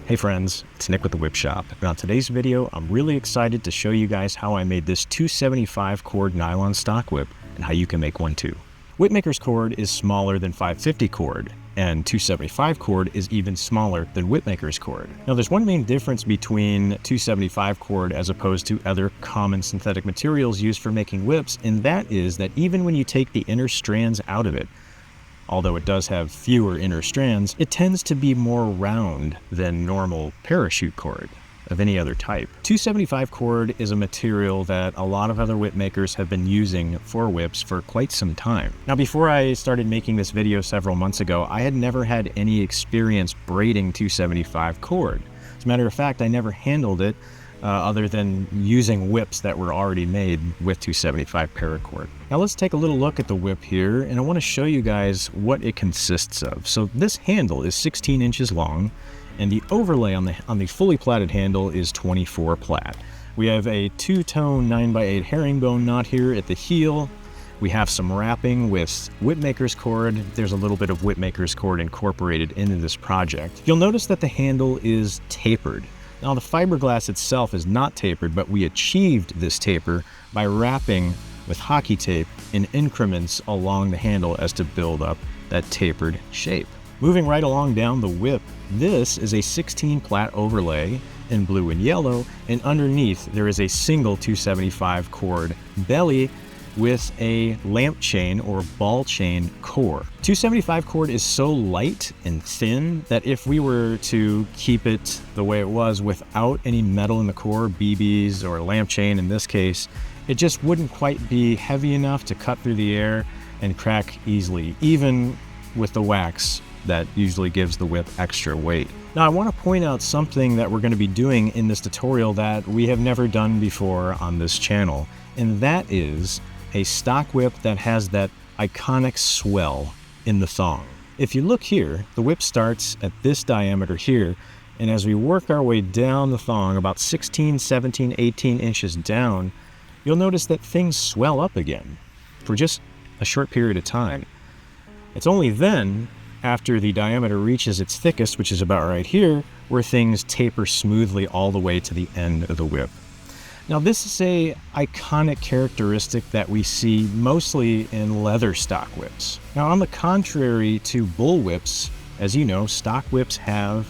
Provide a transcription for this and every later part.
Hey friends, it's Nick with the Whip Shop, and on today's video, I'm really excited to show you guys how I made this 275 cord nylon stock whip and how you can make one too. Whipmaker's cord is smaller than 550 cord, and 275 cord is even smaller than Whipmaker's cord. Now there's one main difference between 275 cord as opposed to other common synthetic materials used for making whips, and that is that even when you take the inner strands out of it, although it does have fewer inner strands, it tends to be more round than normal parachute cord of any other type. 275 cord is a material that a lot of other whip makers have been using for whips for quite some time. Now, before I started making this video several months ago, I had never had any experience braiding 275 cord. As a matter of fact, I never handled it other than using whips that were already made with 275 paracord. Now let's take a little look at the whip here, and I want to show you guys what it consists of. So this handle is 16 inches long, and the overlay on the fully plaited handle is 24 plat. We have a two-tone 9x8 herringbone knot here at the heel. We have some wrapping with Whipmaker's cord. There's a little bit of Whipmaker's cord incorporated into this project. You'll notice that the handle is tapered. Now the fiberglass itself is not tapered, but we achieved this taper by wrapping with hockey tape in increments along the handle as to build up that tapered shape. Moving right along down the whip, this is a 16 plat overlay in blue and yellow, and underneath there is a single 275 cord belly with a lamp chain or ball chain core. 275 cord is so light and thin that if we were to keep it the way it was without any metal in the core, BBs or lamp chain in this case, it just wouldn't quite be heavy enough to cut through the air and crack easily, even with the wax that usually gives the whip extra weight. Now I want to point out something that we're going to be doing in this tutorial that we have never done before on this channel, and that is a stock whip that has that iconic swell in the thong. If you look here, the whip starts at this diameter here, and as we work our way down the thong about 16, 17, 18 inches down, you'll notice that things swell up again for just a short period of time. It's only then, after the diameter reaches its thickest, which is about right here, where things taper smoothly all the way to the end of the whip. Now this is a iconic characteristic that we see mostly in leather stock whips. Now on the contrary to bull whips, as you know, stock whips have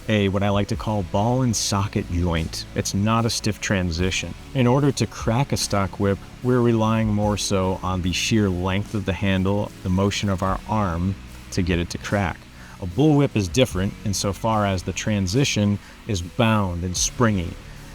what I like to call ball and socket joint. It's not a stiff transition. In order to crack a stock whip, we're relying more so on the sheer length of the handle, the motion of our arm to get it to crack. A bull whip is different insofar as the transition is bound and springy,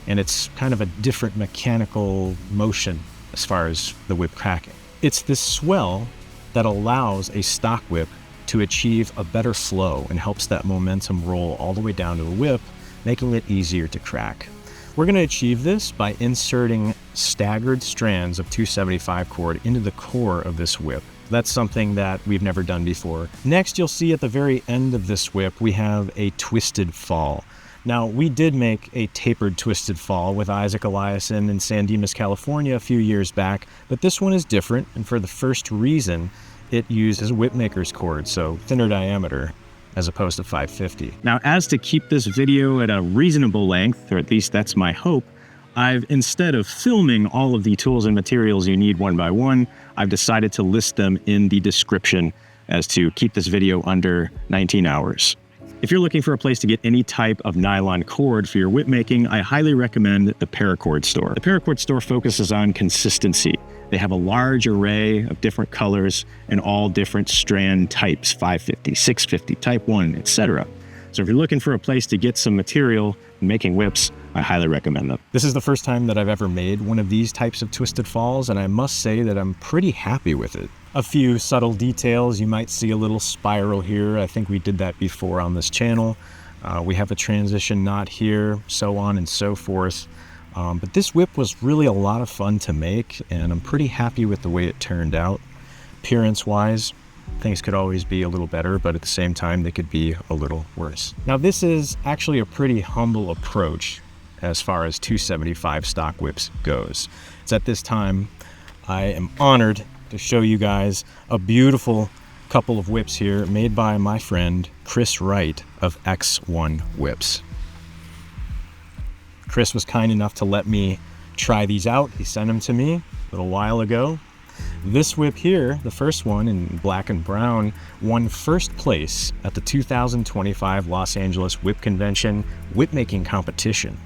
and it's kind of a different mechanical motion as far as the whip cracking. It's this swell that allows a stock whip to achieve a better flow and helps that momentum roll all the way down to the whip, making it easier to crack. We're going to achieve this by inserting staggered strands of 275 cord into the core of this whip. That's something that we've never done before. Next, you'll see at the very end of this whip, we have a twisted fall. Now, we did make a tapered twisted fall with Isaac Eliason in San Dimas, California a few years back, but this one is different, and for the first reason, it uses Whipmaker's cord, so thinner diameter, as opposed to 550. Now, as to keep this video at a reasonable length, or at least that's my hope, instead of filming all of the tools and materials you need one by one, I've decided to list them in the description as to keep this video under 19 hours. If you're looking for a place to get any type of nylon cord for your whip making, I highly recommend the Paracord store. The Paracord store focuses on consistency. They have a large array of different colors and all different strand types, 550, 650, type 1, etc. So if you're looking for a place to get some material making whips, I highly recommend them. This is the first time that I've ever made one of these types of twisted falls, and I must say that I'm pretty happy with it. A few subtle details. You might see a little spiral here. I think we did that before on this channel. We have a transition knot here, so on and so forth. But this whip was really a lot of fun to make, and I'm pretty happy with the way it turned out. Appearance-wise, things could always be a little better, but at the same time, they could be a little worse. Now, this is actually a pretty humble approach as far as 275 stock whips goes. It's at this time I am honored to show you guys a beautiful couple of whips here made by my friend Chris Wright of X1 Whips. Chris was kind enough to let me try these out. He sent them to me a little while ago. This whip here, the first one in black and brown, won first place at the 2025 Los Angeles Whip Convention whip making competition.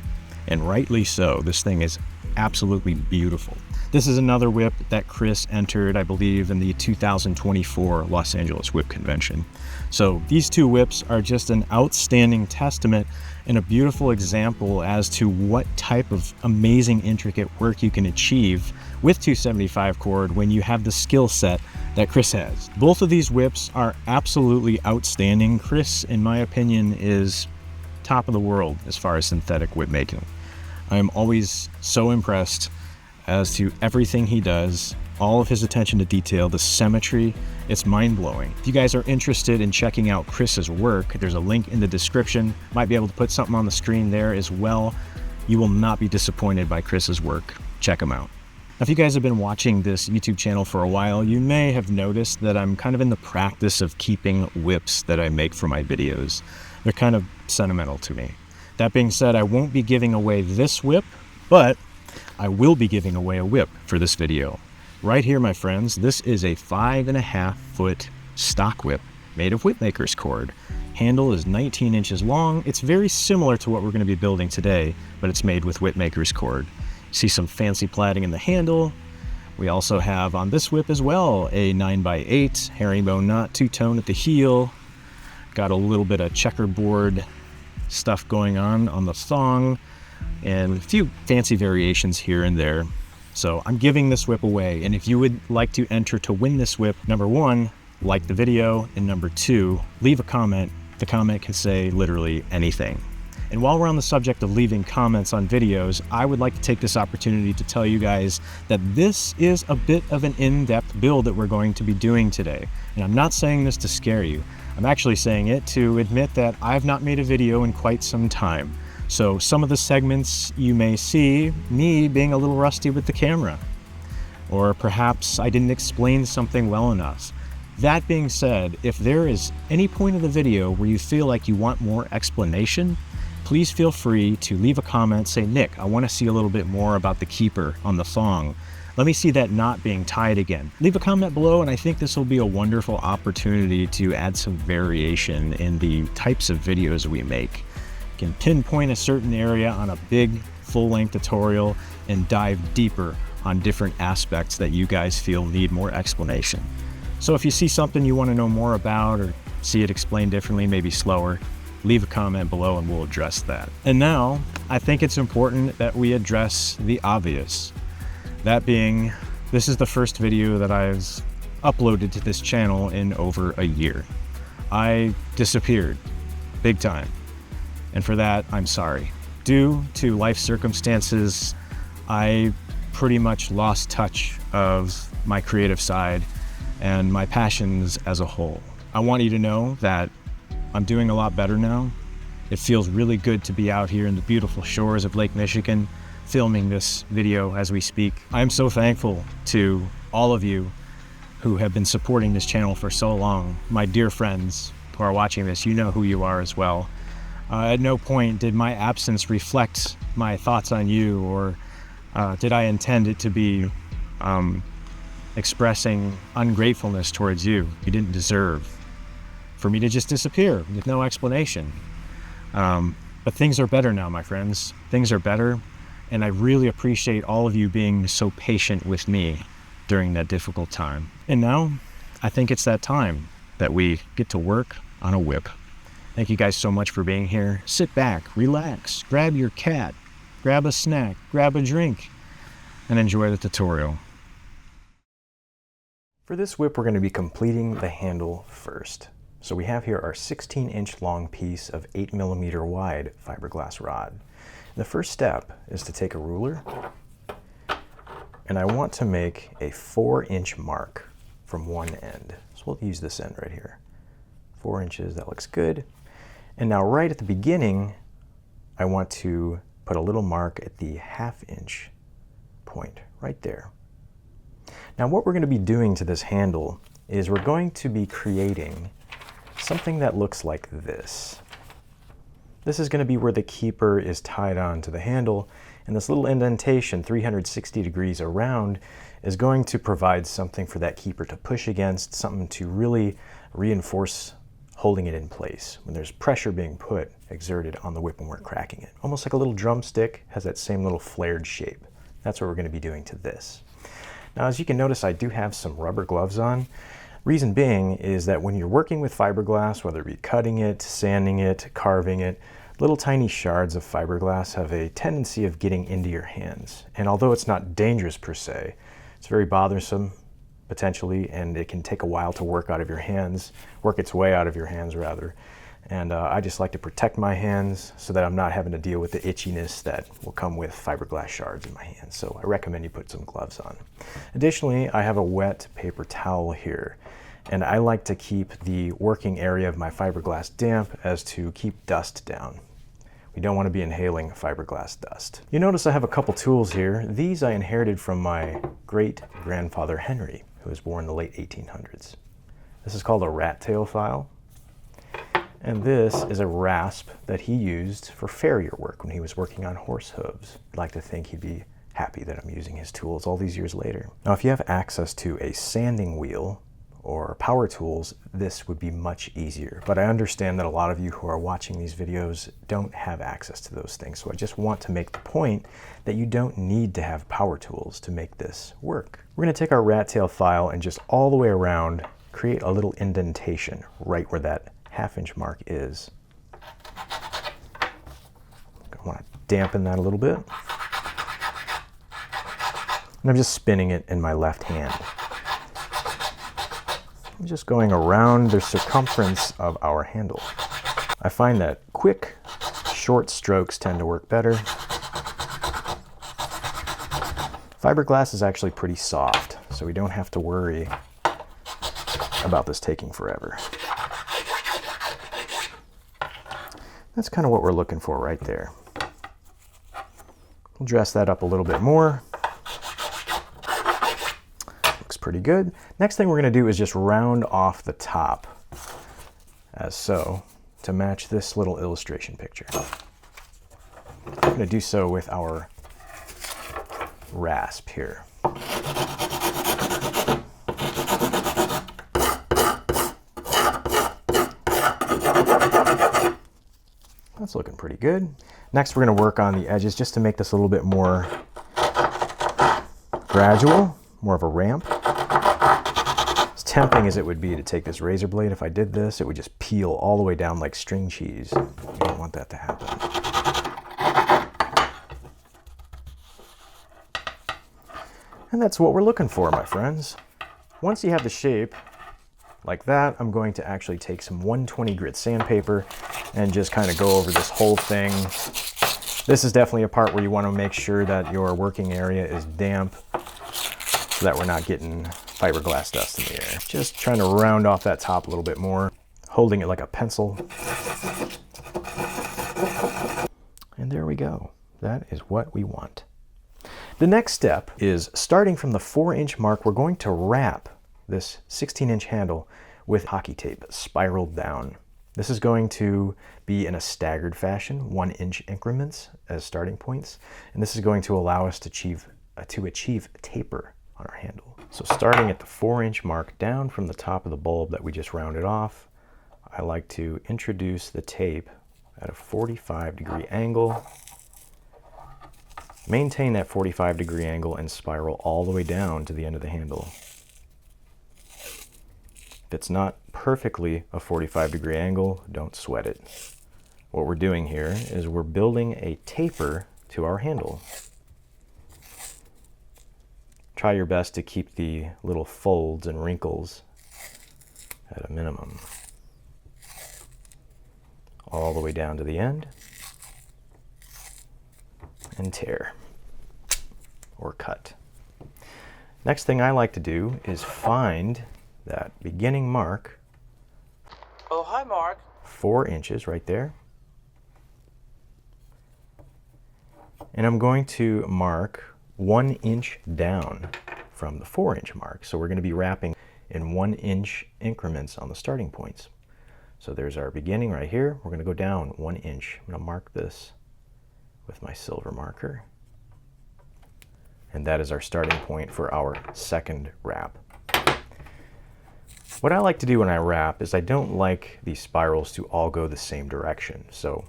And rightly so. This thing is absolutely beautiful. This is another whip that Chris entered, I believe, in the 2024 Los Angeles Whip Convention. So these two whips are just an outstanding testament and a beautiful example as to what type of amazing, intricate work you can achieve with 275 cord when you have the skill set that Chris has. Both of these whips are absolutely outstanding. Chris, in my opinion, is top of the world as far as synthetic whip making. I'm always so impressed as to everything he does, all of his attention to detail, the symmetry. It's mind-blowing. If you guys are interested in checking out Chris's work, there's a link in the description. Might be able to put something on the screen there as well. You will not be disappointed by Chris's work. Check him out. Now, if you guys have been watching this YouTube channel for a while, you may have noticed that I'm kind of in the practice of keeping whips that I make for my videos. They're kind of sentimental to me. That being said, I won't be giving away this whip, but I will be giving away a whip for this video. Right here, my friends, this is a 5.5 foot stock whip made of Whipmaker's cord. Handle is 19 inches long. It's very similar to what we're going to be building today, but it's made with Whipmaker's cord. You see some fancy platting in the handle. We also have on this whip as well a 9x8 herringbone knot, two-tone at the heel. Got a little bit of checkerboard stuff going on the thong, and a few fancy variations here and there. So I'm giving this whip away, and if you would like to enter to win this whip, number one, like the video, and number two, leave a comment. The comment can say literally anything. And while we're on the subject of leaving comments on videos, I would like to take this opportunity to tell you guys that this is a bit of an in-depth build that we're going to be doing today. And I'm not saying this to scare you. I'm actually saying it to admit that I've not made a video in quite some time. So some of the segments you may see me being a little rusty with the camera, or perhaps I didn't explain something well enough. That being said, if there is any point of the video where you feel like you want more explanation, please feel free to leave a comment, say, Nick, I want to see a little bit more about the keeper on the thong. Let me see that knot being tied again. Leave a comment below, and I think this will be a wonderful opportunity to add some variation in the types of videos we make. You can pinpoint a certain area on a big full-length tutorial and dive deeper on different aspects that you guys feel need more explanation. So if you see something you want to know more about or see it explained differently, maybe slower, leave a comment below and we'll address that. And now, I think it's important that we address the obvious. That being, this is the first video that I've uploaded to this channel in over a year. I disappeared, big time. And for that, I'm sorry. Due to life circumstances, I pretty much lost touch of my creative side and my passions as a whole. I want you to know that I'm doing a lot better now. It feels really good to be out here in the beautiful shores of Lake Michigan, filming this video as we speak. I am so thankful to all of you who have been supporting this channel for so long. My dear friends who are watching this, you know who you are as well. At no point did my absence reflect my thoughts on you, or did I intend it to be expressing ungratefulness towards you. You didn't deserve for me to just disappear with no explanation. But things are better now, my friends. Things are better, and I really appreciate all of you being so patient with me during that difficult time. And now, I think it's that time that we get to work on a whip. Thank you guys so much for being here. Sit back, relax, grab your cat, grab a snack, grab a drink, and enjoy the tutorial. For this whip, we're going to be completing the handle first. So we have here our 16-inch long piece of 8mm wide fiberglass rod. The first step is to take a ruler, and I want to make a 4-inch mark from one end. So we'll use this end right here. 4 inches, that looks good. And now right at the beginning, I want to put a little mark at the 1/2 inch point right there. Now what we're going to be doing to this handle is we're going to be creating something that looks like this. This is going to be where the keeper is tied on to the handle, and this little indentation 360 degrees around is going to provide something for that keeper to push against, something to really reinforce holding it in place when there's pressure being exerted on the whip when we're cracking it. Almost like a little drumstick, has that same little flared shape. That's what we're going to be doing to this. Now, as you can notice, I do have some rubber gloves on. Reason being is that when you're working with fiberglass, whether it be cutting it, sanding it, carving it, little tiny shards of fiberglass have a tendency of getting into your hands. And although it's not dangerous per se, it's very bothersome potentially, and it can take a while to work its way out of your hands rather. And I just like to protect my hands so that I'm not having to deal with the itchiness that will come with fiberglass shards in my hands. So I recommend you put some gloves on. Additionally, I have a wet paper towel here, and I like to keep the working area of my fiberglass damp as to keep dust down. We don't want to be inhaling fiberglass dust. You notice I have a couple tools here. These I inherited from my great-grandfather Henry, who was born in the late 1800s. This is called a rat tail file. And this is a rasp that he used for farrier work when he was working on horse hooves. I'd like to think he'd be happy that I'm using his tools all these years later. Now, if you have access to a sanding wheel or power tools, this would be much easier. But I understand that a lot of you who are watching these videos don't have access to those things. So I just want to make the point that you don't need to have power tools to make this work. We're going to take our rat tail file and just all the way around create a little indentation right where that 1/2 inch mark is. I want to dampen that a little bit. And I'm just spinning it in my left hand. I'm just going around the circumference of our handle. I find that quick, short strokes tend to work better. Fiberglass is actually pretty soft, so we don't have to worry about this taking forever. That's kind of what we're looking for right there. We'll dress that up a little bit more. Looks pretty good. Next thing we're going to do is just round off the top, as so, to match this little illustration picture. I'm going to do so with our rasp here. That's looking pretty good. Next, we're going to work on the edges just to make this a little bit more gradual, more of a ramp. As tempting as it would be to take this razor blade, if I did this, it would just peel all the way down like string cheese. You don't want that to happen. And that's what we're looking for, my friends. Once you have the shape like that, I'm going to actually take some 120 grit sandpaper and just kind of go over this whole thing. This is definitely a part where you want to make sure that your working area is damp so that we're not getting fiberglass dust in the air. Just trying to round off that top a little bit more, holding it like a pencil. And there we go. That is what we want. The next step is starting from the 4-inch mark, we're going to wrap this 16-inch handle with hockey tape spiraled down. This is going to be in a staggered fashion, 1-inch increments as starting points, and this is going to allow us to achieve taper on our handle. So starting at the 4-inch mark down from the top of the bulb that we just rounded off, I like to introduce the tape at a 45-degree angle, maintain that 45-degree angle, and spiral all the way down to the end of the handle. If it's not perfectly a 45-degree angle, don't sweat it. What we're doing here is we're building a taper to our handle. Try your best to keep the little folds and wrinkles at a minimum. All the way down to the end, and tear or cut. Next thing I like to do is find that beginning mark. Oh, hi, Mark. 4 inches right there. And I'm going to mark 1 inch down from the 4-inch mark. So we're going to be wrapping in 1-inch increments on the starting points. So there's our beginning right here. We're going to go down 1 inch. I'm going to mark this with my silver marker. And that is our starting point for our second wrap. What I like to do when I wrap is I don't like these spirals to all go the same direction. So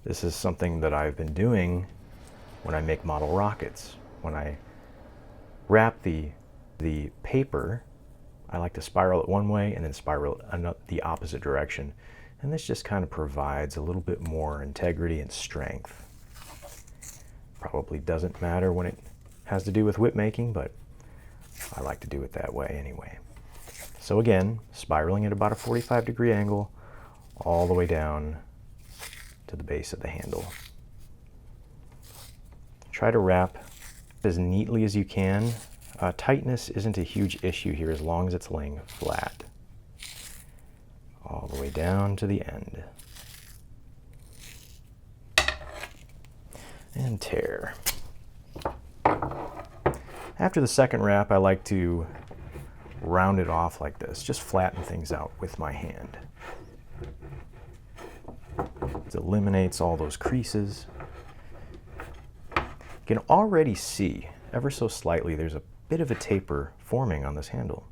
this is something that I've been doing when I make model rockets. When I wrap the paper, I like to spiral it one way and then spiral it the opposite direction. And this just kind of provides a little bit more integrity and strength. Probably doesn't matter when it has to do with whip making, but I like to do it that way anyway. So again, spiraling at about a 45-degree angle all the way down to the base of the handle. Try to wrap as neatly as you can. Tightness isn't a huge issue here as long as it's laying flat. All the way down to the end. And tear. After the second wrap, I like to round it off like this, just flatten things out with my hand. It eliminates all those creases. You can already see, ever so slightly, there's a bit of a taper forming on this handle.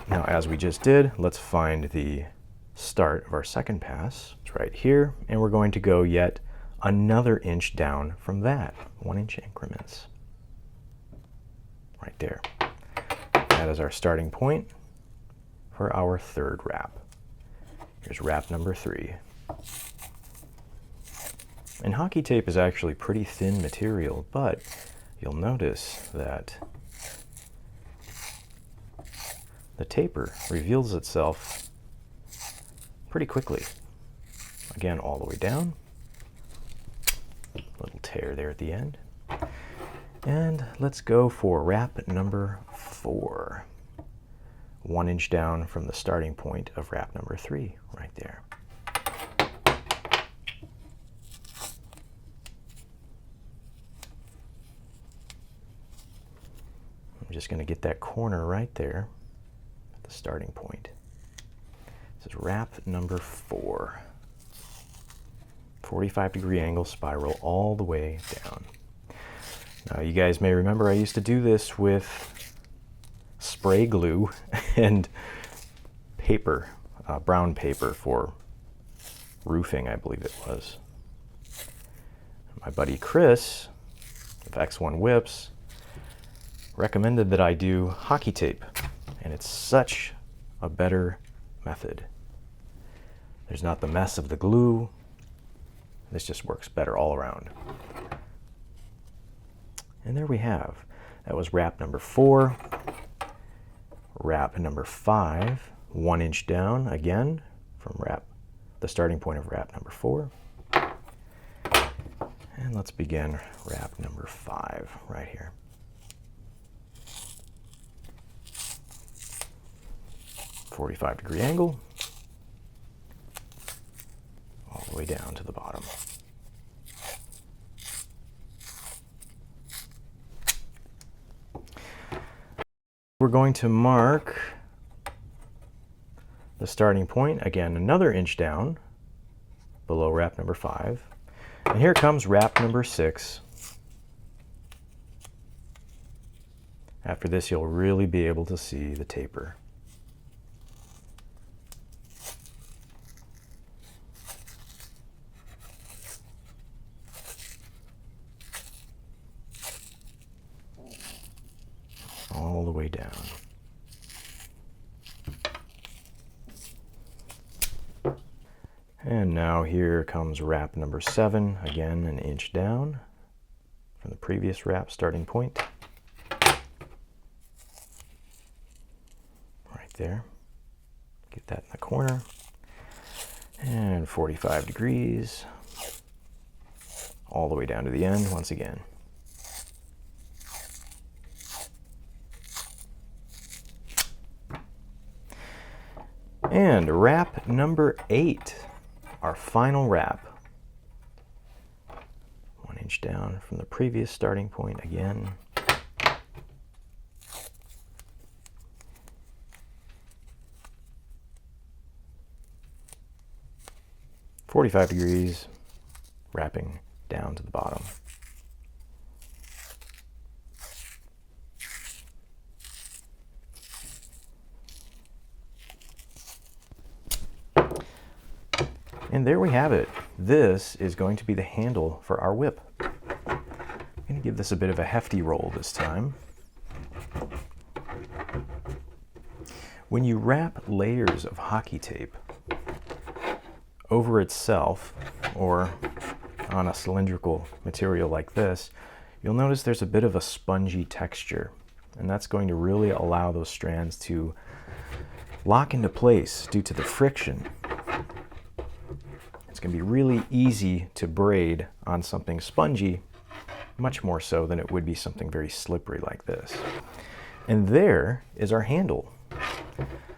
Now, as we just did, let's find the start of our second pass. It's right here, and we're going to go yet another inch down from that, 1-inch increments. Right there. That is our starting point for our third wrap. Here's wrap number 3. And hockey tape is actually pretty thin material, but you'll notice that the taper reveals itself pretty quickly. Again, all the way down. Little tear there at the end. And let's go for wrap number 4. 1 inch down from the starting point of wrap number 3, right there. I'm just going to get that corner right there at the starting point. This is wrap number 4. 45-degree angle spiral all the way down. Now, you guys may remember I used to do this with spray glue and paper, brown paper for roofing, I believe it was. My buddy Chris of X1 Whips recommended that I do hockey tape, and it's such a better method. There's not the mess of the glue. This just works better all around. And there we have. That was wrap number 4. Wrap number 5, 1 inch down again from the starting point of wrap number 4. And let's begin wrap number 5 right here. .45-degree angle all the way down to the bottom. We're going to mark the starting point, again, another inch down below wrap number 5. And here comes wrap number 6. After this, you'll really be able to see the taper. And now here comes wrap number 7, again an inch down from the previous wrap starting point. Right there. Get that in the corner. And 45 degrees. All the way down to the end once again. And wrap number 8, our final wrap. 1 inch down from the previous starting point again. "45 degrees, wrapping down to the bottom. And there we have it. This is going to be the handle for our whip. I'm going to give this a bit of a hefty roll this time. When you wrap layers of hockey tape over itself or on a cylindrical material like this, you'll notice there's a bit of a spongy texture, and that's going to really allow those strands to lock into place due to the friction. It's going to be really easy to braid on something spongy, much more so than it would be something very slippery like this. And there is our handle.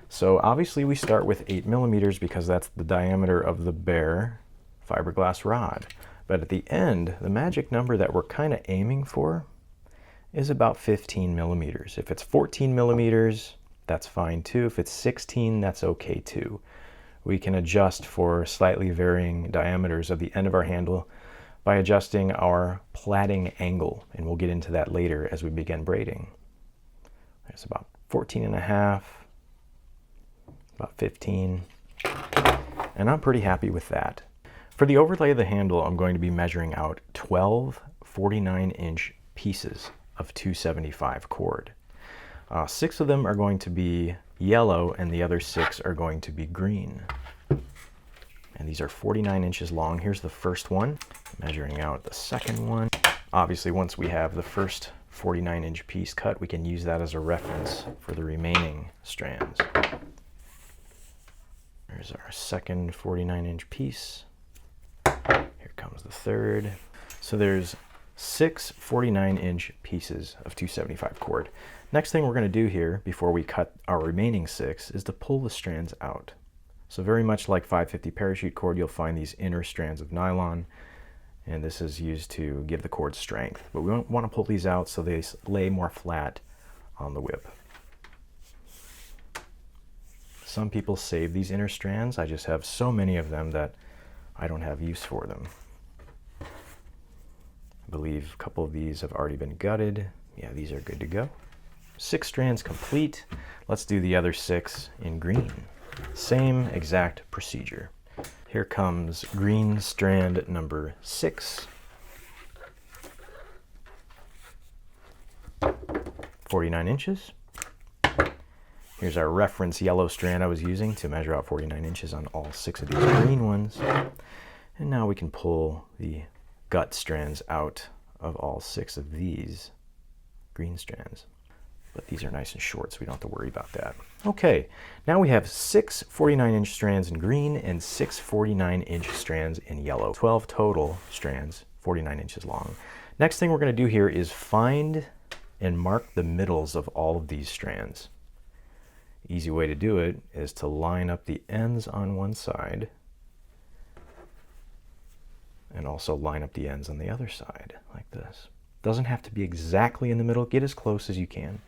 So obviously we start with 8 millimeters because that's the diameter of the bare fiberglass rod. But at the end, the magic number that we're kind of aiming for is about 15 millimeters. If it's 14 millimeters, that's fine too. If it's 16, that's okay too. We can adjust for slightly varying diameters of the end of our handle by adjusting our platting angle, and we'll get into that later as we begin braiding. There's about 14 and a half, about 15, and I'm pretty happy with that. For the overlay of the handle, I'm going to be measuring out 12 49-inch pieces of 275 cord. 6 of them are going to be yellow and the other 6 are going to be green. And these are 49 inches long. Here's the first one, measuring out the second one. Obviously, once we have the first 49-inch piece cut, we can use that as a reference for the remaining strands. There's our second 49-inch piece. Here comes the third. So there's 6 49-inch pieces of 275 cord. Next thing we're going to do here before we cut our remaining 6 is to pull the strands out. So very much like 550 parachute cord, you'll find these inner strands of nylon, and this is used to give the cord strength. But we want to pull these out so they lay more flat on the whip. Some people save these inner strands. I just have so many of them that I don't have use for them. I believe a couple of these have already been gutted. Yeah, these are good to go. 6 strands complete. Let's do the other 6 in green. Same exact procedure. Here comes green strand number 6. 49 inches. Here's our reference yellow strand I was using to measure out 49 inches on all 6 of these green ones. And now we can pull the gut strands out of all 6 of these green strands. But these are nice and short, so we don't have to worry about that. Okay, now we have 6 49-inch strands in green and 6 49-inch strands in yellow. 12 total strands, 49 inches long. Next thing we're going to do here is find and mark the middles of all of these strands. Easy way to do it is to line up the ends on one side and also line up the ends on the other side like this. Doesn't have to be exactly in the middle. Get as close as you can.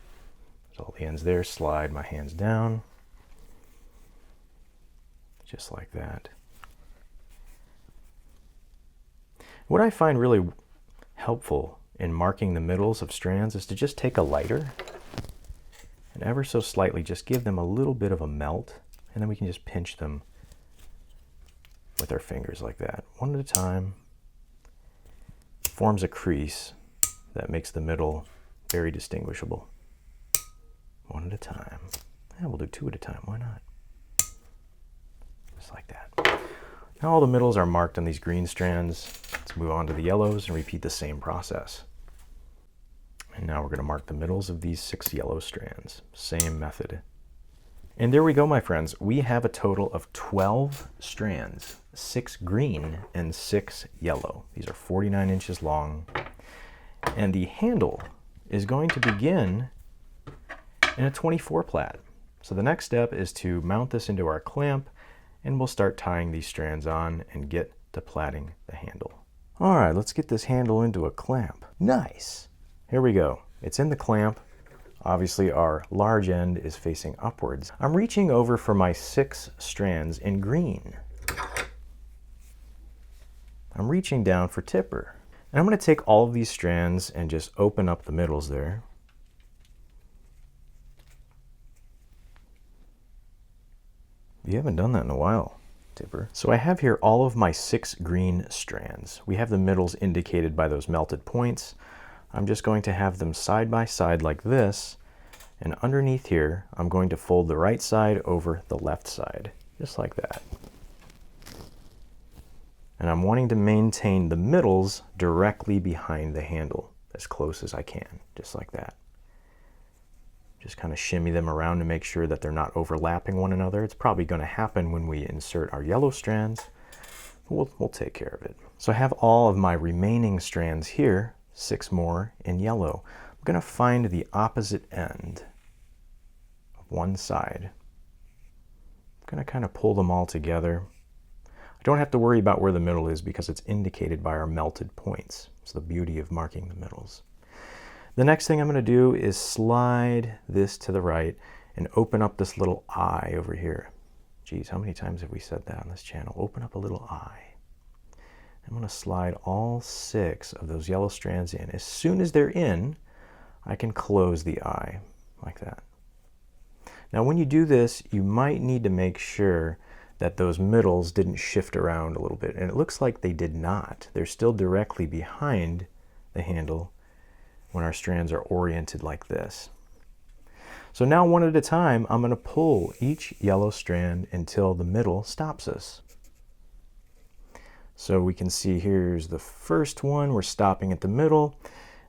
There's all the ends there. Slide my hands down just like that. What I find really helpful in marking the middles of strands is to just take a lighter and ever so slightly just give them a little bit of a melt, and then we can just pinch them with our fingers like that, one at a time. Forms a crease that makes the middle very distinguishable one at a time. Yeah, we'll do 2 at a time, why not? Just like that. Now all the middles are marked on these green strands. Let's move on to the yellows and repeat the same process. And now we're going to mark the middles of these 6 yellow strands. Same method. And there we go, my friends. We have a total of 12 strands, 6 green and 6 yellow. These are 49 inches long. And the handle is going to begin in a 24 plat. So the next step is to mount this into our clamp, and we'll start tying these strands on and get to platting the handle. All right, let's get this handle into a clamp. Nice. Here we go. It's in the clamp. Obviously our large end is facing upwards. I'm reaching over for my 6 strands in green. I'm reaching down for tipper. And I'm going to take all of these strands and just open up the middles there. You haven't done that in a while, tipper. So I have here all of my 6 green strands. We have the middles indicated by those melted points. I'm just going to have them side by side like this, and underneath here I'm going to fold the right side over the left side, just like that. And I'm wanting to maintain the middles directly behind the handle, as close as I can, just like that. Just kind of shimmy them around to make sure that they're not overlapping one another. It's probably going to happen when we insert our yellow strands, but we'll take care of it. So I have all of my remaining strands here, 6 more in yellow. I'm going to find the opposite end of one side. I'm going to kind of pull them all together. I don't have to worry about where the middle is because it's indicated by our melted points. It's the beauty of marking the middles. The next thing I'm going to do is slide this to the right and open up this little eye over here. Geez, how many times have we said that on this channel? Open up a little eye. I'm going to slide all 6 of those yellow strands in. As soon as they're in, I can close the eye like that. Now when you do this, you might need to make sure that those middles didn't shift around a little bit. And it looks like they did not. They're still directly behind the handle when our strands are oriented like this. So now one at a time, I'm going to pull each yellow strand until the middle stops us. So we can see here's the first one. We're stopping at the middle,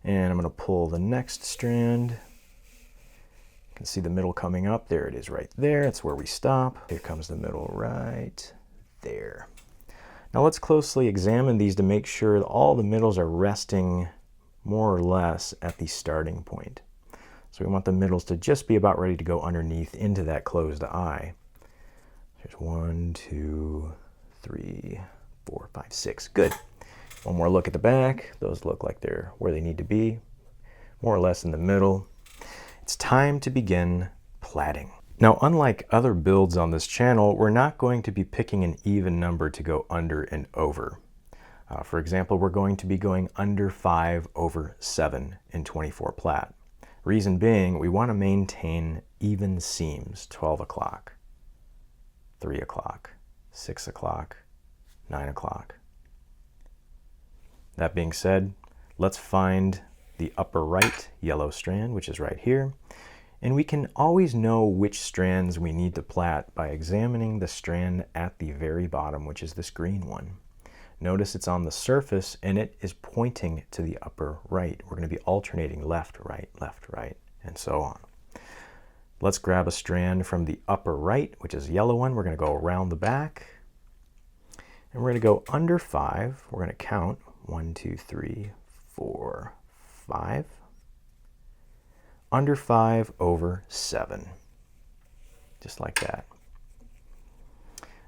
and I'm going to pull the next strand. You can see the middle coming up. There it is right there. That's where we stop. Here comes the middle right there. Now let's closely examine these to make sure that all the middles are resting more or less at the starting point. So we want the middles to just be about ready to go underneath into that closed eye. There's 1, 2, 3, 4, 5, 6. Good. One more look at the back. Those look like they're where they need to be, more or less in the middle. It's time to begin platting. Now, unlike other builds on this channel, we're not going to be picking an even number to go under and over. For example, we're going to be going under 5 over 7 in 24 plat. Reason being, we want to maintain even seams, 12 o'clock, 3 o'clock, 6 o'clock, 9 o'clock. That being said, let's find the upper right yellow strand, which is right here. And we can always know which strands we need to plat by examining the strand at the very bottom, which is this green one. Notice it's on the surface and it is pointing to the upper right. We're going to be alternating left, right, and so on. Let's grab a strand from the upper right, which is the yellow one. We're going to go around the back. And we're going to go under 5. We're going to count 1, 2, 3, 4, 5. Under 5 over 7. Just like that.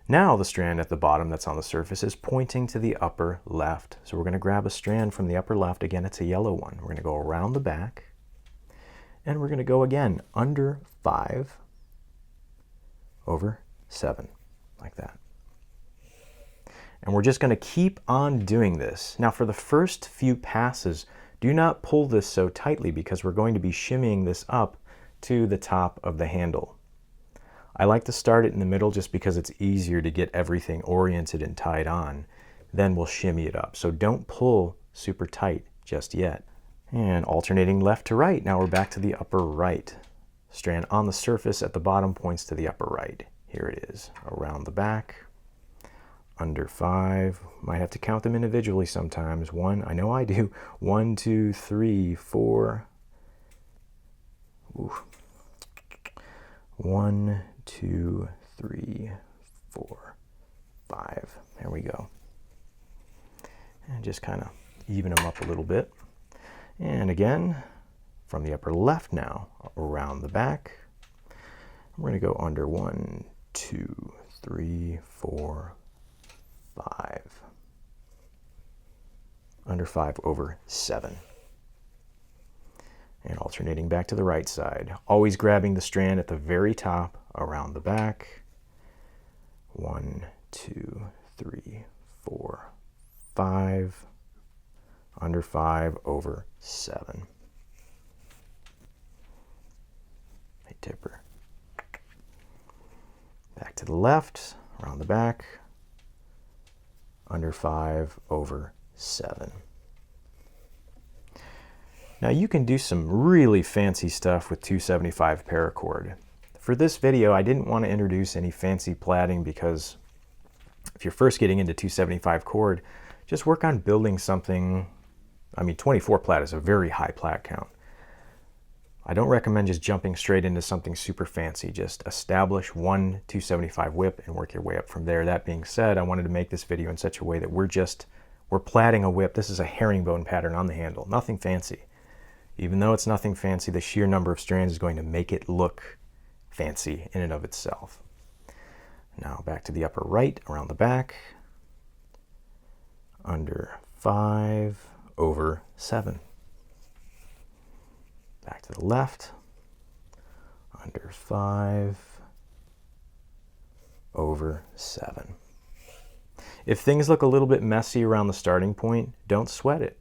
Now the strand at the bottom that's on the surface is pointing to the upper left. So we're going to grab a strand from the upper left. Again, it's a yellow one. We're going to go around the back. And we're going to go again under 5 over 7. Like that. And we're just going to keep on doing this. Now for the first few passes, do not pull this so tightly because we're going to be shimmying this up to the top of the handle. I like to start it in the middle just because it's easier to get everything oriented and tied on. Then we'll shimmy it up. So don't pull super tight just yet. And alternating left to right. Now we're back to the upper right strand on the surface at the bottom points to the upper right. Here it is, around the back, under 5. Might have to count them individually sometimes. 1, I know I do. 1, 2, 3, 4. Ooh. 1, 2, 3, 4, 5. There we go. And just kind of even them up a little bit. And again, from the upper left now, around the back, we're going to go under 1, 2, 3, 4, 5. Under 5 over 7. And alternating back to the right side. Always grabbing the strand at the very top, around the back. 1, 2, 3, 4, 5. Under 5 over 7. A tipper. Back to the left, around the back. Under 5 over 7. Now you can do some really fancy stuff with 275 paracord. For this video, I didn't want to introduce any fancy platting because if you're first getting into 275 cord, just work on building something. I mean, 24 plat is a very high plat count. I don't recommend just jumping straight into something super fancy. Just establish one 275 whip and work your way up from there. That being said, I wanted to make this video in such a way that we're platting a whip. This is a herringbone pattern on the handle, nothing fancy. Even though it's nothing fancy, the sheer number of strands is going to make it look fancy in and of itself. Now back to the upper right, around the back, under 5 over 7. Back to the left, under 5 over 7. If things look a little bit messy around the starting point, don't sweat it.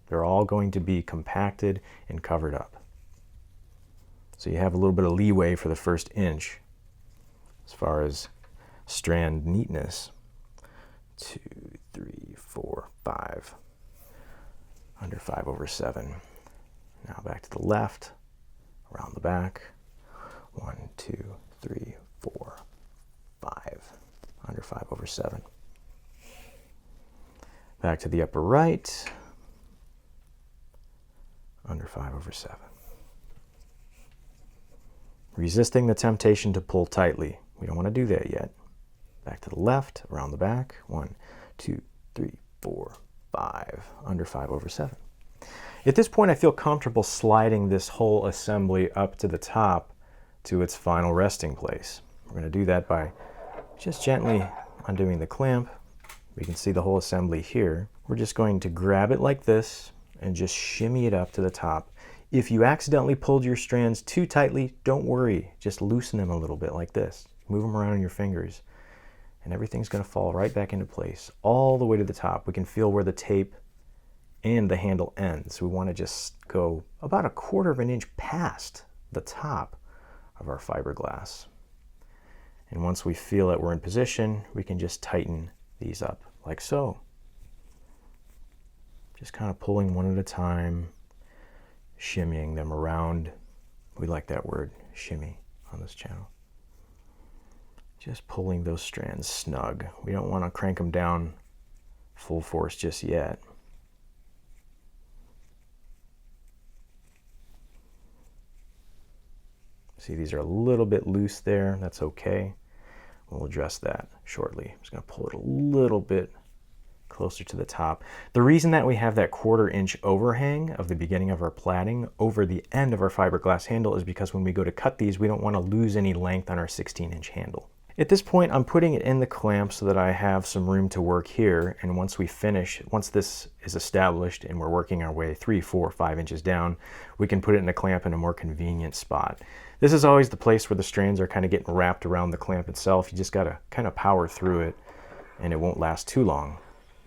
They're all going to be compacted and covered up. So you have a little bit of leeway for the first inch as far as strand neatness. 2, 3, 4, 5. Under 5 over 7. Now back to the left, around the back. 1, 2, 3, 4, 5. Under 5 over 7. Back to the upper right. Under 5 over 7. Resisting the temptation to pull tightly. We don't want to do that yet. Back to the left, around the back. 1, 2, 3, 4, 5. Under 5 over 7. At this point, I feel comfortable sliding this whole assembly up to the top to its final resting place. We're going to do that by just gently undoing the clamp. We can see the whole assembly here. We're just going to grab it like this and just shimmy it up to the top. If you accidentally pulled your strands too tightly, don't worry. Just loosen them a little bit like this. Move them around in your fingers. And everything's going to fall right back into place all the way to the top. We can feel where the tape and the handle ends. We want to just go about 1/4 of an inch past the top of our fiberglass. And once we feel that we're in position, we can just tighten these up like so. Just kind of pulling one at a time, shimmying them around. We like that word, shimmy, on this channel. Just pulling those strands snug. We don't want to crank them down full force just yet. See, these are a little bit loose there. That's okay. We'll address that shortly. I'm just going to pull it a little bit closer to the top. The reason that we have that 1/4 inch overhang of the beginning of our platting over the end of our fiberglass handle is because when we go to cut these, we don't want to lose any length on our 16-inch handle. At this point, I'm putting it in the clamp so that I have some room to work here. And once we finish, once this is established and we're working our way 3, 4, 5 inches down, we can put it in a clamp in a more convenient spot. This is always the place where the strands are kind of getting wrapped around the clamp itself. You just got to kind of power through it and it won't last too long.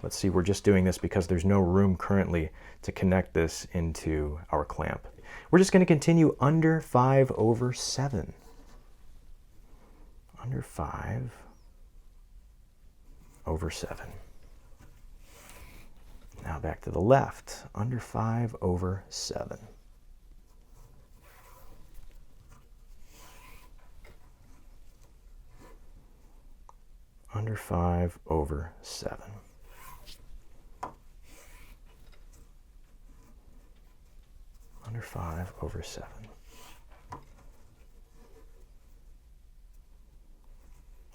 Let's see, we're just doing this because there's no room currently to connect this into our clamp. We're just going to continue under 5 over 7. Under 5 over 7. Now back to the left, under 5 over 7. under 5 over 7. Under 5 over 7.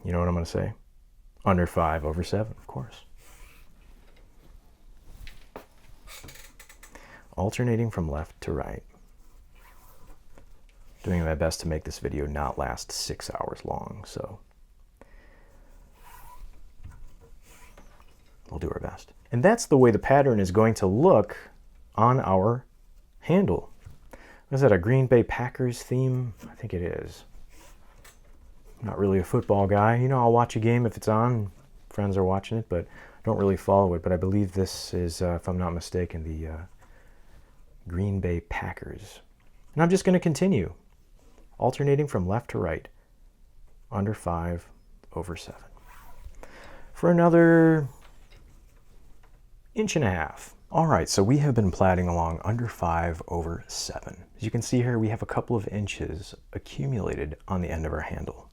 You know what I'm going to say? Under 5 over 7, of course. Alternating from left to right. Doing my best to make this video not last 6 hours long, so we'll do our best. And that's the way the pattern is going to look on our handle. Is that a Green Bay Packers theme? I think it is. I'm not really a football guy. You know, I'll watch a game if it's on. Friends are watching it, but don't really follow it. But I believe this is, if I'm not mistaken, the Green Bay Packers. And I'm just going to continue. Alternating from left to right. Under 5 over 7. For another inch and a half. All right, so we have been plaiting along under 5 over 7. As you can see here, we have a couple of inches accumulated on the end of our handle.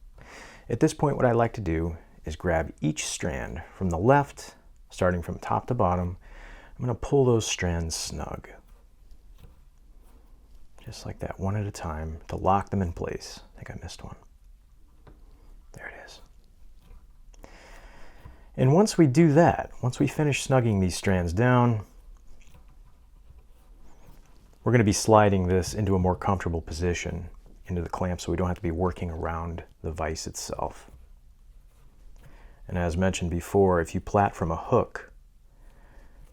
At this point, what I like to do is grab each strand from the left, starting from top to bottom. I'm going to pull those strands snug. Just like that, one at a time, to lock them in place. I think I missed one. There it is. And once we do that, once we finish snugging these strands down, we're going to be sliding this into a more comfortable position into the clamp so we don't have to be working around the vise itself. And as mentioned before, if you plait from a hook,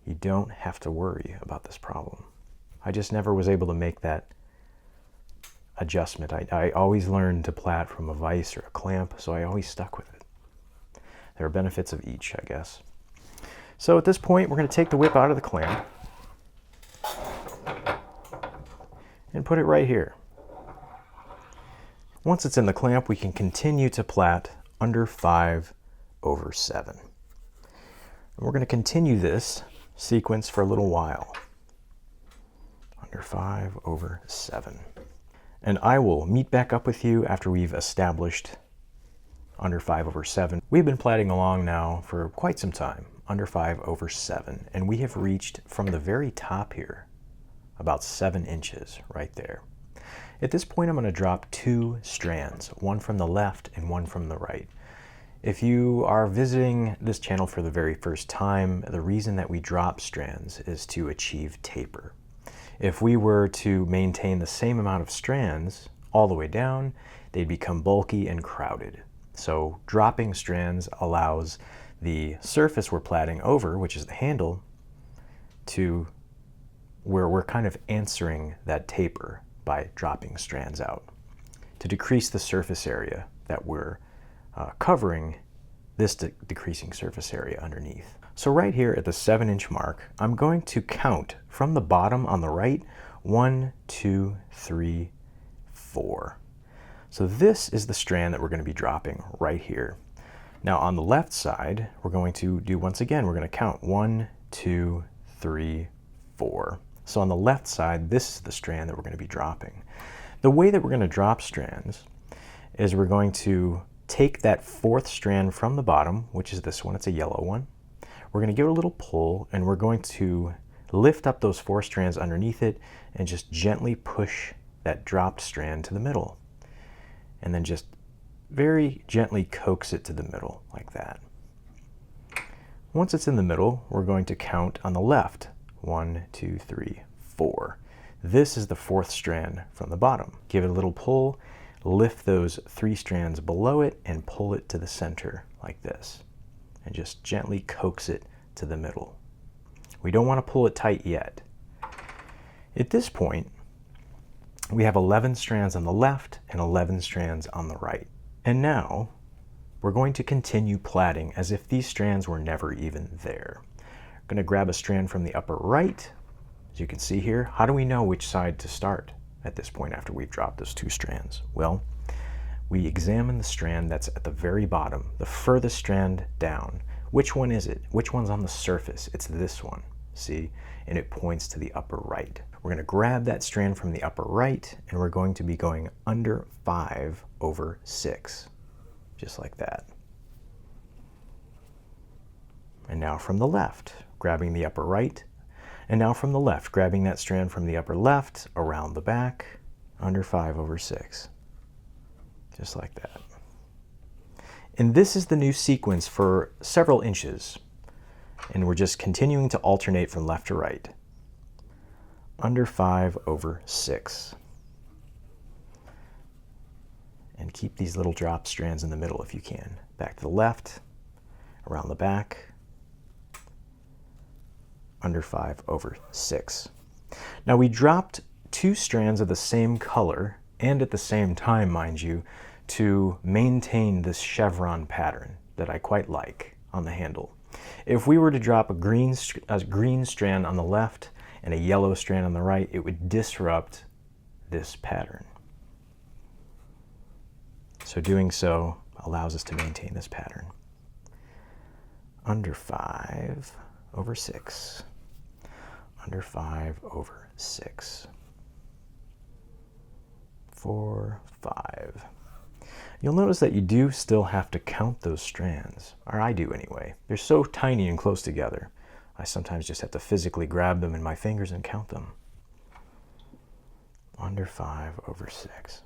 you don't have to worry about this problem. I just never was able to make that adjustment. I always learned to plait from a vise or a clamp, so I always stuck with it. There are benefits of each, I guess. So at this point, we're going to take the whip out of the clamp and put it right here. Once it's in the clamp, we can continue to plait under 5 over 7. And we're going to continue this sequence for a little while. Under 5 over 7. And I will meet back up with you after we've established under 5 over 7. We've been plaiting along now for quite some time, under 5 over 7, and we have reached from the very top here about 7 inches right there. At this point, I'm going to drop 2 strands, one from the left and one from the right. If you are visiting this channel for the very first time, the reason that we drop strands is to achieve taper. If we were to maintain the same amount of strands all the way down, they'd become bulky and crowded. So dropping strands allows the surface we're plaiting over, which is the handle, to where we're kind of answering that taper by dropping strands out to decrease the surface area that we're covering this decreasing surface area underneath. So right here at the 7-inch mark, I'm going to count from the bottom on the right, 1, 2, 3, 4. So this is the strand that we're going to be dropping right here. Now on the left side, we're going to do, once again, we're going to count 1, 2, 3, 4. So on the left side, this is the strand that we're going to be dropping. The way that we're going to drop strands is we're going to take that 4th strand from the bottom, which is this one, it's a yellow one. We're going to give it a little pull, and we're going to lift up those 4 strands underneath it and just gently push that dropped strand to the middle. And then just very gently coax it to the middle like that. Once it's in the middle, we're going to count on the left. 1, 2, 3, 4. This is the 4th strand from the bottom. Give it a little pull, lift those 3 strands below it, and pull it to the center like this. And just gently coax it to the middle. We don't want to pull it tight yet. At this point, we have 11 strands on the left and 11 strands on the right. And now, we're going to continue plaiting as if these strands were never even there. I'm going to grab a strand from the upper right. As you can see here, how do we know which side to start at this point after we've dropped those 2 strands? Well, we examine the strand that's at the very bottom, the furthest strand down. Which one is it? Which one's on the surface? It's this one, see? And it points to the upper right. We're going to grab that strand from the upper right, and we're going to be going under 5 over 6, just like that. And now from the left, grabbing the upper right. And now from the left, grabbing that strand from the upper left, around the back, under 5/6. Just like that. And this is the new sequence for several inches. And we're just continuing to alternate from left to right. Under 5/6. And keep these little drop strands in the middle if you can. Back to the left, around the back, under 5/6. Now we dropped 2 strands of the same color, and at the same time, mind you, to maintain this chevron pattern that I quite like on the handle. If we were to drop a green strand on the left and a yellow strand on the right, it would disrupt this pattern. So doing so allows us to maintain this pattern. Under 5/6. Under 5/6. 4, 5. You'll notice that you do still have to count those strands, or I do anyway. They're so tiny and close together. I sometimes just have to physically grab them in my fingers and count them. Under 5/6.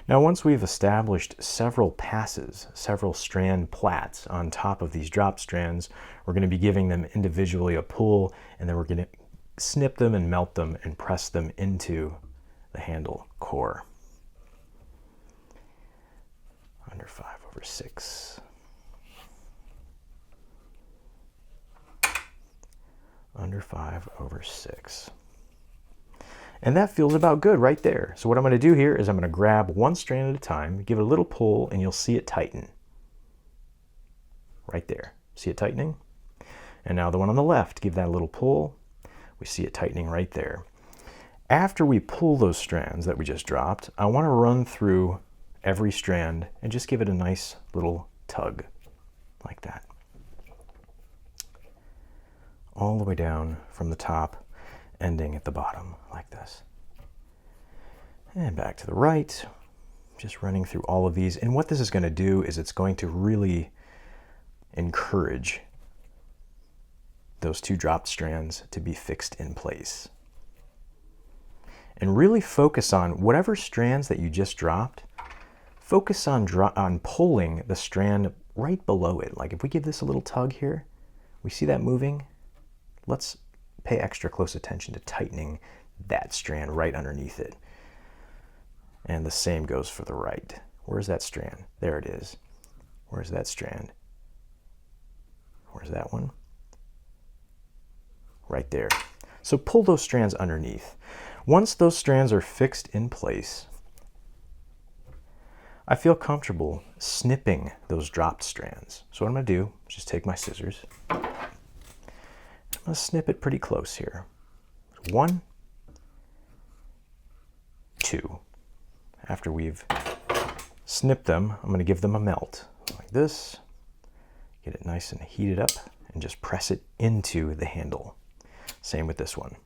Now once we've established several passes, several strand plats on top of these drop strands, we're going to be giving them individually a pull, and then we're going to snip them and melt them and press them into the handle core. Under 5/6. Under 5/6. And that feels about good right there. So what I'm going to do here is I'm going to grab one strand at a time, give it a little pull, and you'll see it tighten. Right there. See it tightening? And now the one on the left, give that a little pull. We see it tightening right there. After we pull those strands that we just dropped, I want to run through every strand and just give it a nice little tug, like that. All the way down from the top, ending at the bottom, like this. And back to the right, just running through all of these. And what this is going to do is it's going to really encourage those 2 dropped strands to be fixed in place. And really focus on whatever strands that you just dropped, focus on pulling the strand right below it. Like if we give this a little tug here, we see that moving. Let's pay extra close attention to tightening that strand right underneath it. And the same goes for the right. Where's that strand? There it is. Where's that strand? Where's that one? Right there. So pull those strands underneath. Once those strands are fixed in place, I feel comfortable snipping those dropped strands. So what I'm going to do is just take my scissors. I'm going to snip it pretty close here. 1, 2. After we've snipped them, I'm going to give them a melt like this. Get it nice and heated up and just press it into the handle. Same with this one.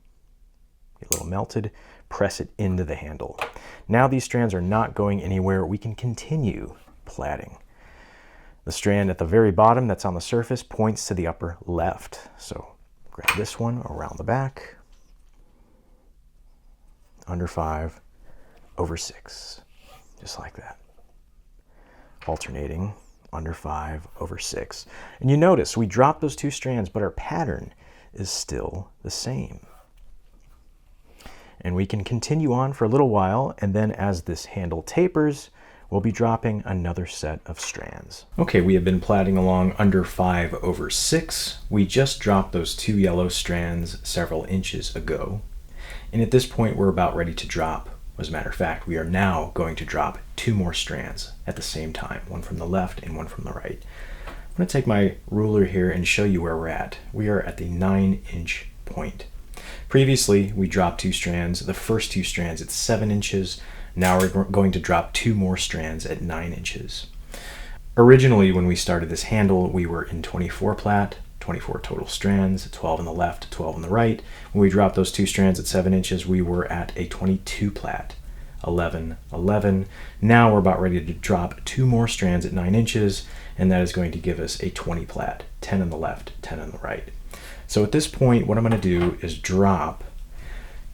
Get a little melted, press it into the handle. Now these strands are not going anywhere. We can continue plaiting. The strand at the very bottom that's on the surface points to the upper left. So grab this one around the back, under 5/6, just like that. Alternating under 5/6. And you notice we dropped those 2 strands, but our pattern is still the same. And we can continue on for a little while, and then as this handle tapers, we'll be dropping another set of strands. Okay, we have been plaiting along under 5/6. We just dropped those 2 yellow strands several inches ago. And at this point, we're about ready to drop. As a matter of fact, we are now going to drop 2 more strands at the same time, one from the left and one from the right. I'm going to take my ruler here and show you where we're at. We are at the 9-inch point. Previously, we dropped 2 strands. The first 2 strands at 7 inches. Now we're going to drop 2 more strands at 9 inches. Originally, when we started this handle, we were in 24 plat, 24 total strands, 12 on the left, 12 on the right. When we dropped those 2 strands at 7 inches, we were at a 22 plat, 11, 11. Now we're about ready to drop 2 more strands at 9 inches, and that is going to give us a 20 plat, 10 on the left, 10 on the right. So at this point, what I'm going to do is drop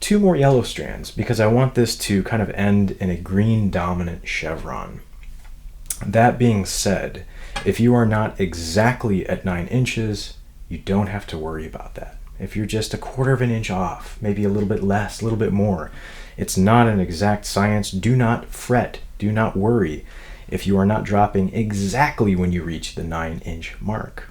2 more yellow strands because I want this to kind of end in a green dominant chevron. That being said, if you are not exactly at 9 inches, you don't have to worry about that. If you're just a 1/4 of an inch off, maybe a little bit less, a little bit more, it's not an exact science. Do not fret, do not worry if you are not dropping exactly when you reach the 9-inch mark.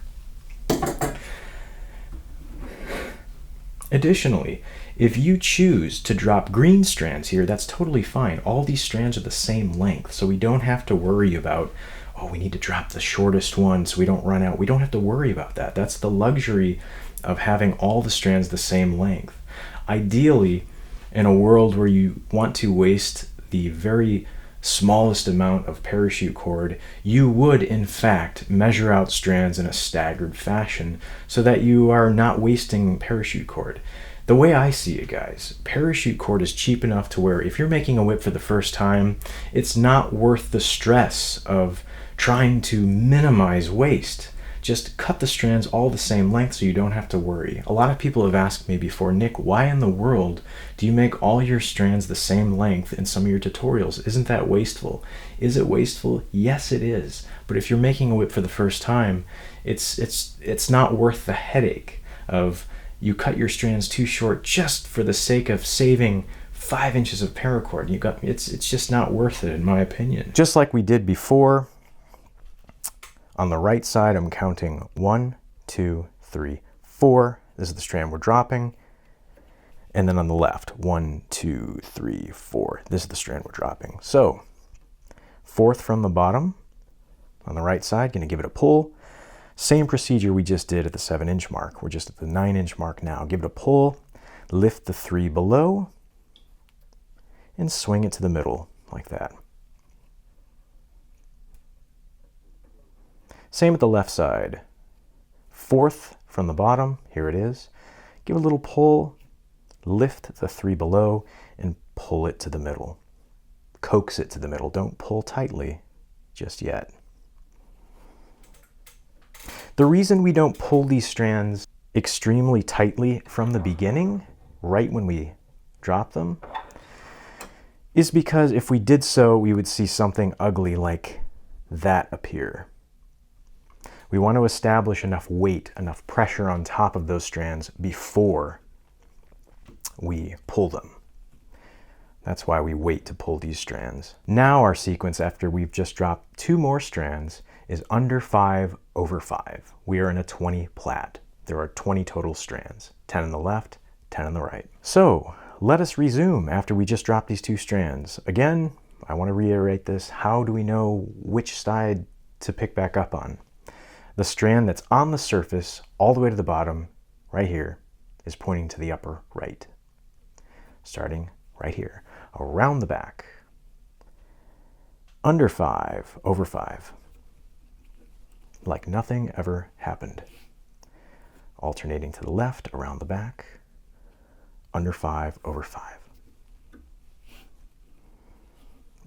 Additionally, if you choose to drop green strands here, that's totally fine. All these strands are the same length, so we don't have to worry about, oh, we need to drop the shortest one so we don't run out. We don't have to worry about that. That's the luxury of having all the strands the same length. Ideally, in a world where you want to waste the very smallest amount of parachute cord, you would in fact measure out strands in a staggered fashion so that you are not wasting parachute cord. The way I see it, guys, parachute cord is cheap enough to where if you're making a whip for the first time, it's not worth the stress of trying to minimize waste. Just cut the strands all the same length so you don't have to worry. A lot of people have asked me before, Nick, why in the world do you make all your strands the same length in some of your tutorials? Isn't that wasteful? Is it wasteful? Yes, it is. But if you're making a whip for the first time, it's not worth the headache of you cut your strands too short just for the sake of saving 5 inches of paracord. It's just not worth it, in my opinion. Just like we did before, on the right side, I'm counting 1, 2, 3, 4. This is the strand we're dropping. And then on the left, 1, 2, 3, 4. This is the strand we're dropping. So, 4th from the bottom, on the right side, gonna give it a pull. Same procedure we just did at the 7-inch mark. We're just at the 9-inch mark now. Give it a pull, lift the 3 below, and swing it to the middle like that. Same at the left side. 4th from the bottom, here it is. Give a little pull, lift the 3 below, and pull it to the middle. Coax it to the middle. Don't pull tightly just yet. The reason we don't pull these strands extremely tightly from the beginning, right when we drop them, is because if we did so, we would see something ugly like that appear. We want to establish enough weight, enough pressure on top of those strands before we pull them. That's why we wait to pull these strands. Now our sequence, after we've just dropped 2 more strands, is under 5 over 5. We are in a 20 plat. There are 20 total strands, 10 on the left, 10 on the right. So let us resume after we just dropped these 2 strands. Again, I want to reiterate this. How do we know which side to pick back up on? The strand that's on the surface all the way to the bottom, right here, is pointing to the upper right. Starting right here, around the back. Under 5 over 5. Like nothing ever happened. Alternating to the left, around the back. Under 5 over 5.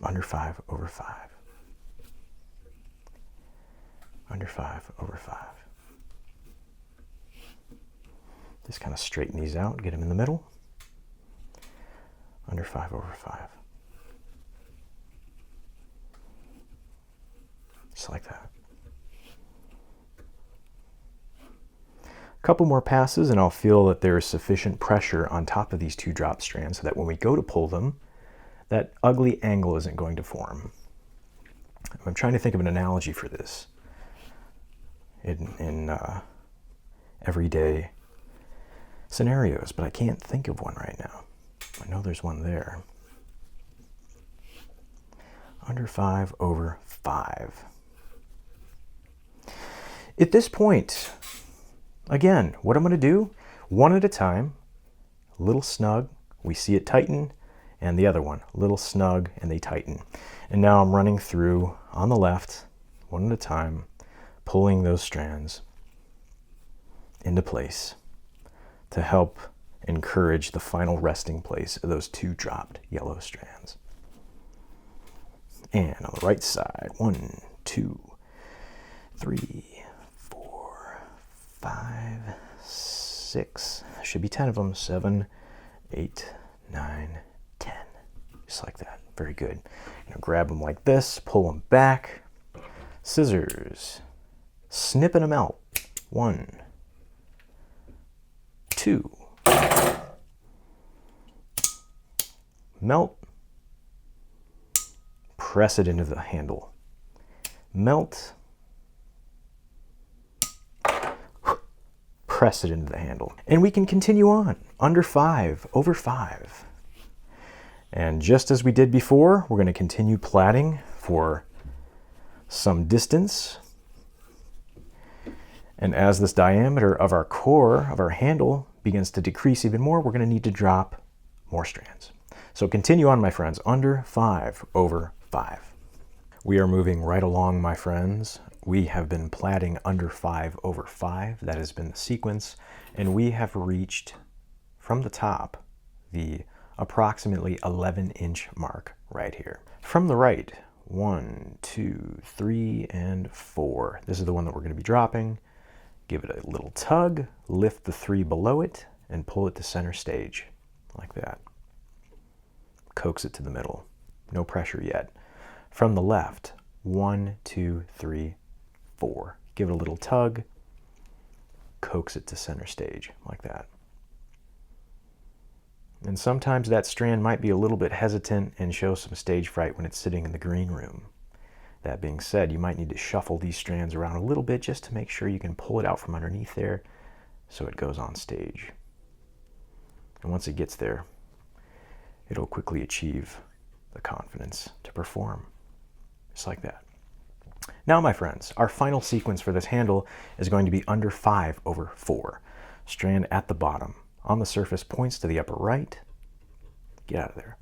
Under 5 over 5. Under 5 over 5. Just kind of straighten these out, get them in the middle. Under 5 over 5. Just like that. A couple more passes and I'll feel that there is sufficient pressure on top of these 2 drop strands so that when we go to pull them, that ugly angle isn't going to form. I'm trying to think of an analogy for this in everyday scenarios, but I can't think of one right now. I know there's one there. Under 5 over 5. At this point, again, what I'm going to do, one at a time, a little snug, we see it tighten, and the other one, a little snug, and they tighten. And now I'm running through on the left, one at a time, pulling those strands into place to help encourage the final resting place of those 2 dropped yellow strands. And on the right side, 1, 2, 3, 4, 5, 6. There should be 10 of them. 7, 8, 9, 10. Just like that. Very good. Grab them like this, pull them back. Scissors. Snipping them out. 1, 2. Melt. Press it into the handle. Melt. Press it into the handle. And we can continue on. Under 5, over 5. And just as we did before, we're going to continue platting for some distance. And as this diameter of our core, of our handle, begins to decrease even more, we're going to need to drop more strands. So continue on, my friends, under 5 over 5. We are moving right along, my friends. We have been platting under 5 over 5. That has been the sequence. And we have reached, from the top, the approximately 11-inch mark right here. From the right, 1, 2, 3, and 4. This is the one that we're going to be dropping. Give it a little tug, lift the 3 below it, and pull it to center stage, like that. Coax it to the middle. No pressure yet. From the left, 1, 2, 3, 4. Give it a little tug, coax it to center stage, like that. And sometimes that strand might be a little bit hesitant and show some stage fright when it's sitting in the green room. That being said, you might need to shuffle these strands around a little bit just to make sure you can pull it out from underneath there so it goes on stage. And once it gets there, it'll quickly achieve the confidence to perform. Just like that. Now, my friends, our final sequence for this handle is going to be under 5 over 4. Strand at the bottom. On the surface points to the upper right. Get out of there.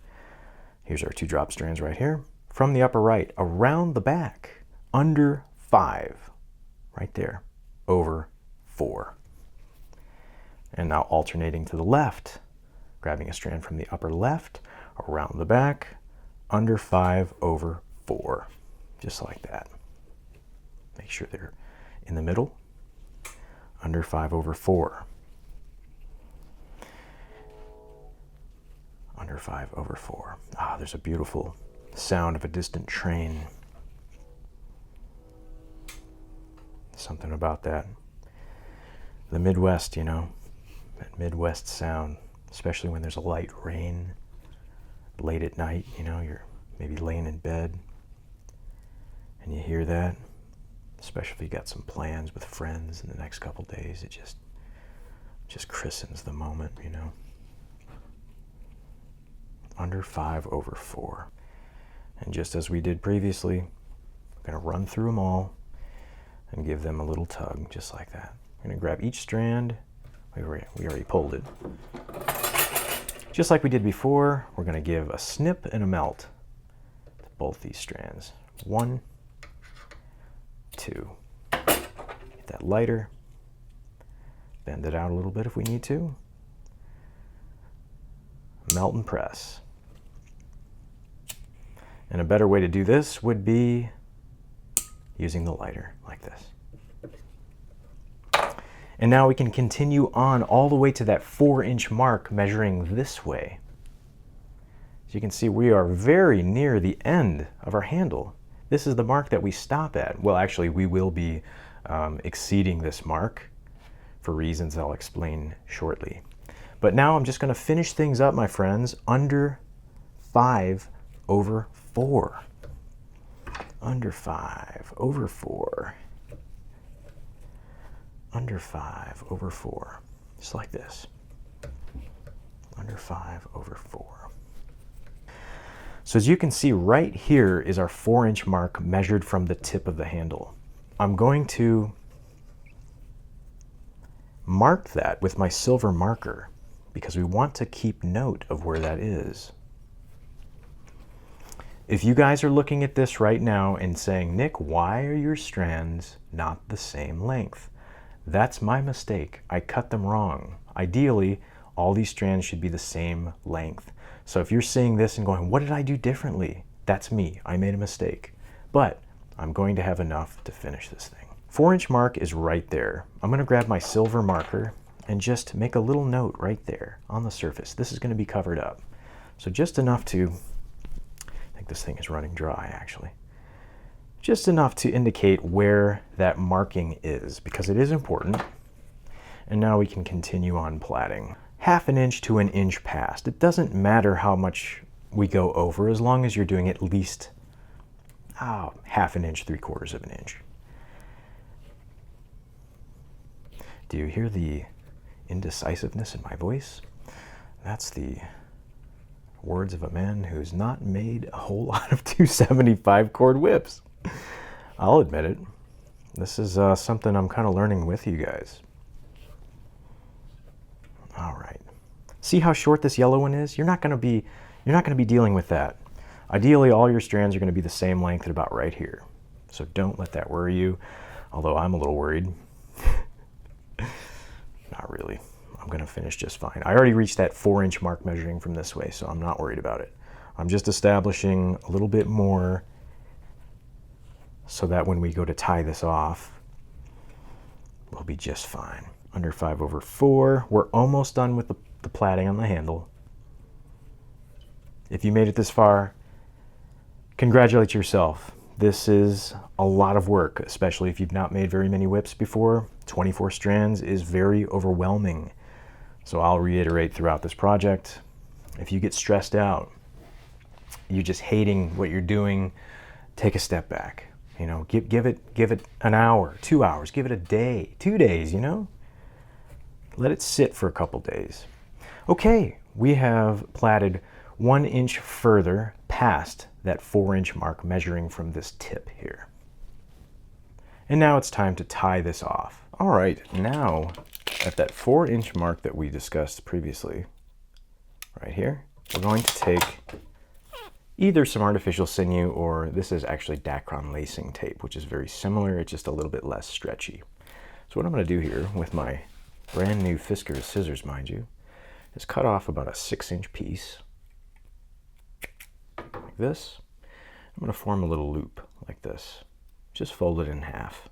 Here's our 2 drop strands right here. From the upper right, around the back, under 5, right there, over 4. And now alternating to the left, grabbing a strand from the upper left, around the back, under 5 over 4, just like that. Make sure they're in the middle, under 5 over 4. Under 5 over 4. Ah, there's a beautiful sound of a distant train. Something about that. The Midwest, you know, that Midwest sound, especially when there's a light rain late at night, you know, you're maybe laying in bed and you hear that, especially if you got some plans with friends in the next couple days, it just christens the moment, you know. Under 5 over 4. And just as we did previously, we're going to run through them all and give them a little tug, just like that. We're going to grab each strand. We already pulled it. Just like we did before, we're going to give a snip and a melt to both these strands. 1, 2. Get that lighter. Bend it out a little bit if we need to. Melt and press. And a better way to do this would be using the lighter like this. And now we can continue on all the way to that 4-inch mark, measuring this way. As you can see, we are very near the end of our handle. This is the mark that we stop at. Well, actually, we will be exceeding this mark for reasons I'll explain shortly. But now I'm just going to finish things up, my friends, under 5 over 4. Under 5 over 4. Under 5 over 4. Just like this. Under 5 over 4. So as you can see, right here is our 4-inch mark measured from the tip of the handle. I'm going to mark that with my silver marker because we want to keep note of where that is. If you guys are looking at this right now and saying, Nick, why are your strands not the same length? That's my mistake. I cut them wrong. Ideally, all these strands should be the same length. So if you're seeing this and going, what did I do differently? That's me. I made a mistake. But I'm going to have enough to finish this thing. 4-inch mark is right there. I'm going to grab my silver marker and just make a little note right there on the surface. This is going to be covered up. So just enough to, I think this thing is running dry actually. Just enough to indicate where that marking is, because it is important. And now we can continue on platting. 1/2 inch to 1 inch past. It doesn't matter how much we go over as long as you're doing at least 1/2 inch, 3/4 inch. Do you hear the indecisiveness in my voice? That's the words of a man who's not made a whole lot of 275 chord whips. I'll admit it. This is something I'm kind of learning with you guys. All right. See how short this yellow one is? You're not going to be dealing with that. Ideally, all your strands are going to be the same length at about right here. So don't let that worry you, although I'm a little worried. Not really. I'm going to finish just fine. I already reached that 4-inch mark measuring from this way, so I'm not worried about it. I'm just establishing a little bit more so that when we go to tie this off, we'll be just fine. Under 5/4. We're almost done with the platting on the handle. If you made it this far, congratulate yourself. This is a lot of work, especially if you've not made very many whips before. 24 strands is very overwhelming. So I'll reiterate throughout this project, if you get stressed out, you're just hating what you're doing, take a step back. You know, give it an hour, 2 hours, give it a day, 2 days, you know? Let it sit for a couple days. Okay, we have platted 1 inch further past that 4-inch mark measuring from this tip here. And now it's time to tie this off. All right, now at that 4-inch mark that we discussed previously, right here, we're going to take either some artificial sinew, or this is actually Dacron lacing tape, which is very similar. It's just a little bit less stretchy. So what I'm going to do here with my brand new Fiskars scissors, mind you, is cut off about a 6-inch piece like this. I'm going to form a little loop like this. Just fold it in half.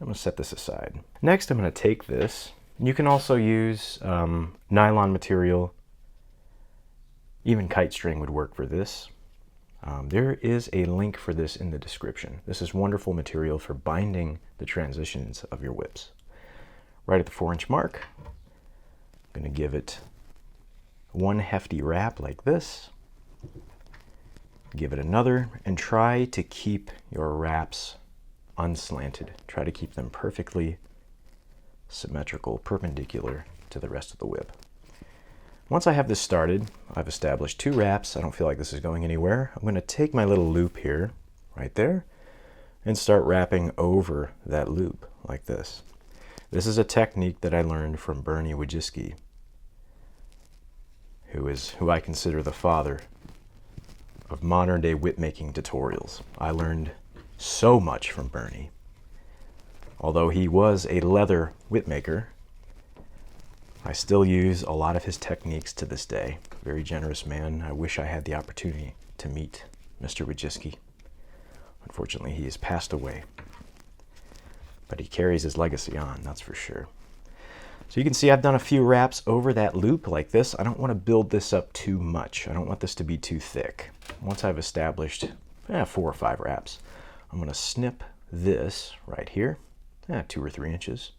I'm going to set this aside. Next, I'm going to take this. You can also use nylon material. Even kite string would work for this. There is a link for this in the description. This is wonderful material for binding the transitions of your whips. Right at the 4-inch mark, I'm going to give it one hefty wrap like this. Give it another, and try to keep your wraps unslanted. Try to keep them perfectly symmetrical, perpendicular to the rest of the whip. Once I have this started, I've established 2 wraps. I don't feel like this is going anywhere. I'm going to take my little loop here, right there, and start wrapping over that loop like this. This is a technique that I learned from Bernie Wojcicki, who I consider the father of modern day whipmaking tutorials. I learned so much from Bernie. Although he was a leather whipmaker, I still use a lot of his techniques to this day. Very generous man. I wish I had the opportunity to meet Mr. Wojcicki. Unfortunately, he has passed away. But he carries his legacy on, that's for sure. So you can see I've done a few wraps over that loop like this. I don't want to build this up too much. I don't want this to be too thick. Once I've established 4 or 5 wraps, I'm going to snip this right here, 2 or 3 inches.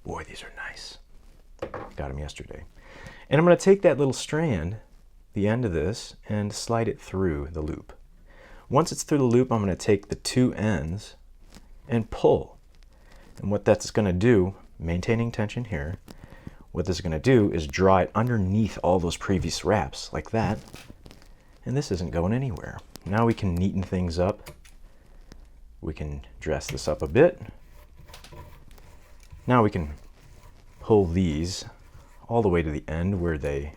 Boy, these are nice. Got them yesterday. And I'm going to take that little strand, the end of this, and slide it through the loop. Once it's through the loop, I'm going to take the 2 ends and pull. And what that's going to do, maintaining tension here, what this is going to do is draw it underneath all those previous wraps like that. And this isn't going anywhere. Now we can neaten things up. We can dress this up a bit. Now we can pull these all the way to the end where they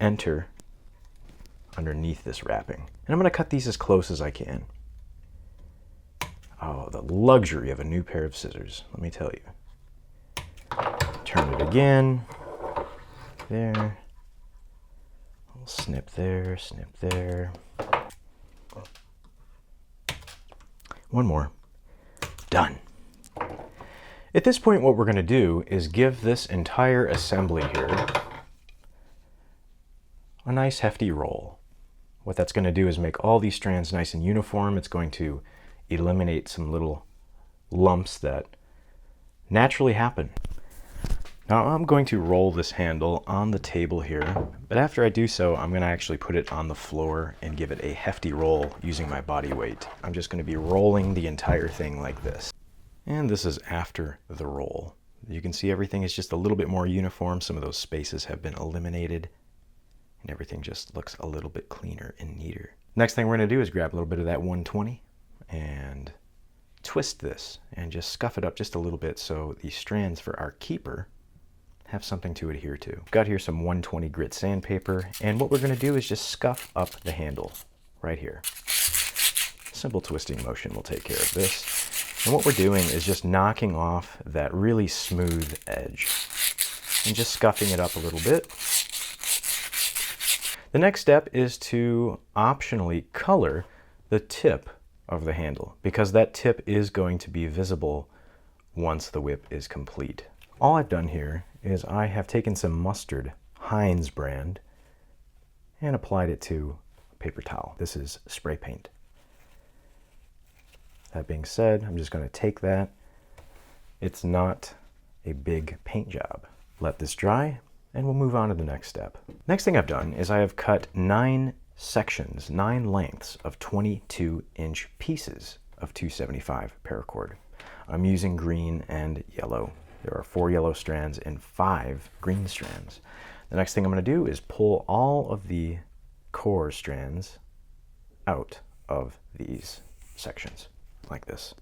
enter underneath this wrapping. And I'm going to cut these as close as I can. Oh, the luxury of a new pair of scissors, let me tell you. Turn it again. There. Snip there, snip there. One more. Done. At this point, what we're going to do is give this entire assembly here a nice hefty roll. What that's going to do is make all these strands nice and uniform. It's going to eliminate some little lumps that naturally happen. Now I'm going to roll this handle on the table here, but after I do so, I'm going to actually put it on the floor and give it a hefty roll using my body weight. I'm just going to be rolling the entire thing like this. And this is after the roll. You can see everything is just a little bit more uniform. Some of those spaces have been eliminated, and everything just looks a little bit cleaner and neater. Next thing we're going to do is grab a little bit of that 120 and twist this and just scuff it up just a little bit so the strands for our keeper have something to adhere to. I've got here some 120 grit sandpaper, and what we're going to do is just scuff up the handle right here. Simple twisting motion will take care of this. And what we're doing is just knocking off that really smooth edge and just scuffing it up a little bit. The next step is to optionally color the tip of the handle, because that tip is going to be visible once the whip is complete. All I've done here is I have taken some mustard, Heinz brand, and applied it to a paper towel. This is spray paint. That being said, I'm just going to take that. It's not a big paint job. Let this dry, and we'll move on to the next step. Next thing I've done is I have cut 9 sections, 9 lengths of 22-inch pieces of 275 paracord. I'm using green and yellow. There are 4 yellow strands and 5 green strands. The next thing I'm going to do is pull all of the core strands out of these sections, like this.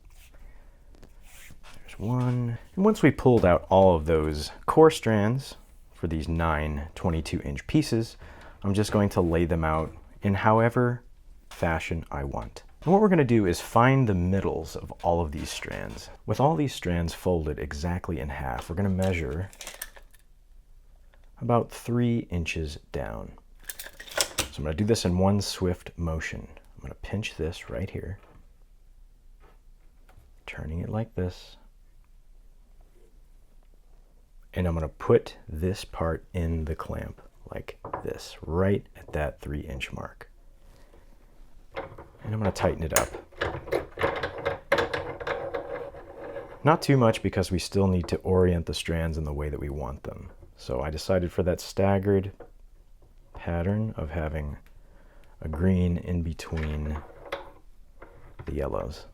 There's one. And once we pulled out all of those core strands for these 9 22-inch pieces, I'm just going to lay them out in however fashion I want. And what we're going to do is find the middles of all of these strands. With all these strands folded exactly in half, we're going to measure about 3 inches down. So I'm going to do this in one swift motion. I'm going to pinch this right here, turning it like this, and I'm going to put this part in the clamp like this, right at that 3-inch mark. And I'm going to tighten it up. Not too much, because we still need to orient the strands in the way that we want them. So I decided for that staggered pattern of having a green in between the yellows.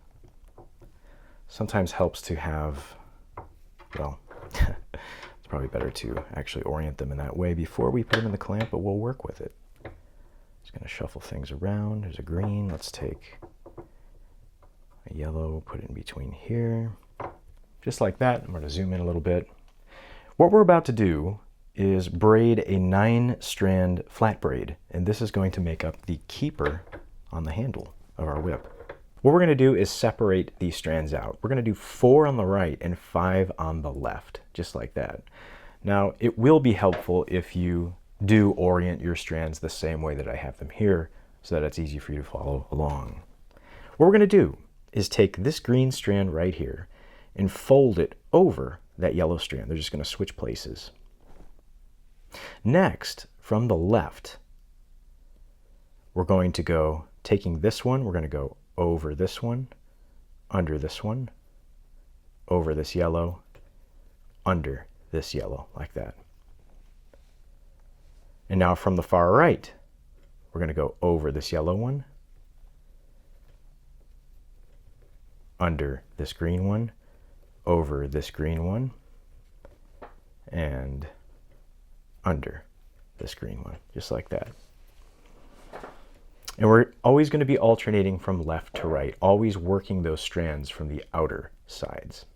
Sometimes helps to have, well, it's probably better to actually orient them in that way before we put them in the clamp, but we'll work with it. Just going to shuffle things around. There's a green. Let's take a yellow, put it in between here. Just like that. I'm going to zoom in a little bit. What we're about to do is braid a 9-strand flat braid, and this is going to make up the keeper on the handle of our whip. What we're going to do is separate these strands out. We're going to do 4 on the right and 5 on the left, just like that. Now, it will be helpful if you do orient your strands the same way that I have them here, so that it's easy for you to follow along. What we're going to do is take this green strand right here and fold it over that yellow strand. They're just going to switch places. Next, from the left, we're going to go, taking this one, we're going to go over this one, under this one, over this yellow, under this yellow, like that. And now from the far right, we're going to go over this yellow one, under this green one, over this green one, and under this green one, just like that. And we're always going to be alternating from left to right, always working those strands from the outer sides.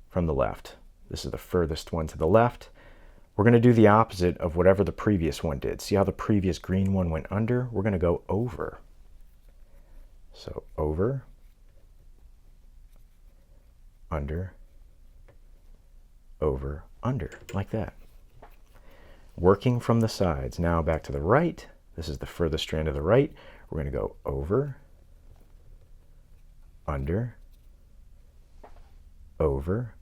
From the left, this is the furthest one to the left. We're going to do the opposite of whatever the previous one did. See how the previous green one went under? We're going to go over. So over, under, over, under, like that. Working from the sides. Now back to the right. This is the furthest strand of the right. We're going to go over, under, over,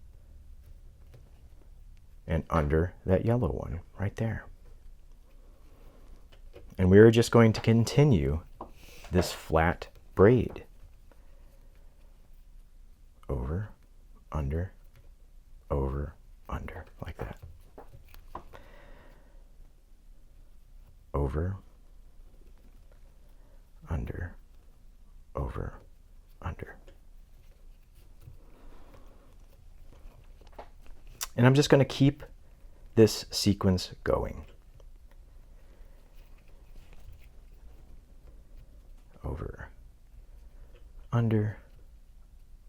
and under that yellow one right there. And we're just going to continue this flat braid. Over, under, over, under, like that. Over, under, over, under. And I'm just going to keep this sequence going. Over, under,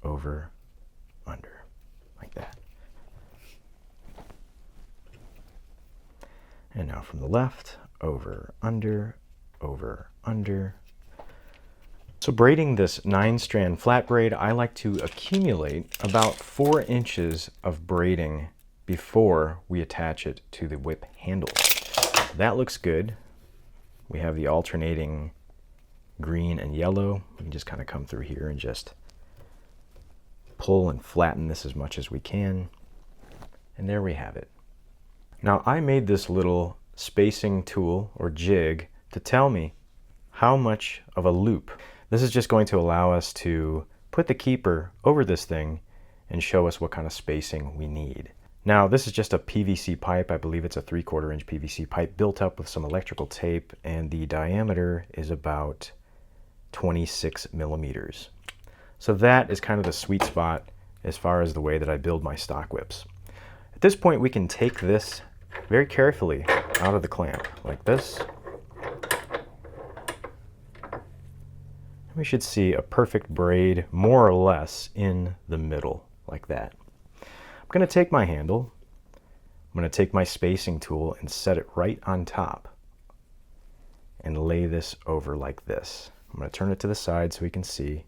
over, under, like that. And now from the left, over, under, over, under. So braiding this 9-strand flat braid, I like to accumulate about 4 inches of braiding before we attach it to the whip handle. That looks good. We have the alternating green and yellow. We can just kind of come through here and just pull and flatten this as much as we can. And there we have it. Now I made this little spacing tool or jig to tell me how much of a loop. This is just going to allow us to put the keeper over this thing and show us what kind of spacing we need. Now this is just a PVC pipe. I believe it's a 3/4 inch PVC pipe built up with some electrical tape, and the diameter is about 26 millimeters. So that is kind of the sweet spot as far as the way that I build my stock whips. At this point we can take this very carefully out of the clamp like this. We should see a perfect braid more or less in the middle like that. I'm going to take my handle, I'm going to take my spacing tool and set it right on top and lay this over like this. I'm going to turn it to the side so we can see.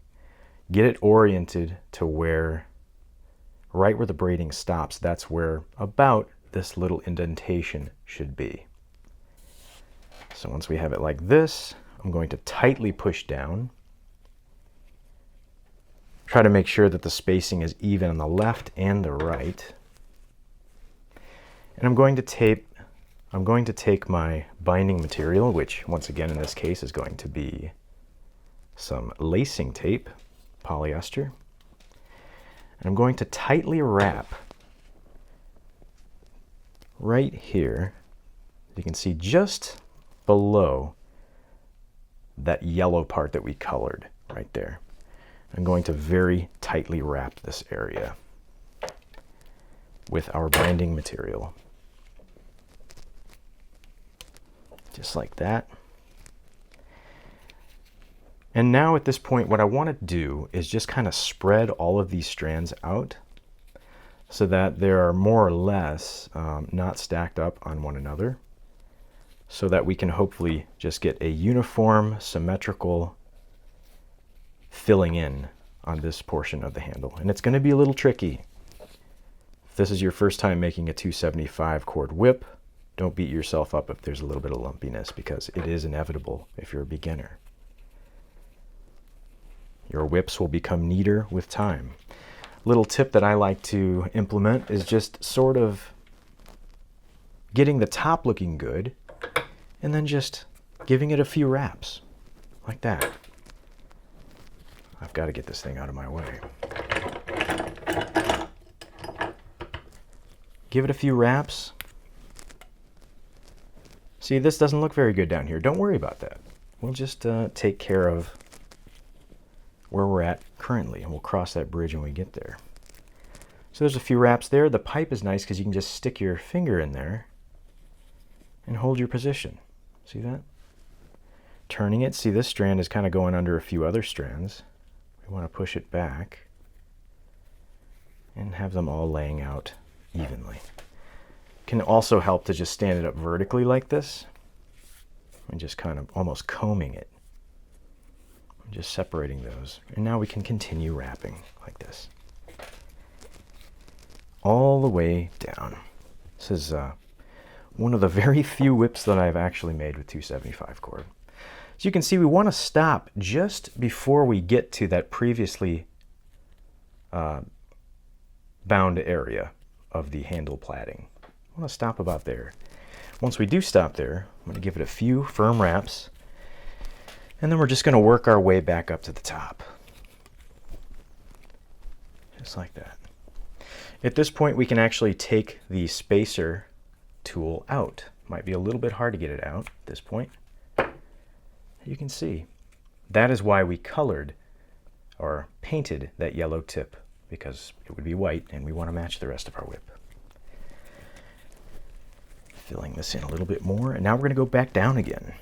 Get it oriented to where, right where the braiding stops, that's where about this little indentation should be. So once we have it like this, I'm going to tightly push down. Try to make sure that the spacing is even on the left and the right. And I'm going to take my binding material, which once again in this case is going to be some lacing tape, polyester. And I'm going to tightly wrap right here. You can see just below that yellow part that we colored right there. I'm going to very tightly wrap this area with our binding material. Just like that. And now at this point, what I want to do is just kind of spread all of these strands out so that they are more or less not stacked up on one another, so that we can hopefully just get a uniform, symmetrical filling in on this portion of the handle. And it's going to be a little tricky. If this is your first time making a 275 cord whip, don't beat yourself up if there's a little bit of lumpiness, because it is inevitable if you're a beginner. Your whips will become neater with time. Little tip that I like to implement is just sort of getting the top looking good and then just giving it a few wraps like that. I've got to get this thing out of my way. Give it a few wraps. See, this doesn't look very good down here. Don't worry about that. We'll just take care of where we're at currently, and we'll cross that bridge when we get there. So there's a few wraps there. The pipe is nice because you can just stick your finger in there and hold your position. See that? Turning it. See, this strand is kind of going under a few other strands. We want to push it back and have them all laying out evenly. Can also help to just stand it up vertically like this and just kind of almost combing it. Just separating those. And now we can continue wrapping like this. All the way down. This is one of the very few whips that I've actually made with 275 cord. So you can see we want to stop just before we get to that previously bound area of the handle platting. I want to stop about there. Once we do stop there, I'm going to give it a few firm wraps, and then we're just going to work our way back up to the top. Just like that. At this point, we can actually take the spacer tool out. Might be a little bit hard to get it out at this point. You can see. That is why we colored or painted that yellow tip, because it would be white and we want to match the rest of our whip. Filling this in a little bit more, and now we're going to go back down again.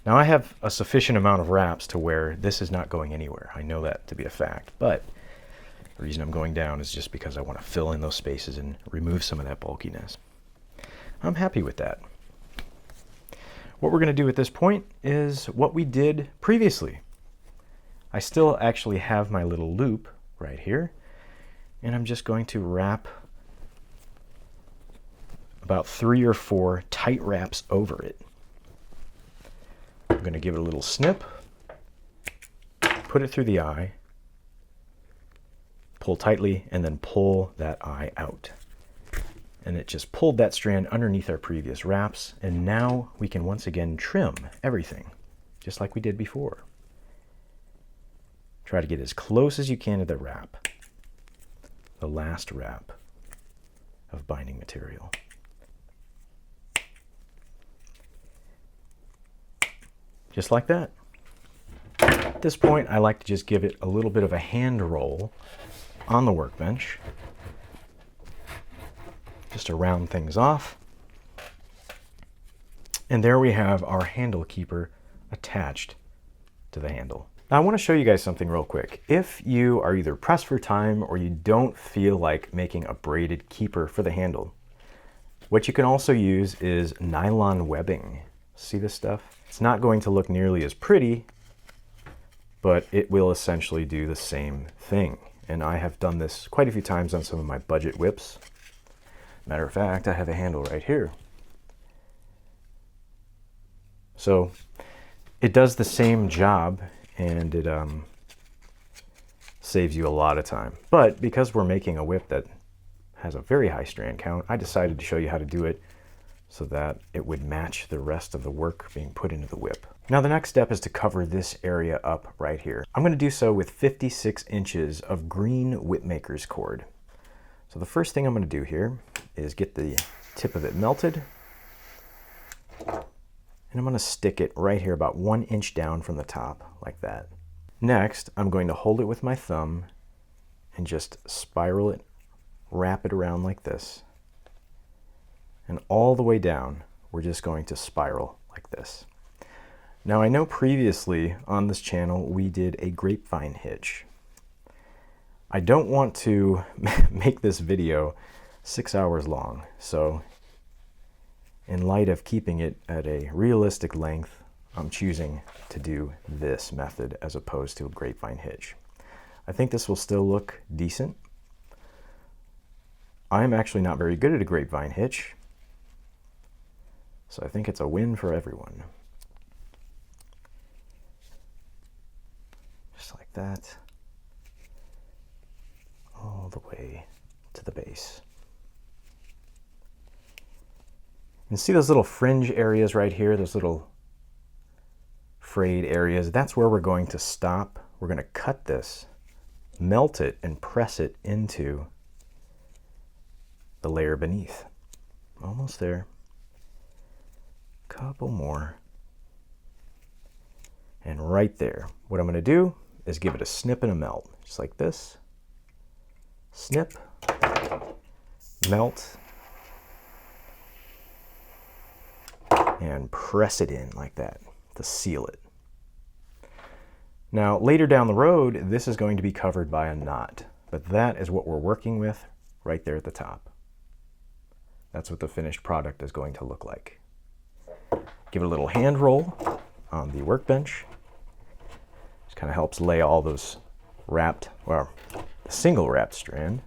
Now I have a sufficient amount of wraps to where this is not going anywhere. I know that to be a fact, but the reason I'm going down is just because I want to fill in those spaces and remove some of that bulkiness. I'm happy with that. What we're going to do at this point is what we did previously. I still actually have my little loop right here, and I'm just going to wrap about 3 or 4 tight wraps over it. I'm going to give it a little snip, put it through the eye, pull tightly, and then pull that eye out. And it just pulled that strand underneath our previous wraps, and now we can once again trim everything, just like we did before. Try to get as close as you can to the wrap, the last wrap of binding material. Just like that. At this point, I like to just give it a little bit of a hand roll on the workbench, just to round things off. And there we have our handle keeper attached to the handle. Now I want to show you guys something real quick. If you are either pressed for time or you don't feel like making a braided keeper for the handle, what you can also use is nylon webbing. See this stuff? It's not going to look nearly as pretty, but it will essentially do the same thing. And I have done this quite a few times on some of my budget whips. Matter of fact, I have a handle right here. So it does the same job, and it saves you a lot of time. But because we're making a whip that has a very high strand count, I decided to show you how to do it so that it would match the rest of the work being put into the whip. Now the next step is to cover this area up right here. I'm going to do so with 56 inches of green Whipmaker's cord. So the first thing I'm going to do here is get the tip of it melted, and I'm going to stick it right here about 1 inch down from the top, like that. Next, I'm going to hold it with my thumb and just spiral it, wrap it around like this. And all the way down, we're just going to spiral like this. Now I know previously on this channel we did a grapevine hitch. I don't want to make this video 6 hours long, so in light of keeping it at a realistic length, I'm choosing to do this method as opposed to a grapevine hitch. I think this will still look decent. I'm actually not very good at a grapevine hitch, so I think it's a win for everyone. Just like that, all the way to the base. And see those little fringe areas right here, those little frayed areas? That's where we're going to stop. We're going to cut this, melt it, and press it into the layer beneath. Almost there. Couple more. And right there, what I'm going to do is give it a snip and a melt, just like this. Snip, melt, and press it in like that to seal it. Now later down the road, this is going to be covered by a knot, but that is what we're working with right there at the top. That's what the finished product is going to look like. Give it a little hand roll on the workbench. Just kind of helps lay all those wrapped, well, the single wrapped strand.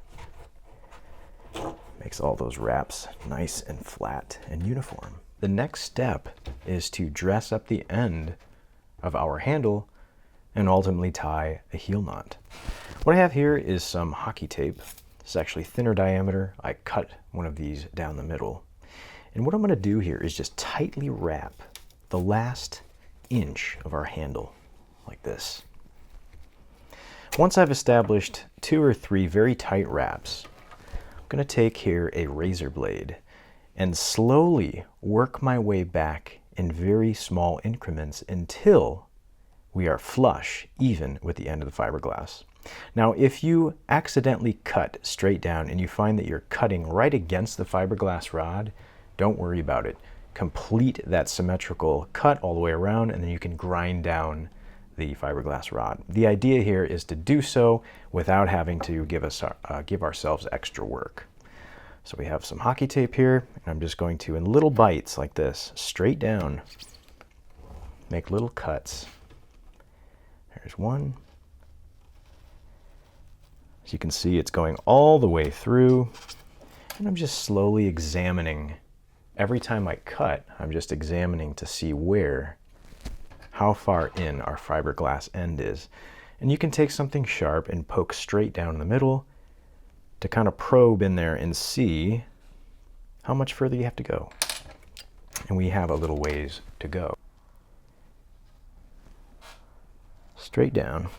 Makes all those wraps nice and flat and uniform. The next step is to dress up the end of our handle and ultimately tie a heel knot. What I have here is some hockey tape. It's actually thinner diameter. I cut one of these down the middle. And what I'm going to do here is just tightly wrap the last inch of our handle like this. Once I've established 2 or 3 very tight wraps, I'm going to take here a razor blade and slowly work my way back in very small increments until we are flush, even with the end of the fiberglass. Now, if you accidentally cut straight down and you find that you're cutting right against the fiberglass rod, don't worry about it. Complete that symmetrical cut all the way around, and then you can grind down the fiberglass rod. The idea here is to do so without having to give ourselves extra work. So we have some hockey tape here, and I'm just going to, in little bites like this, straight down, make little cuts. There's one. As you can see, it's going all the way through, and I'm just slowly examining. Every time I cut, I'm just examining to see how far in our fiberglass end is. And you can take something sharp and poke straight down the middle to kind of probe in there and see how much further you have to go. And we have a little ways to go. Straight down.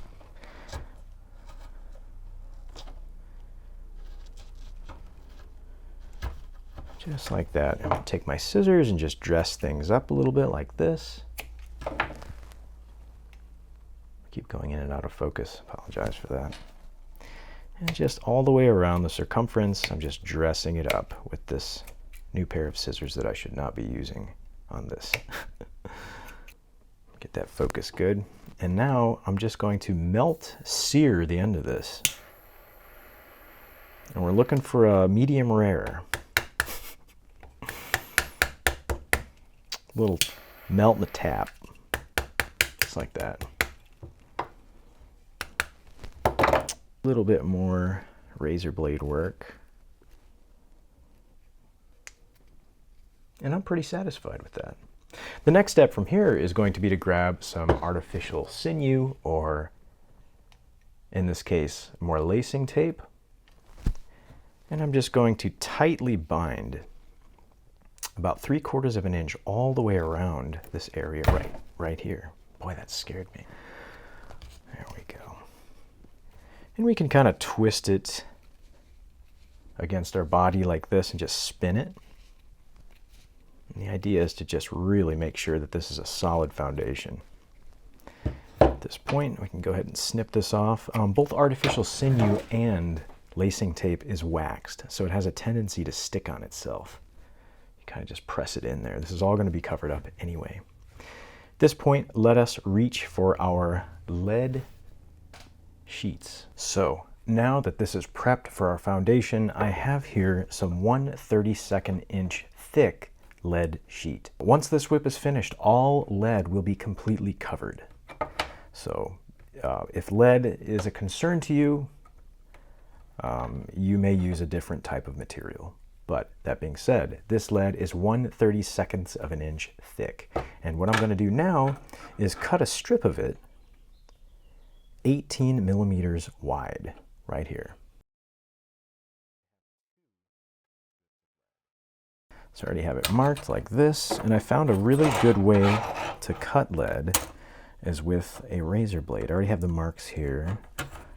Just like that. I'm going to take my scissors and just dress things up a little bit like this. Keep going in and out of focus. Apologize for that. And just all the way around the circumference, I'm just dressing it up with this new pair of scissors that I should not be using on this. Get that focus good. And now I'm just going to sear the end of this. And we're looking for a medium rare. Little melt in the tap, just like that. A little bit more razor blade work. And I'm pretty satisfied with that. The next step from here is going to be to grab some artificial sinew, or in this case, more lacing tape. And I'm just going to tightly bind about 3/4 of an inch all the way around this area right here. Boy, that scared me. There we go. And we can kind of twist it against our body like this and just spin it. And the idea is to just really make sure that this is a solid foundation. At this point, we can go ahead and snip this off. Both artificial sinew and lacing tape is waxed, so it has a tendency to stick on itself. Kind of just press it in there. This is all going to be covered up anyway. At this point, let us reach for our lead sheets. So now that this is prepped for our foundation, I have here some 1/32 inch thick lead sheet. Once this whip is finished, all lead will be completely covered. So if lead is a concern to you, you may use a different type of material. But that being said, this lead is 1/32 of an inch thick. And what I'm going to do now is cut a strip of it 18 millimeters wide right here. So I already have it marked like this, and I found a really good way to cut lead is with a razor blade. I already have the marks here.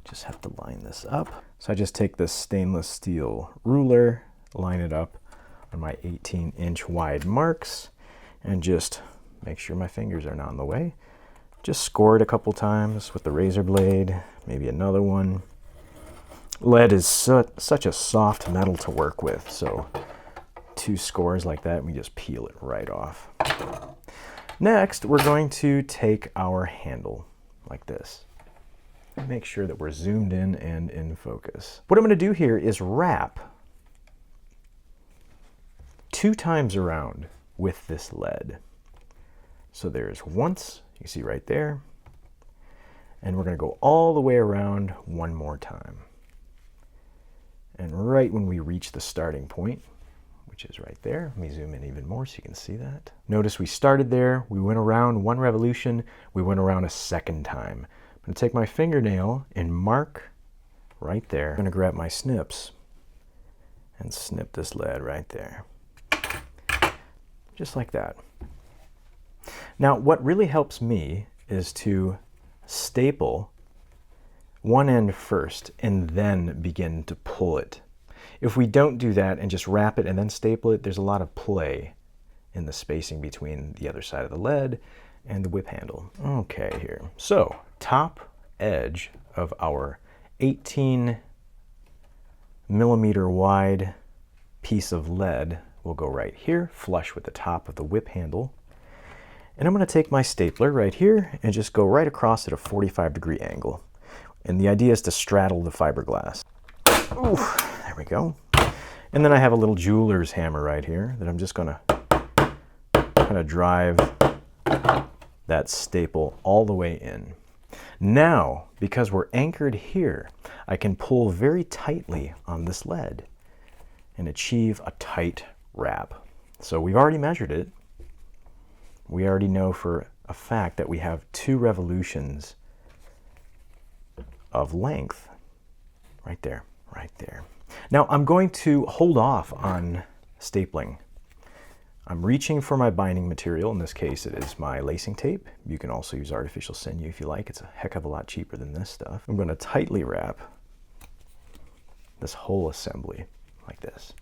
Just have to line this up. So I just take this stainless steel ruler, line it up on my 18-inch wide marks, and just make sure my fingers are not in the way. Just score it a couple times with the razor blade, maybe another one. Lead is such a soft metal to work with, so 2 scores like that, and we just peel it right off. Next, we're going to take our handle like this. Make sure that we're zoomed in and in focus. What I'm going to do here is wrap 2 times around with this lead. So there's once, you see right there, and we're going to go all the way around one more time. And right when we reach the starting point, which is right there, let me zoom in even more so you can see that. Notice we started there, we went around 1 revolution, we went around a second time. I'm going to take my fingernail and mark right there. I'm gonna grab my snips and snip this lead right there. Just like that. Now, what really helps me is to staple one end first and then begin to pull it. If we don't do that and just wrap it and then staple it, there's a lot of play in the spacing between the other side of the lead and the whip handle. Okay, here. So, top edge of our 18 millimeter wide piece of lead will go right here, flush with the top of the whip handle. And I'm going to take my stapler right here and just go right across at a 45-degree angle. And the idea is to straddle the fiberglass. Ooh, there we go. And then I have a little jeweler's hammer right here that I'm just going to kind of drive that staple all the way in. Now, because we're anchored here, I can pull very tightly on this lead and achieve a tight wrap. So we've already measured it. We already know for a fact that we have 2 revolutions of length right there, right there. Now I'm going to hold off on stapling. I'm reaching for my binding material. In this case, it is my lacing tape. You can also use artificial sinew if you like. It's a heck of a lot cheaper than this stuff. I'm going to tightly wrap this whole assembly like this.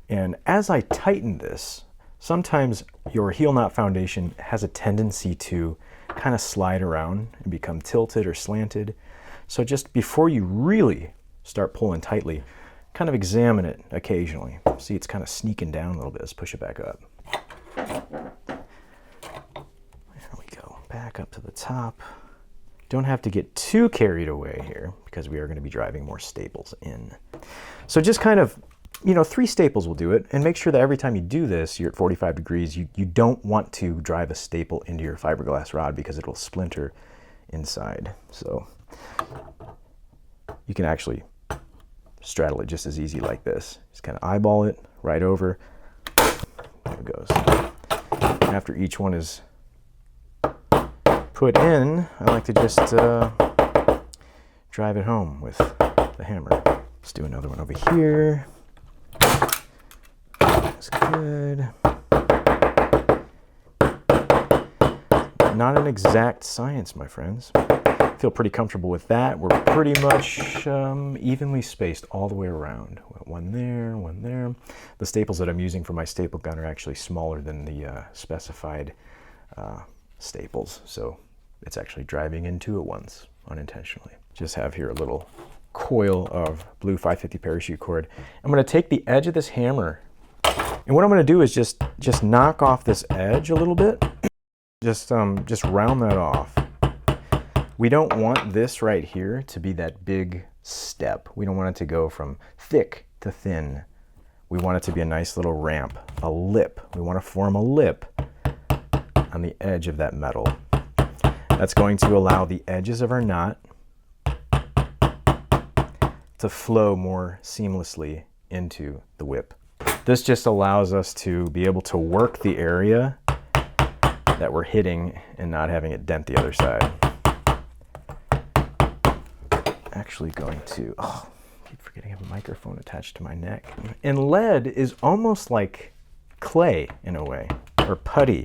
And as I tighten this, sometimes your heel knot foundation has a tendency to kind of slide around and become tilted or slanted. So just before you really start pulling tightly, kind of examine it occasionally. See, it's kind of sneaking down a little bit. Let's push it back up. There we go. Back up to the top. Don't have to get too carried away here because we are going to be driving more staples in. So just kind of, 3 staples will do it. And make sure that every time you do this, you're at 45 degrees. You don't want to drive a staple into your fiberglass rod because it will splinter inside. So you can actually straddle it just as easy like this. Just kind of eyeball it right over. There it goes. After each one is put in, I like to just drive it home with the hammer. Let's do another one over here. That's good. Not an exact science, my friends. Feel pretty comfortable with that. We're pretty much evenly spaced all the way around. One there, one there. The staples that I'm using for my staple gun are actually smaller than the specified staples, so it's actually driving into it once unintentionally. Just have here a little coil of blue 550 parachute cord. I'm going to take the edge of this hammer, and what I'm going to do is just knock off this edge a little bit. Just round that off. We don't want this right here to be that big step. We don't want it to go from thick to thin. We want it to be a nice little ramp, a lip. We want to form a lip on the edge of that metal. That's going to allow the edges of our knot to flow more seamlessly into the whip. This just allows us to be able to work the area that we're hitting and not having it dent the other side. Actually going to, keep forgetting I have a microphone attached to my neck. And lead is almost like clay in a way, or putty.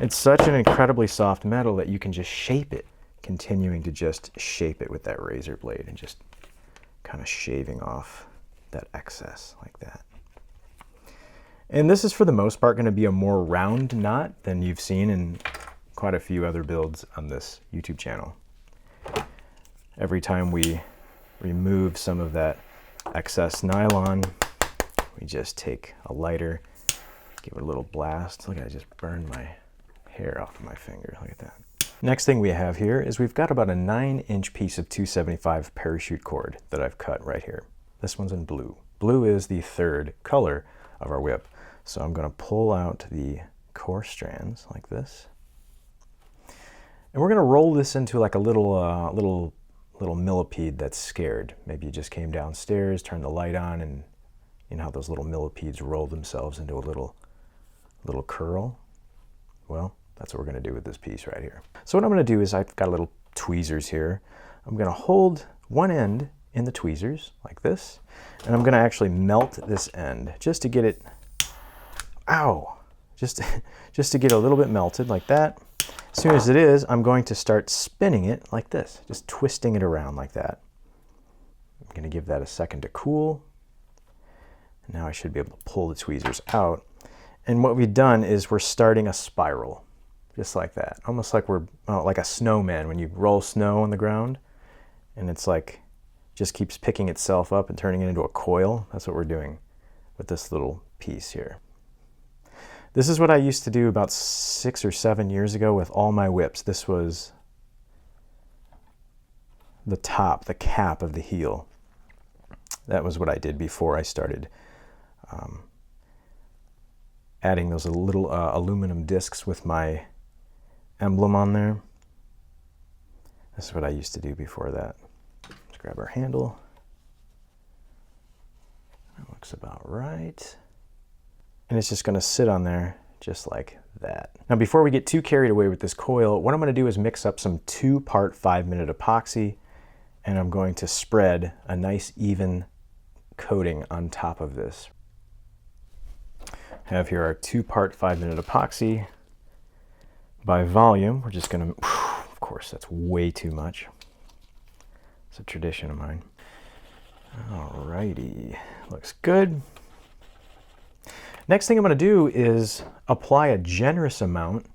It's such an incredibly soft metal that you can just shape it, continuing to just shape it with that razor blade and just kind of shaving off that excess like that. And this is for the most part going to be a more round knot than you've seen in quite a few other builds on this YouTube channel. Every time we remove some of that excess nylon, we just take a lighter, give it a little blast. Look, I just burned my hair off of my finger. Look at that. Next thing we have here is we've got about a 9-inch piece of 275 parachute cord that I've cut right here. This one's in blue. Blue is the 3rd color of our whip. So I'm going to pull out the core strands like this. And we're going to roll this into like a little millipede that's scared. Maybe you just came downstairs, turned the light on, and you know how those little millipedes roll themselves into a little curl? Well, that's what we're going to do with this piece right here. So what I'm going to do is I've got little tweezers here. I'm going to hold one end in the tweezers like this, and I'm going to actually melt this end just to get it, ow, just to get a little bit melted like that. As soon as it is, I'm going to start spinning it like this, just twisting it around like that. I'm going to give that a second to cool. Now I should be able to pull the tweezers out. And what we've done is we're starting a spiral, just like that. Almost like we're like a snowman when you roll snow on the ground, and it's like just keeps picking itself up and turning it into a coil. That's what we're doing with this little piece here. This is what I used to do about 6 or 7 years ago with all my whips. This was the top, the cap of the heel. That was what I did before I started adding those little aluminum discs with my emblem on there. This is what I used to do before that. Let's grab our handle. That looks about right. And it's just going to sit on there just like that. Now, before we get too carried away with this coil, what I'm going to do is mix up some 2-part 5-minute epoxy, and I'm going to spread a nice even coating on top of this. I have here our 2-part 5-minute epoxy. By volume, we're just going to, of course, that's way too much. It's a tradition of mine. Alrighty, looks good. Next thing I'm going to do is apply a generous amount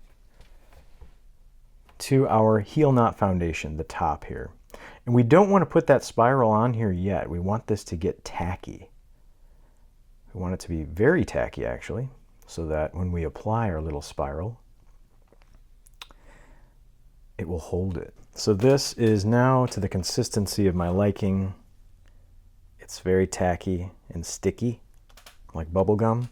to our heel knot foundation, the top here. And we don't want to put that spiral on here yet. We want this to get tacky. We want it to be very tacky, actually, so that when we apply our little spiral, it will hold it. So this is now to the consistency of my liking. It's very tacky and sticky, like bubble gum.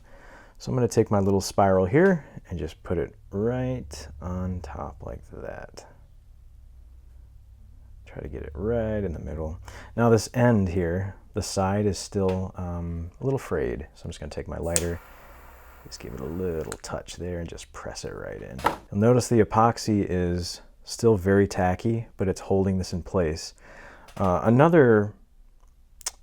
So I'm going to take my little spiral here and just put it right on top like that. Try to get it right in the middle. Now this end here, the side is still a little frayed. So I'm just going to take my lighter, just give it a little touch there and just press it right in. You'll notice the epoxy is still very tacky, but it's holding this in place. Another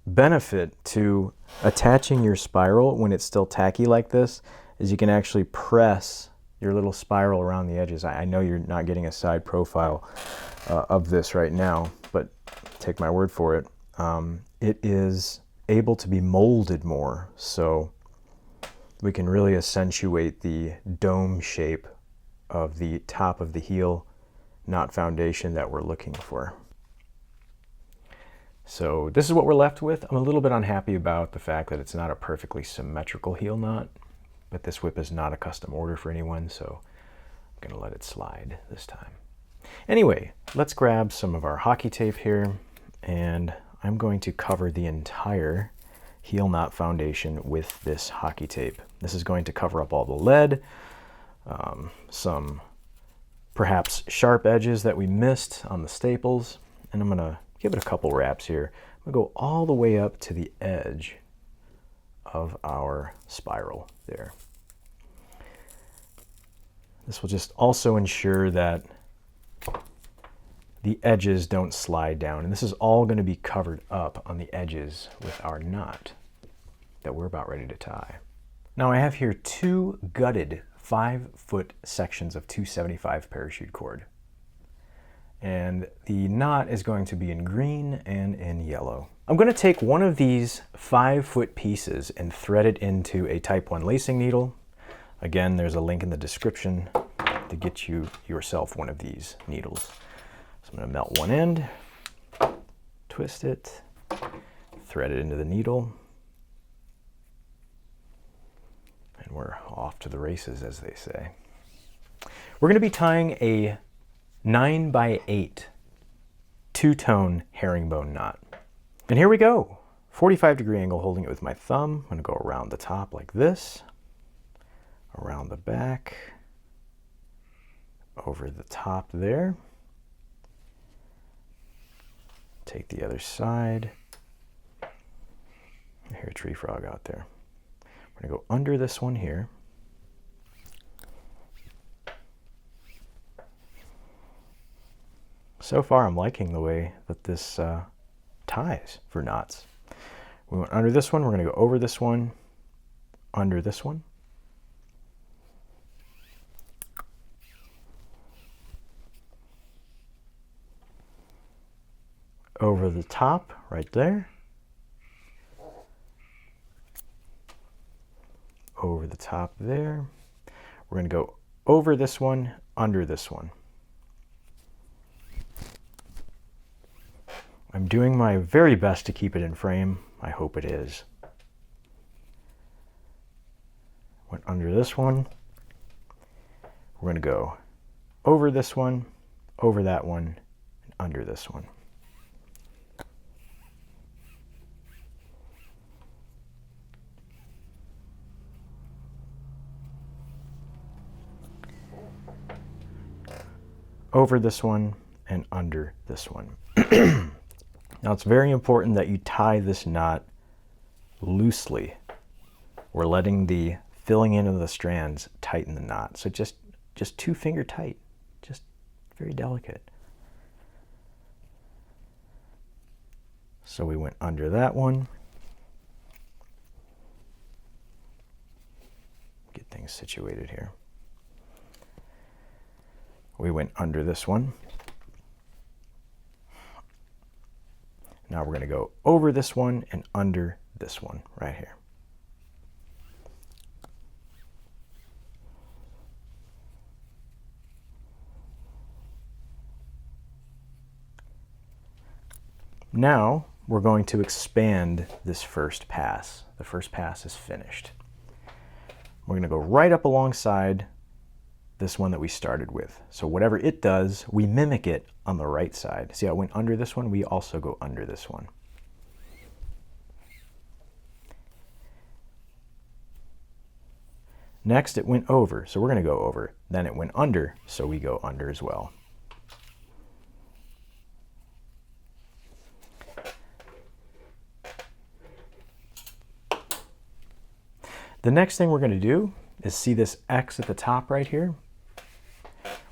benefit to attaching your spiral when it's still tacky like this is you can actually press your little spiral around the edges. I know you're not getting a side profile of this right now, but take my word for it. It is able to be molded more, so we can really accentuate the dome shape of the top of the heel knot foundation that we're looking for. So this is what we're left with. I'm a little bit unhappy about the fact that it's not a perfectly symmetrical heel knot, but this whip is not a custom order for anyone, so I'm going to let it slide this time. Anyway, let's grab some of our hockey tape here, and I'm going to cover the entire heel knot foundation with this hockey tape. This is going to cover up all the lead, some perhaps sharp edges that we missed on the staples, and I'm going to give it a couple wraps here. I'm going to go all the way up to the edge of our spiral there. This will just also ensure that the edges don't slide down, and this is all going to be covered up on the edges with our knot that we're about ready to tie. Now I have here 2 gutted 5-foot sections of 275 parachute cord. And the knot is going to be in green and in yellow. I'm going to take one of these 5-foot pieces and thread it into a Type 1 lacing needle. Again, there's a link in the description to get you yourself one of these needles. So I'm going to melt one end, twist it, thread it into the needle, and we're off to the races, as they say. We're going to be tying a 9x8 two-tone herringbone knot. And here we go. 45-degree angle, holding it with my thumb. I'm going to go around the top like this, around the back, over the top there. Take the other side. I hear a tree frog out there. We're going to go under this one here. So far I'm liking the way that this ties for knots. We went under this one, we're going to go over this one, under this one. Over the top, right there. Over the top there. We're going to go over this one, under this one. I'm doing my very best to keep it in frame. I hope it is. Went under this one. We're going to go over this one, over that one, and under this one. Over this one and under this one. Now it's very important that you tie this knot loosely. We're letting the filling in of the strands tighten the knot. So just 2-finger tight, just very delicate. So we went under that one. Get things situated here. We went under this one. Now we're going to go over this one and under this one right here. Now we're going to expand this first pass. The first pass is finished. We're going to go right up alongside this one that we started with. So whatever it does, we mimic it on the right side. See how it went under this one? We also go under this one. Next, it went over, so we're going to go over. Then it went under, so we go under as well. The next thing we're going to do is see this X at the top right here.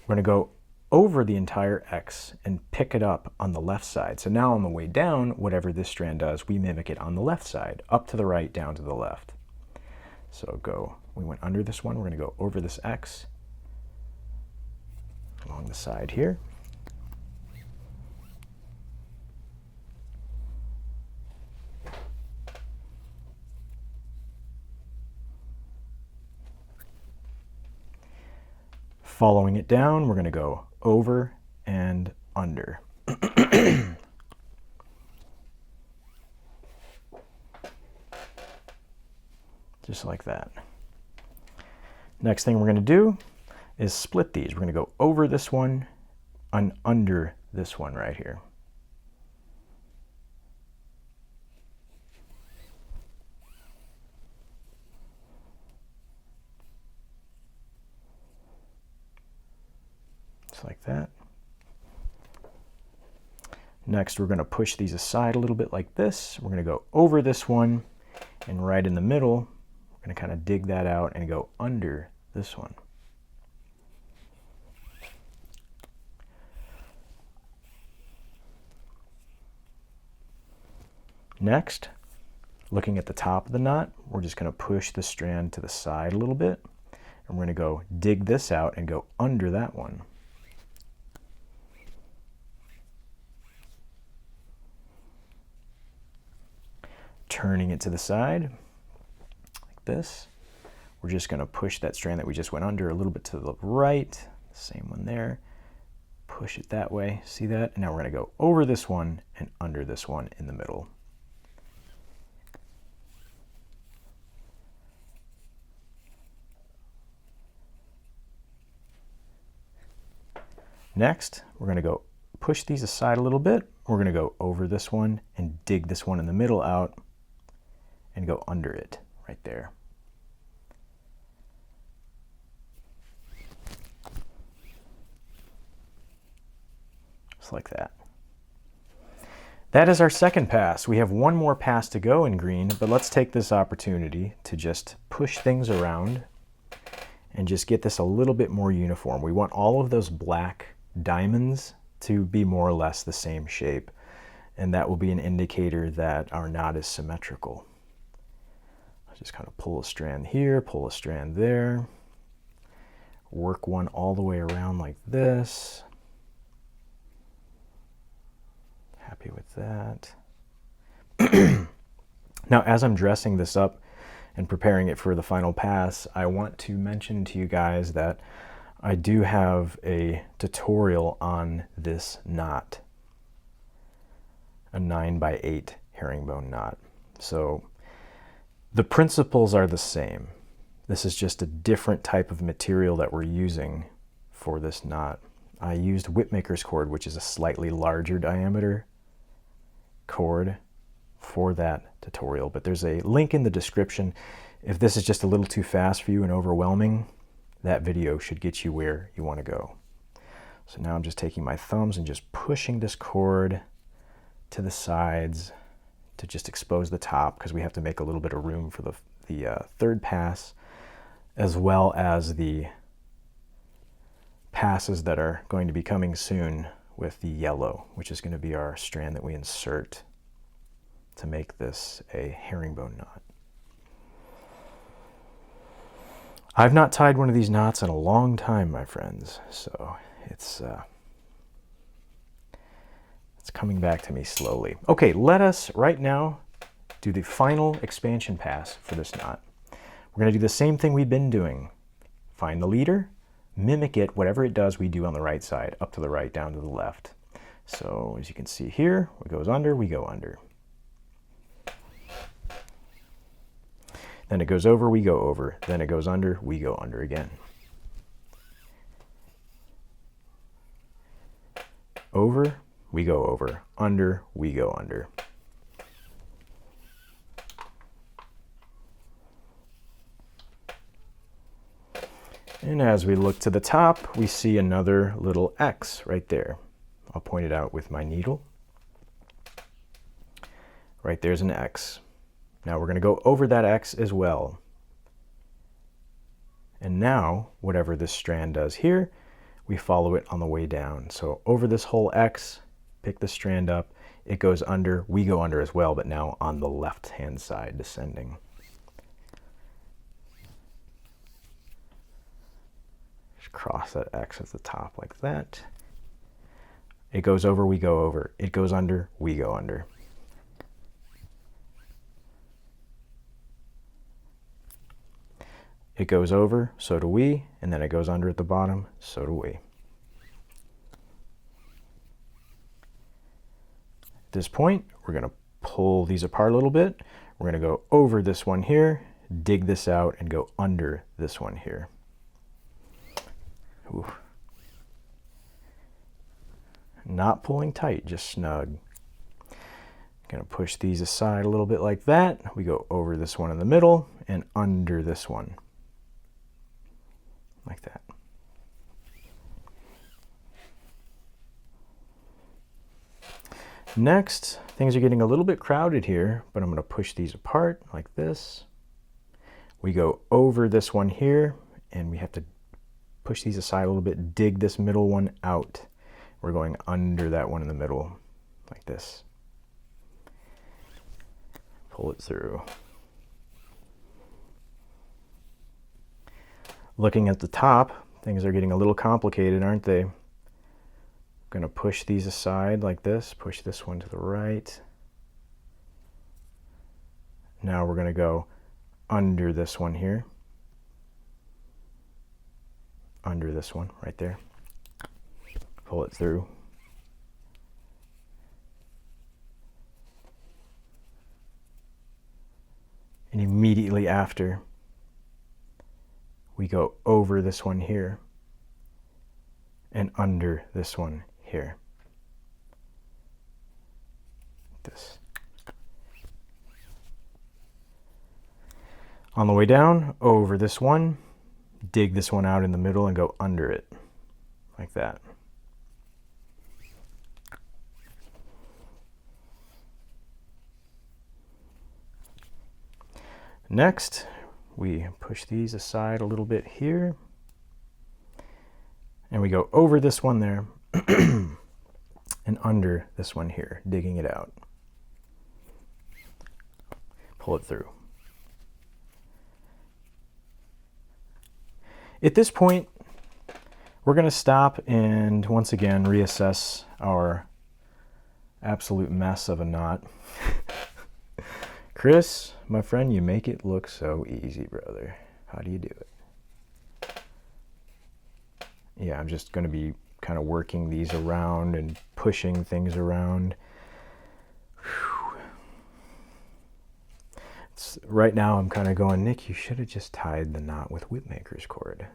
We're going to go over the entire X and pick it up on the left side. So now on the way down, whatever this strand does, we mimic it on the left side, up to the right, down to the left. So we went under this one, we're going to go over this X along the side here. Following it down, we're going to go over and under. Just like that. Next thing we're going to do is split these. We're going to go over this one and under this one right here. Like that. Next, we're going to push these aside a little bit like this. We're going to go over this one, and right in the middle, we're going to kind of dig that out and go under this one. Next, looking at the top of the knot, we're just going to push the strand to the side a little bit, and we're going to go dig this out and go under that one. Turning it to the side, like this. We're just going to push that strand that we just went under a little bit to the right, same one there, push it that way, see that? And now we're going to go over this one and under this one in the middle. Next, we're going to go push these aside a little bit. We're going to go over this one and dig this one in the middle out and go under it right there. Just like that. That is our second pass. We have one more pass to go in green, but let's take this opportunity to just push things around and just get this a little bit more uniform. We want all of those black diamonds to be more or less the same shape. And that will be an indicator that our knot is symmetrical. I'll just kind of pull a strand here, pull a strand there, work one all the way around like this. Happy with that. Now, as I'm dressing this up and preparing it for the final pass, I want to mention to you guys that I do have a tutorial on this knot, a 9x8 herringbone knot. So the principles are the same. This is just a different type of material that we're using for this knot. I used Whipmaker's cord, which is a slightly larger diameter cord for that tutorial, but there's a link in the description. If this is just a little too fast for you and overwhelming, that video should get you where you want to go. So now I'm just taking my thumbs and just pushing this cord to the sides to just expose the top, because we have to make a little bit of room for the third pass, as well as the passes that are going to be coming soon with the yellow, which is going to be our strand that we insert to make this a herringbone knot. I've not tied one of these knots in a long time, my friends, so it's coming back to me slowly. Okay, let us right now do the final expansion pass for this knot. We're going to do the same thing we've been doing. Find the leader, mimic it, whatever it does we do on the right side, up to the right, down to the left. So as you can see here, it goes under, we go under. Then it goes over, we go over. Then it goes under, we go under again. Over, we go over. Under, we go under. And as we look to the top, we see another little X right there. I'll point it out with my needle. Right there's an X. Now we're going to go over that X as well. And now, whatever this strand does here, we follow it on the way down. So over this whole X, pick the strand up, it goes under, we go under as well, but now on the left-hand side, descending. Just cross that X at the top like that. It goes over, we go over. It goes under, we go under. It goes over, so do we, and then it goes under at the bottom, so do we. At this point, we're going to pull these apart a little bit. We're going to go over this one here, dig this out, and go under this one here. Ooh. Not pulling tight, just snug. Going to push these aside a little bit like that. We go over this one in the middle and under this one. Like that. Next, things are getting a little bit crowded here, but I'm going to push these apart like this. We go over this one here, and we have to push these aside a little bit, dig this middle one out. We're going under that one in the middle, like this. Pull it through. Looking at the top, things are getting a little complicated, aren't they? I'm going to push these aside like this, push this one to the right. Now we're going to go under this one here. Under this one right there. Pull it through. And immediately after, we go over this one here and under this one here. This. On the way down, over this one, dig this one out in the middle and go under it, like that. Next, we push these aside a little bit here, and we go over this one there, and under this one here, digging it out. Pull it through. At this point, we're going to stop and once again reassess our absolute mess of a knot. Chris, my friend, you make it look so easy, brother. How do you do it? Yeah, I'm just going to be kind of working these around and pushing things around. Right now I'm kind of going, Nick, you should have just tied the knot with Whipmaker's cord.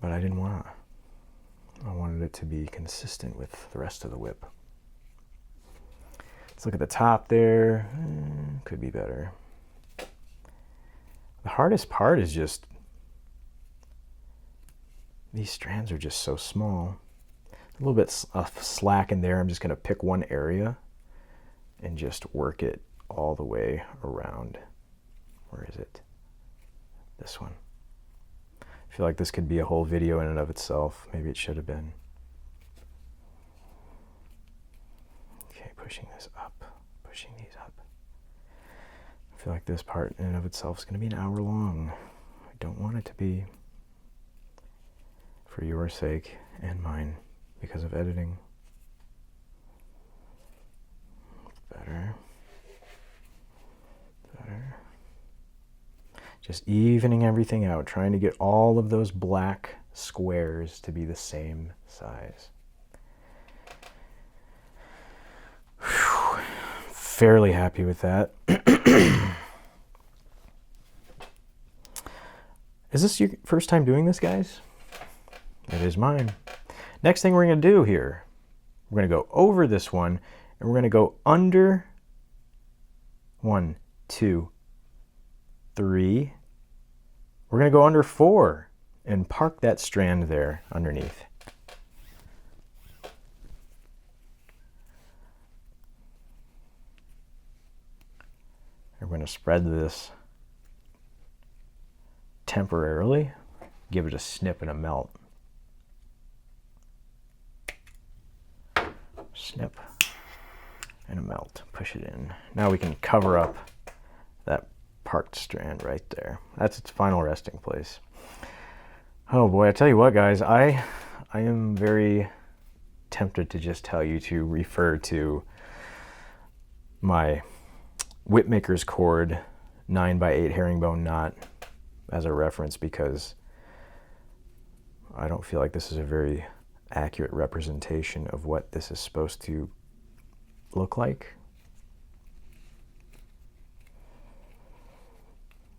But I didn't want to. I wanted it to be consistent with the rest of the whip. Let's look at the top there. Could be better. The hardest part is just, these strands are just so small. A little bit of slack in there. I'm just going to pick one area and just work it all the way around. Where is it? This one. I feel like this could be a whole video in and of itself. Maybe it should have been. Okay, pushing this up, pushing these up. I feel like this part in and of itself is going to be an hour long. I don't want it to be, for your sake and mine, because of editing. Better. Better. Just evening everything out, trying to get all of those black squares to be the same size. Whew. Fairly happy with that. Is this your first time doing this, guys? It is mine. Next thing we're going to do here, we're going to go over this one, and we're going to go under 1, 2, 3. We're going to go under 4 and park that strand there underneath. We're going to spread this temporarily, give it a snip and a melt. Snip and a melt. Push it in. Now we can cover up that parked strand right there. That's its final resting place. Oh boy, I tell you what, guys, I am very tempted to just tell you to refer to my Whipmaker's cord 9x8 herringbone knot as a reference, because I don't feel like this is a very accurate representation of what this is supposed to look like.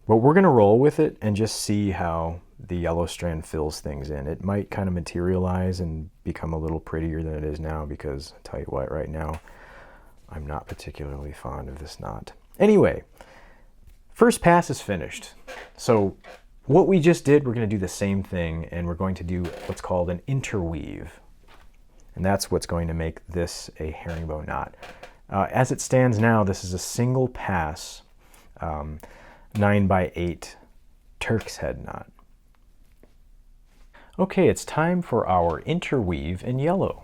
But we're going to roll with it and just see how the yellow strand fills things in. It might kind of materialize and become a little prettier than it is now, because I'll tell you what, right now, I'm not particularly fond of this knot. Anyway, first pass is finished. So what we just did, we're going to do the same thing, and we're going to do what's called an interweave. And that's what's going to make this a herringbone knot. As it stands now, this is a single pass 9x8 Turk's head knot. Okay, it's time for our interweave in yellow.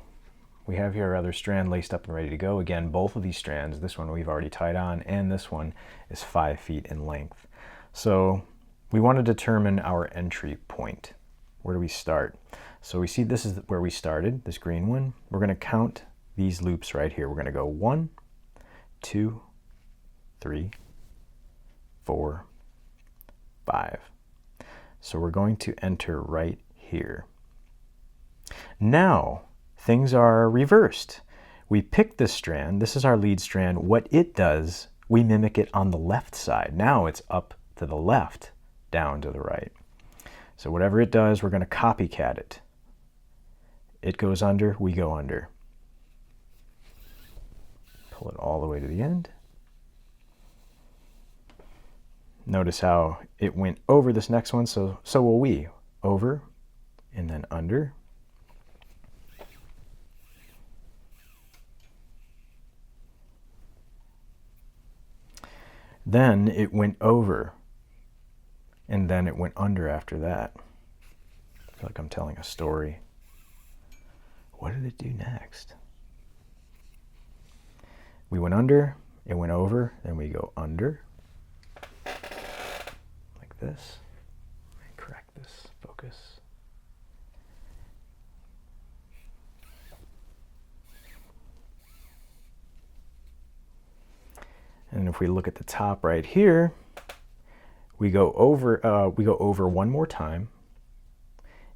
We have here our other strand laced up and ready to go. Again, both of these strands, this one we've already tied on, and this one is 5 feet in length. So we want to determine our entry point. Where do we start? So we see this is where we started, this green one. We're going to count these loops right here. We're going to go 1, 2, 3, 4, 5. So we're going to enter right here. Now things are reversed. We pick this strand. This is our lead strand. What it does, we mimic it on the left side. Now it's up to the left, down to the right. So whatever it does, we're going to copycat it. It goes under, we go under. Pull it all the way to the end. Notice how it went over this next one, so will we. Over and then under. Then it went over, and then it went under after that. I feel like I'm telling a story. What did it do next? We went under, it went over, then we go under, like this. Let me correct this focus. And if we look at the top right here, we go over one more time,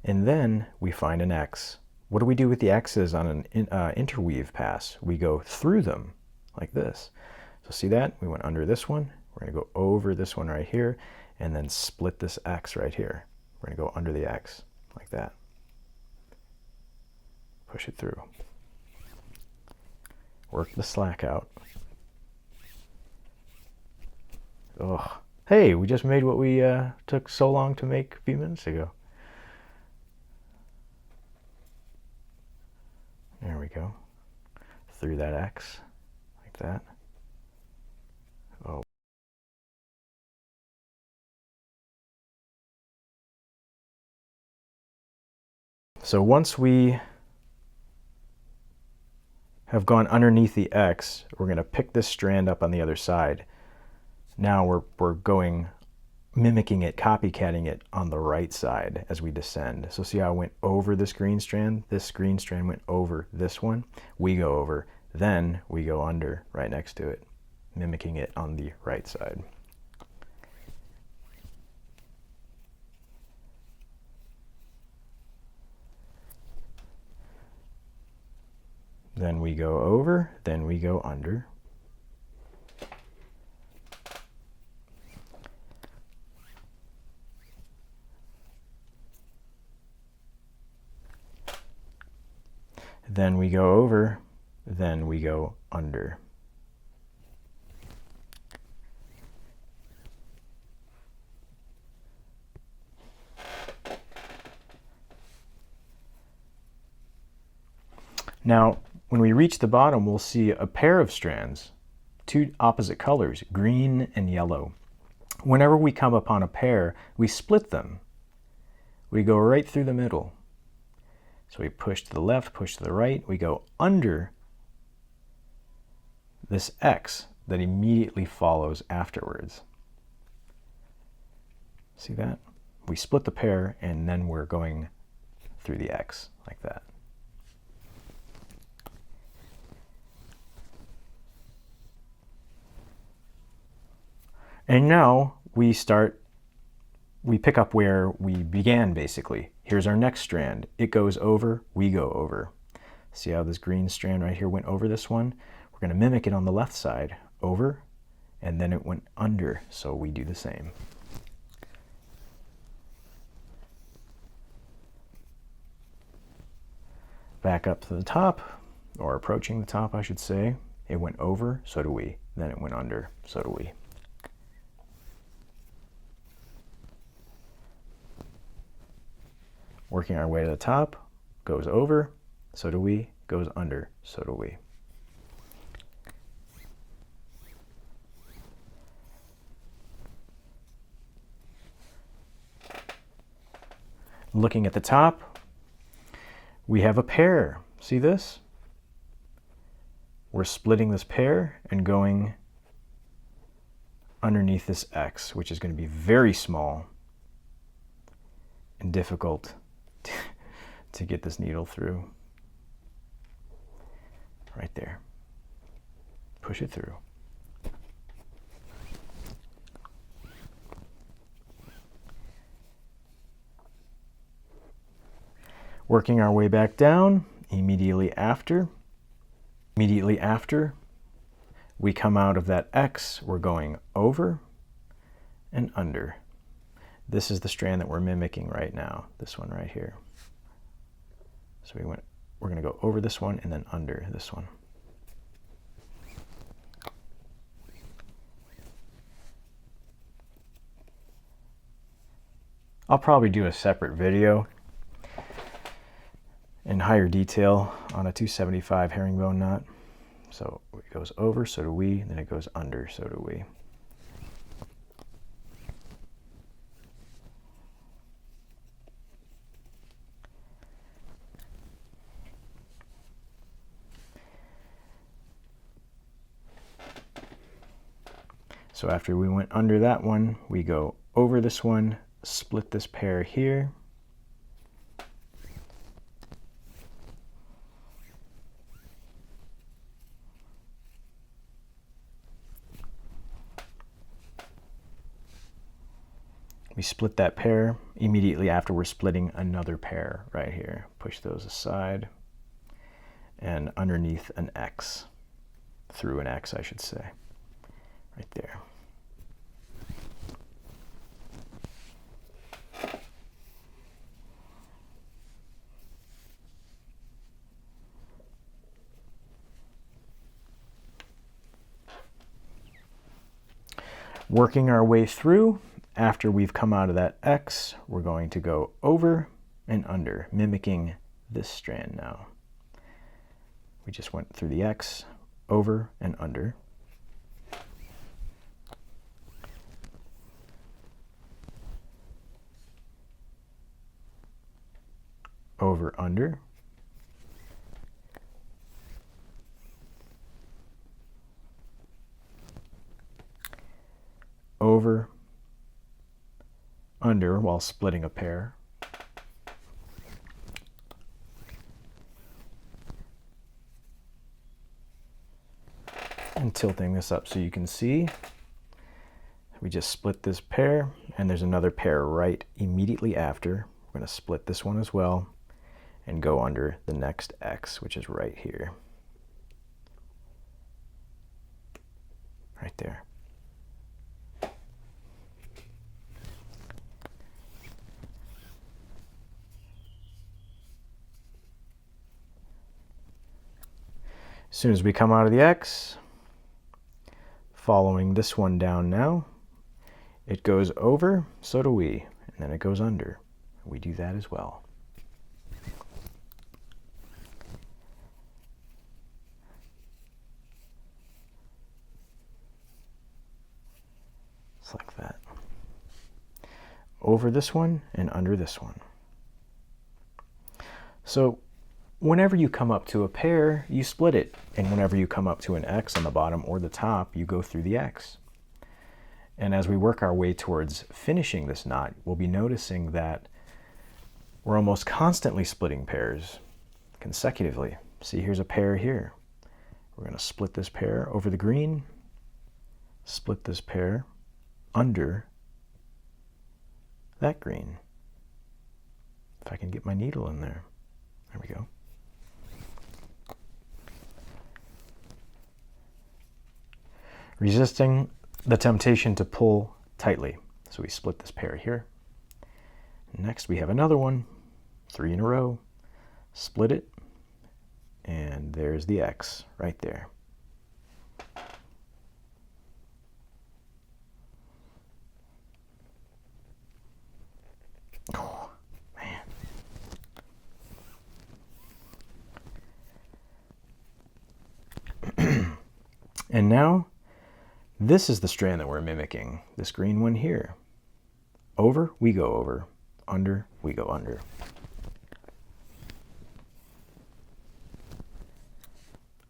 and then we find an X. What do we do with the X's on an interweave pass? We go through them like this. So see that? We went under this one. We're going to go over this one right here, and then split this X right here. We're going to go under the X like that. Push it through. Work the slack out. Oh, hey, we just made what we took so long to make a few minutes ago. There we go. Through that X, like that. Oh. So once we have gone underneath the X, we're going to pick this strand up on the other side. Now we're going, mimicking it, copycatting it on the right side as we descend. So see how I went over this green strand? This green strand went over this one. We go over, then we go under right next to it, mimicking it on the right side. Then we go over, then we go under. Then we go over, then we go under. Now, when we reach the bottom, we'll see a pair of strands, two opposite colors, green and yellow. Whenever we come upon a pair, we split them. We go right through the middle. So we push to the left, push to the right. We go under this X that immediately follows afterwards. See that? We split the pair, and then we're going through the X like that. And now we pick up where we began, basically. Here's our next strand. It goes over, we go over. See how this green strand right here went over this one? We're going to mimic it on the left side. Over, and then it went under, so we do the same. Back up to the top, or approaching the top, I should say. It went over, so do we. Then it went under, so do we. Working our way to the top, goes over, so do we, goes under, so do we. Looking at the top, we have a pair. See this? We're splitting this pair and going underneath this X, which is going to be very small and difficult to get this needle through. Right there. Push it through. Working our way back down, immediately after we come out of that X, we're going over and under. This is the strand that we're mimicking right now, this one right here. So we're going to go over this one and then under this one. I'll probably do a separate video in higher detail on a 275 herringbone knot. So it goes over, so do we, then it goes under, so do we. So after we went under that one, we go over this one, split this pair here. We split that pair. Immediately after, we're splitting another pair right here. Push those aside and underneath an X, through an X, I should say, right there. Working our way through, after we've come out of that X, we're going to go over and under, mimicking this strand now. We just went through the X, over and under. Over, under. Over, under while splitting a pair. And tilting this up so you can see. We just split this pair, and there's another pair right immediately after. We're going to split this one as well and go under the next X, which is right here. Right there. As soon as we come out of the X, following this one down now, it goes over, so do we, and then it goes under. We do that as well. Just like that. Over this one and under this one. So whenever you come up to a pair, you split it. And whenever you come up to an X on the bottom or the top, you go through the X. And as we work our way towards finishing this knot, we'll be noticing that we're almost constantly splitting pairs consecutively. See, here's a pair here. We're going to split this pair over the green, split this pair under that green. If I can get my needle in there. There we go. Resisting the temptation to pull tightly. So we split this pair here. Next we have another one, 3 in a row, split it, and there's the X right there. Oh, man. And now, this is the strand that we're mimicking, this green one here. Over, we go over. Under, we go under.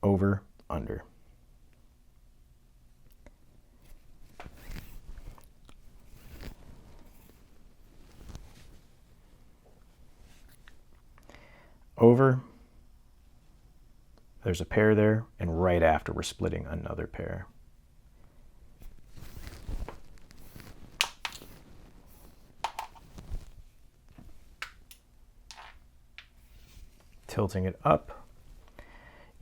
Over, under. Over. There's a pair there, and right after we're splitting another pair. Tilting it up.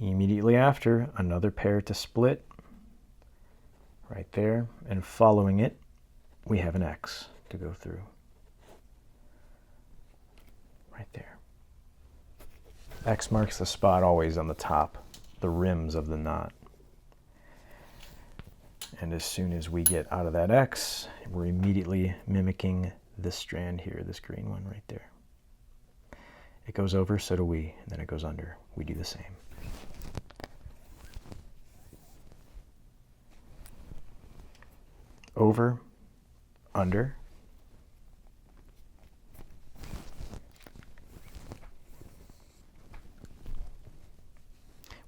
Immediately after, another pair to split. Right there. And following it, we have an X to go through. Right there. X marks the spot always on the top, the rims of the knot. And as soon as we get out of that X, we're immediately mimicking this strand here, this green one right there. It goes over, so do we, and then it goes under. We do the same. Over, under.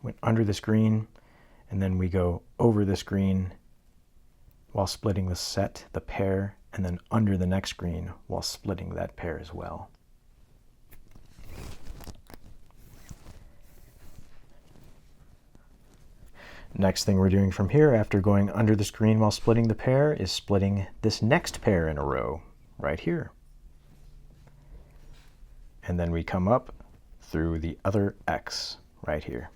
Went under this green, and then we go over this green while splitting the set, the pair, and then under the next green while splitting that pair as well. Next thing we're doing from here, after going under the screen while splitting the pair, is splitting this next pair in a row right here. And then we come up through the other X right here.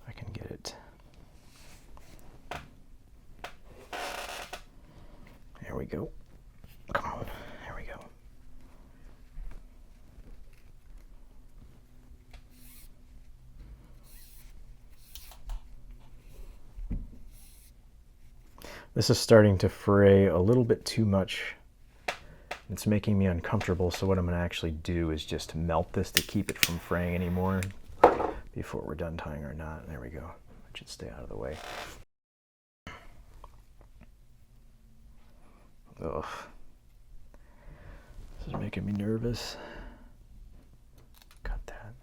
If I can get it. There we go. Come on. There we go. This is starting to fray a little bit too much. It's making me uncomfortable, so what I'm going to actually do is just melt this to keep it from fraying anymore before we're done tying our knot. There we go. It should stay out of the way. Ugh. This is making me nervous. Cut that.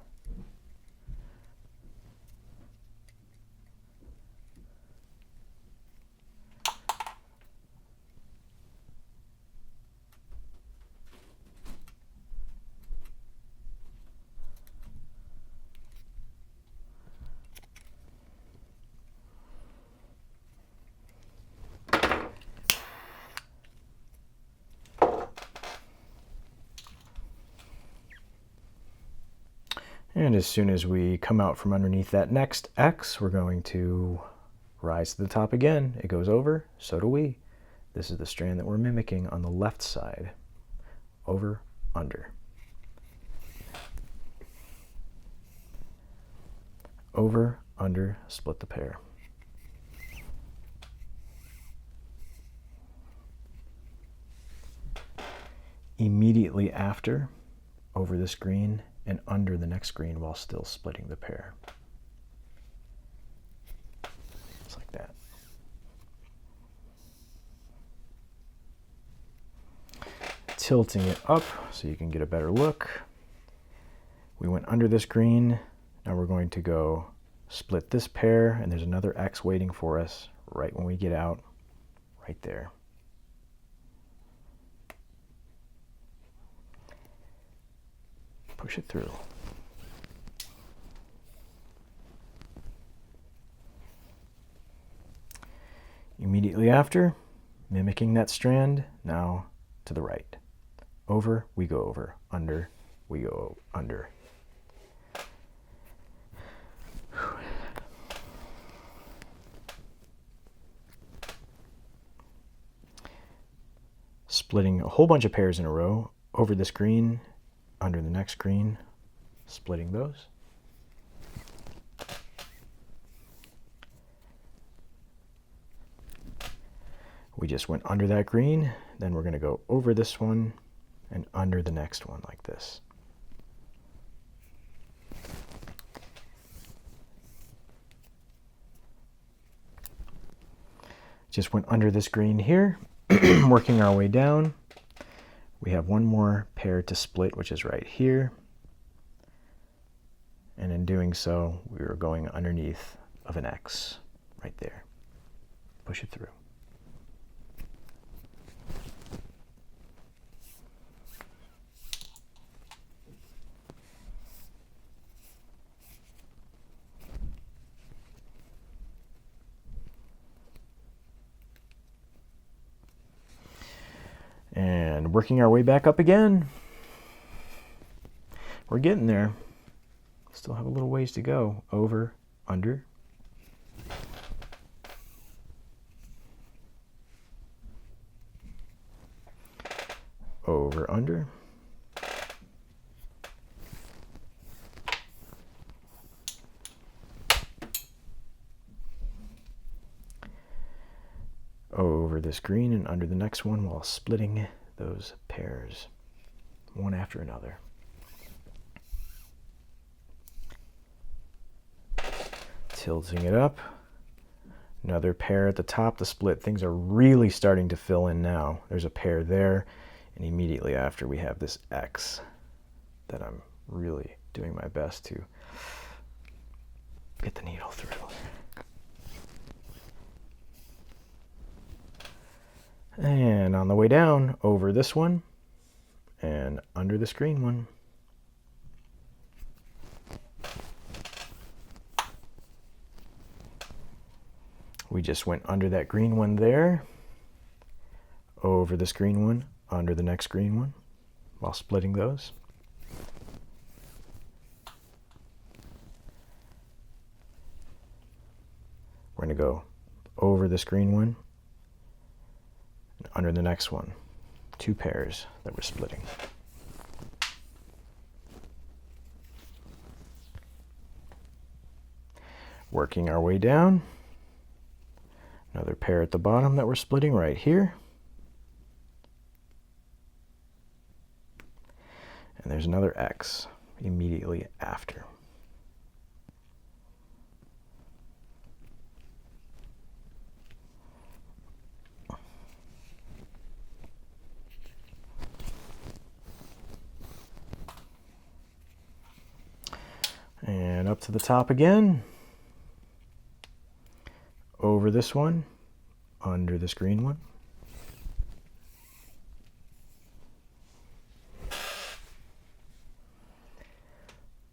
And as soon as we come out from underneath that next X, we're going to rise to the top again. It goes over, so do we. This is the strand that we're mimicking on the left side. Over, under. Over, under, split the pair. Immediately after, over this green and under the next green while still splitting the pair. Just like that. Tilting it up so you can get a better look. We went under this green. Now we're going to go split this pair, and there's another X waiting for us right when we get out, right there. Push it through. Immediately after, mimicking that strand, now to the right. Over, we go over. Under, we go under. Splitting a whole bunch of pairs in a row, over this green, under the next green, splitting those. We just went under that green, then we're going to go over this one and under the next one like this. Just went under this green here, working our way down. We have one more pair to split, which is right here. And in doing so, we are going underneath of an X right there. Push it through. And working our way back up again. We're getting there. Still have a little ways to go. Over, under. Over, under. Over this green and under the next one while splitting those pairs one after another. Tilting it up. Another pair at the top to split. Things are really starting to fill in now. There's a pair there, and immediately after we have this X that I'm really doing my best to get the needle through. And on the way down, over this one and under this green one. We just went under that green one there, over this green one, under the next green one, while splitting those. We're going to go over this green one, and under the next one, 2 pairs that we're splitting. Working our way down. Another pair at the bottom that we're splitting right here. And there's another X immediately after. And up to the top again. Over this one, under this green one.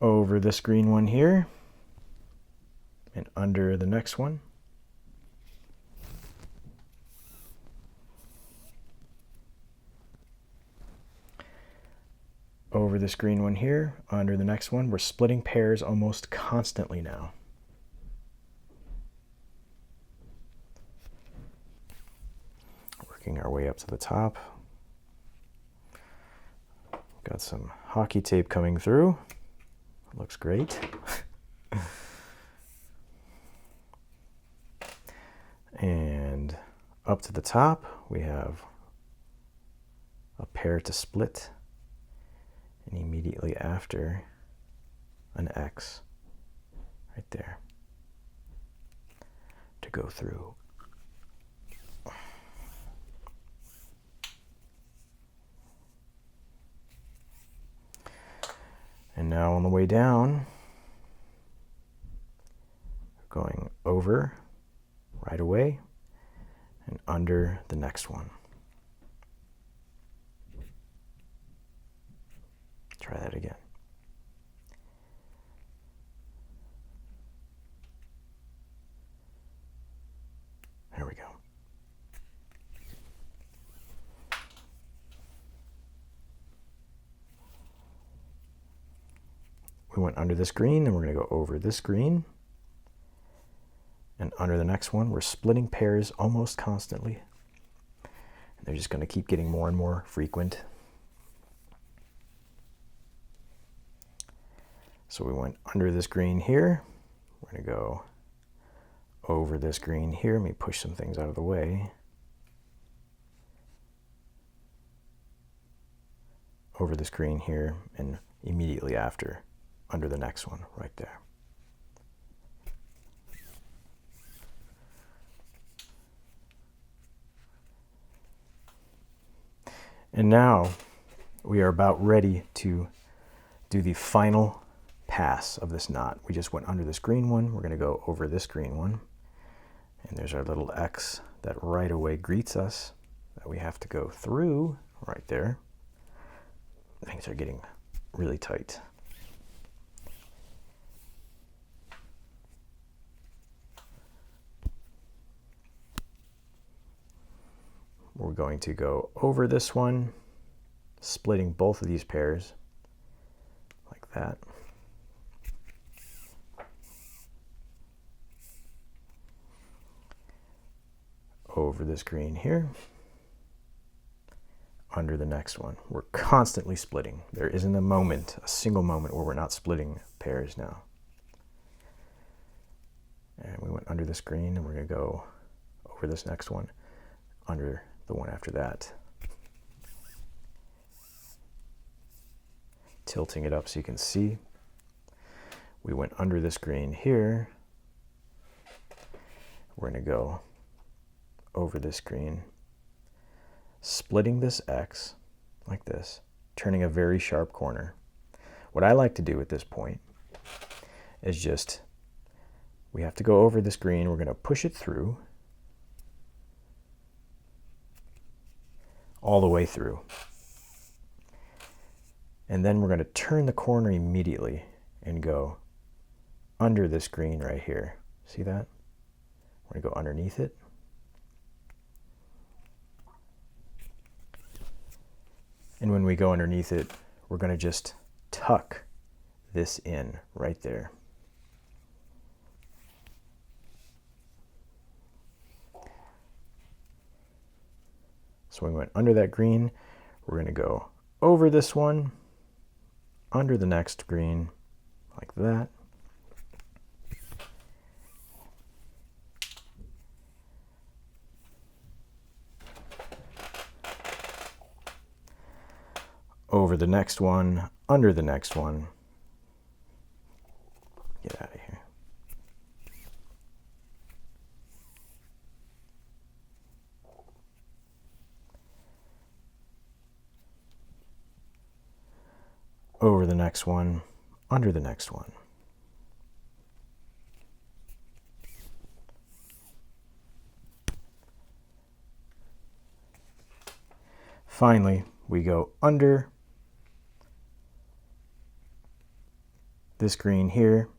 Over this green one here, and under the next one. Over this green one here, under the next one. We're splitting pairs almost constantly now. Working our way up to the top. Got some hockey tape coming through. Looks great. And up to the top, we have a pair to split, and immediately after, an X right there to go through. And now on the way down, we're going over right away and under the next one. Try that again. There we go. We went under this green, and we're going to go over this green. And under the next one, we're splitting pairs almost constantly. And they're just going to keep getting more and more frequent. So we went under this green here. We're going to go over this green here. Let me push some things out of the way. Over this green here, and immediately after, under the next one right there. And now we are about ready to do the final pass of this knot. We just went under this green one. We're going to go over this green one. And there's our little X that right away greets us that we have to go through right there. Things are getting really tight. We're going to go over this one, splitting both of these pairs like that. Over this green here, under the next one. We're constantly splitting. There isn't a moment, a single moment where we're not splitting pairs now. And we went under this green, and we're going to go over this next one, under the one after that. Tilting it up so you can see. We went under this green here. We're going to go over this green, splitting this X like this, turning a very sharp corner. What I like to do at this point is just we have to go over this green. We're going to push it through all the way through. And then we're going to turn the corner immediately and go under this green right here. See that? We're going to go underneath it. And when we go underneath it, we're going to just tuck this in right there. So we went under that green. We're going to go over this one, under the next green, like that. Over the next one, under the next one. Get out of here. Over the next one, under the next one. Finally, we go under this green here,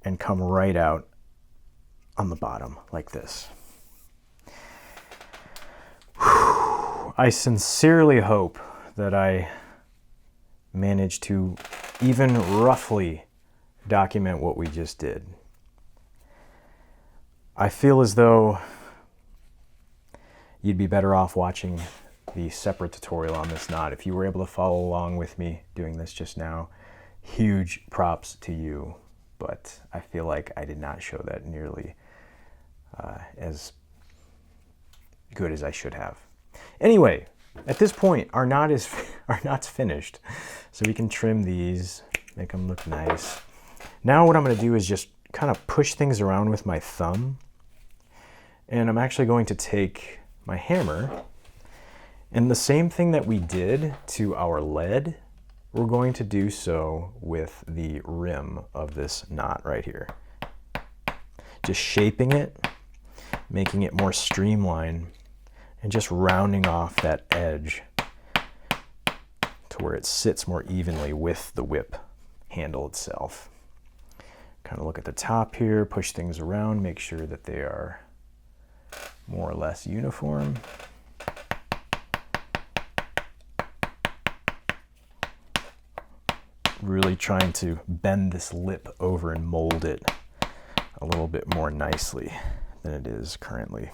and come right out on the bottom like this. I sincerely hope that I managed to even roughly document what we just did. I feel as though you'd be better off watching the separate tutorial on this knot. If you were able to follow along with me doing this just now, huge props to you. But I feel like I did not show that nearly as good as I should have. Anyway, at this point, our knot's finished. So we can trim these, make them look nice. Now what I'm going to do is just kind of push things around with my thumb. And I'm actually going to take my hammer, and the same thing that we did to our lead, we're going to do so with the rim of this knot right here. Just shaping it, making it more streamlined, and just rounding off that edge to where it sits more evenly with the whip handle itself. Kind of look at the top here, push things around, make sure that they are more or less uniform. Really trying to bend this lip over and mold it a little bit more nicely than it is currently.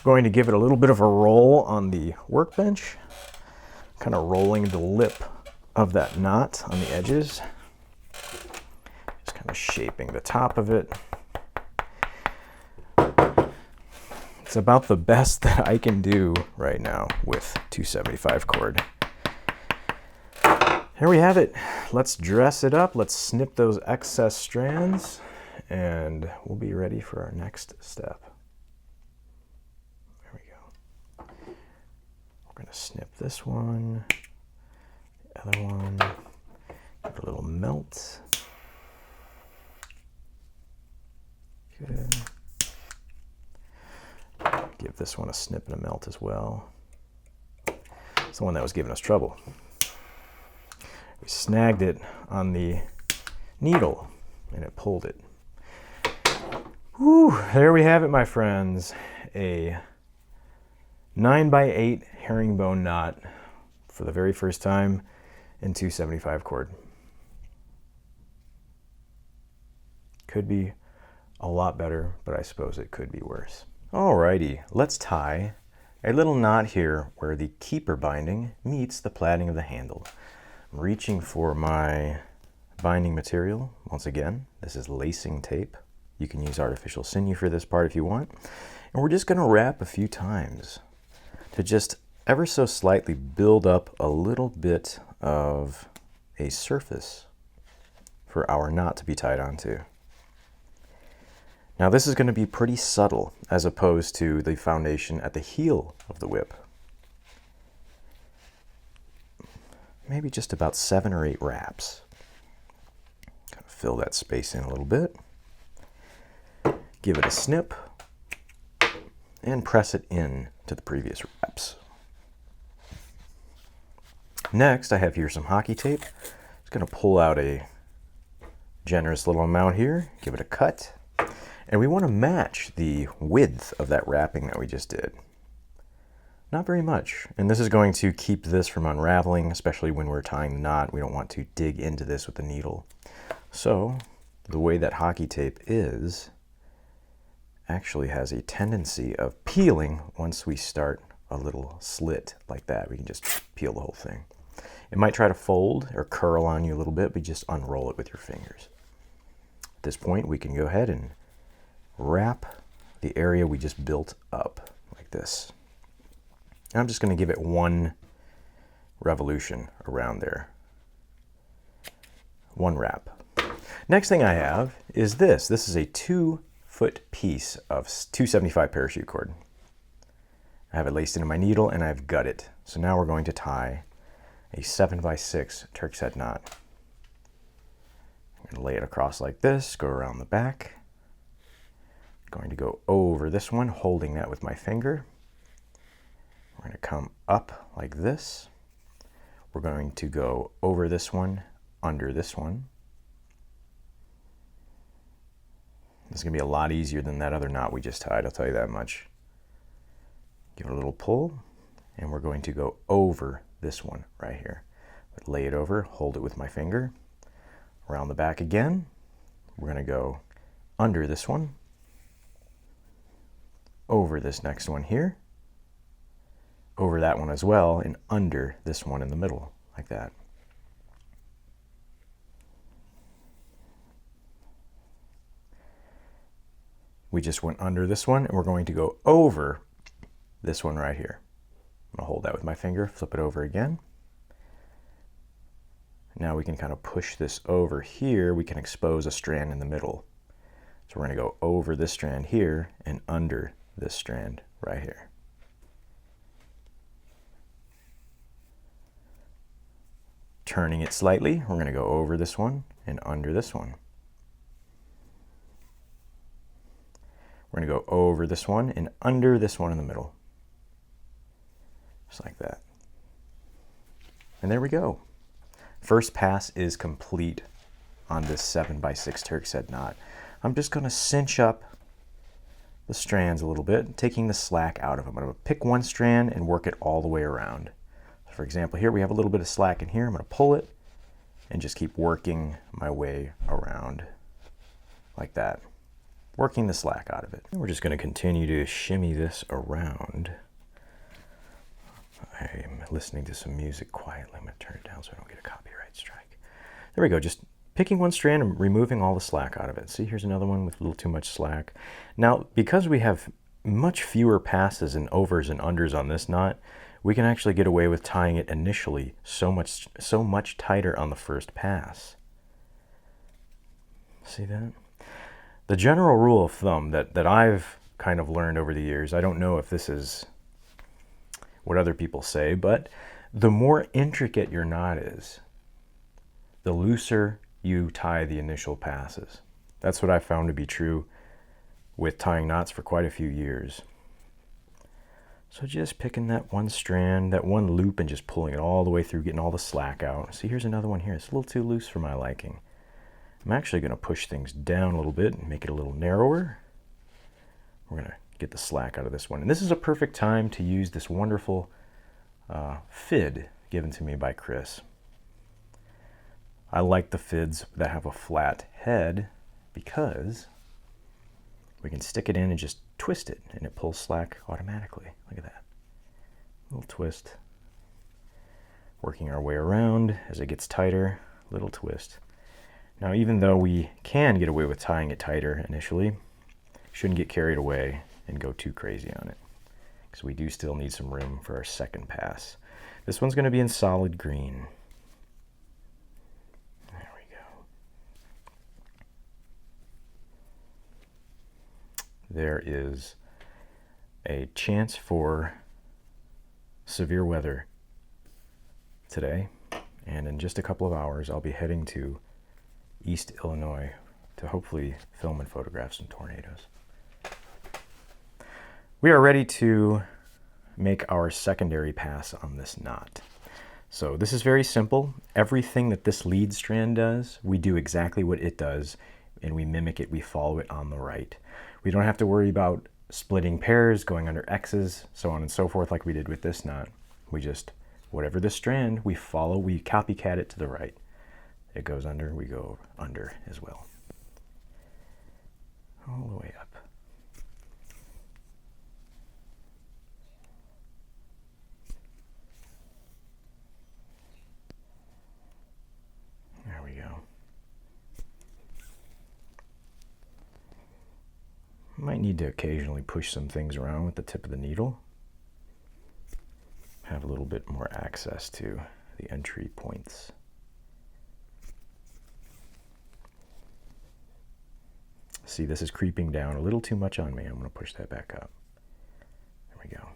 Going to give it a little bit of a roll on the workbench, kind of rolling the lip of that knot on the edges, just kind of shaping the top of it. It's about the best that I can do right now with 275 cord. Here we have it. Let's dress it up. Let's snip those excess strands, and we'll be ready for our next step. There we go. We're going to snip this one, the other one, give it a little melt. Good. Give this one a snip and a melt as well. It's the one that was giving us trouble. We snagged it on the needle and it pulled it. Whew, there we have it, my friends. A 9x8 herringbone knot for the very first time in 275 cord. Could be a lot better, but I suppose it could be worse. Alrighty, let's tie a little knot here where the keeper binding meets the platting of the handle. I'm reaching for my binding material. Once again, this is lacing tape. You can use artificial sinew for this part if you want. And we're just going to wrap a few times to just ever so slightly build up a little bit of a surface for our knot to be tied onto. Now this is going to be pretty subtle as opposed to the foundation at the heel of the whip. maybe just about 7 or 8 wraps. Kind of fill that space in a little bit. Give it a snip and press it in to the previous wraps. Next, I have here some hockey tape. Just going to pull out a generous little amount here, give it a cut, and we want to match the width of that wrapping that we just did. Not very much, and this is going to keep this from unraveling, especially when we're tying the knot. We don't want to dig into this with the needle. So the way that hockey tape is actually has a tendency of peeling once we start a little slit like that. We can just peel the whole thing. It might try to fold or curl on you a little bit, but just unroll it with your fingers. At this point, we can go ahead and wrap the area we just built up like this. And I'm just going to give it 1 revolution around there. 1 wrap. Next thing I have is this. This is a 2-foot piece of 275 parachute cord. I have it laced into my needle and I've gut it. So now we're going to tie a 7x6 Turk's head knot. I'm going to lay it across like this, go around the back. Going to go over this one, holding that with my finger. We're going to come up like this. We're going to go over this one, under this one. This is going to be a lot easier than that other knot we just tied, I'll tell you that much. Give it a little pull, and we're going to go over this one right here. Lay it over, hold it with my finger. Around the back again. We're going to go under this one, over this next one here, over that one as well, and under this one in the middle, like that. We just went under this one, and we're going to go over this one right here. I'm going to hold that with my finger, flip it over again. Now we can kind of push this over here. We can expose a strand in the middle. So we're going to go over this strand here and under this strand right here. Turning it slightly, we're going to go over this one and under this one. We're going to go over this one and under this one in the middle. Just like that. And there we go. First pass is complete on this 7x6 Turk's head knot. I'm just going to cinch up the strands a little bit, taking the slack out of them. I'm going to pick one strand and work it all the way around. For example, here we have a little bit of slack in here. I'm going to pull it and just keep working my way around like that, working the slack out of it. And we're just going to continue to shimmy this around. I'm listening to some music quietly. I'm going to turn it down so I don't get a copyright strike. There we go. Just picking one strand and removing all the slack out of it. See, here's another one with a little too much slack. Now, because we have much fewer passes and overs and unders on this knot, we can actually get away with tying it initially so much tighter on the first pass. See that? The general rule of thumb that I've kind of learned over the years, I don't know if this is what other people say, but the more intricate your knot is, the looser you tie the initial passes. That's what I found to be true with tying knots for quite a few years. So just picking that one strand, that one loop, and just pulling it all the way through, getting all the slack out. See, here's another one here. It's a little too loose for my liking. I'm actually going to push things down a little bit and make it a little narrower. We're going to get the slack out of this one. And this is a perfect time to use this wonderful fid given to me by Chris. I like the fids that have a flat head because we can stick it in and just twist it and it pulls slack automatically. Look at that. Little twist. Working our way around as it gets tighter, little twist. Now, even though we can get away with tying it tighter initially, shouldn't get carried away and go too crazy on it, because we do still need some room for our second pass. This one's going to be in solid green. There we go. There is a chance for severe weather today, And in just a couple of hours, I'll be heading to East Illinois to hopefully film and photograph some tornadoes. We are ready to make our secondary pass on this knot. So this is very simple. Everything that this lead strand does, we do exactly what it does, and we mimic it, we follow it on the right. We don't have to worry about splitting pairs, going under X's, so on and so forth like we did with this knot. We just, whatever the strand, we follow, we copycat it to the right. It goes under, we go under as well. All the way up. There we go. Might need to occasionally push some things around with the tip of the needle. Have a little bit more access to the entry points. See, this is creeping down a little too much on me. I'm going to push that back up. There we go.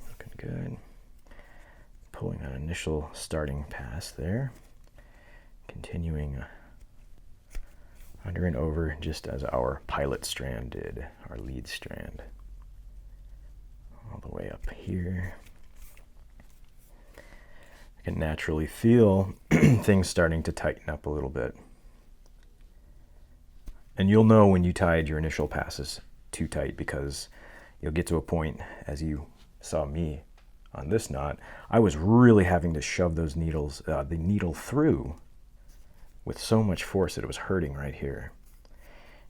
Looking good. Pulling an initial starting pass there. Continuing under and over just as our pilot strand did, our lead strand. All the way up here. I can naturally feel things starting to tighten up a little bit. And you'll know when you tied your initial passes too tight, because you'll get to a point, as you saw me on this knot, I was really having to shove those needles, the needle through with so much force that it was hurting right here.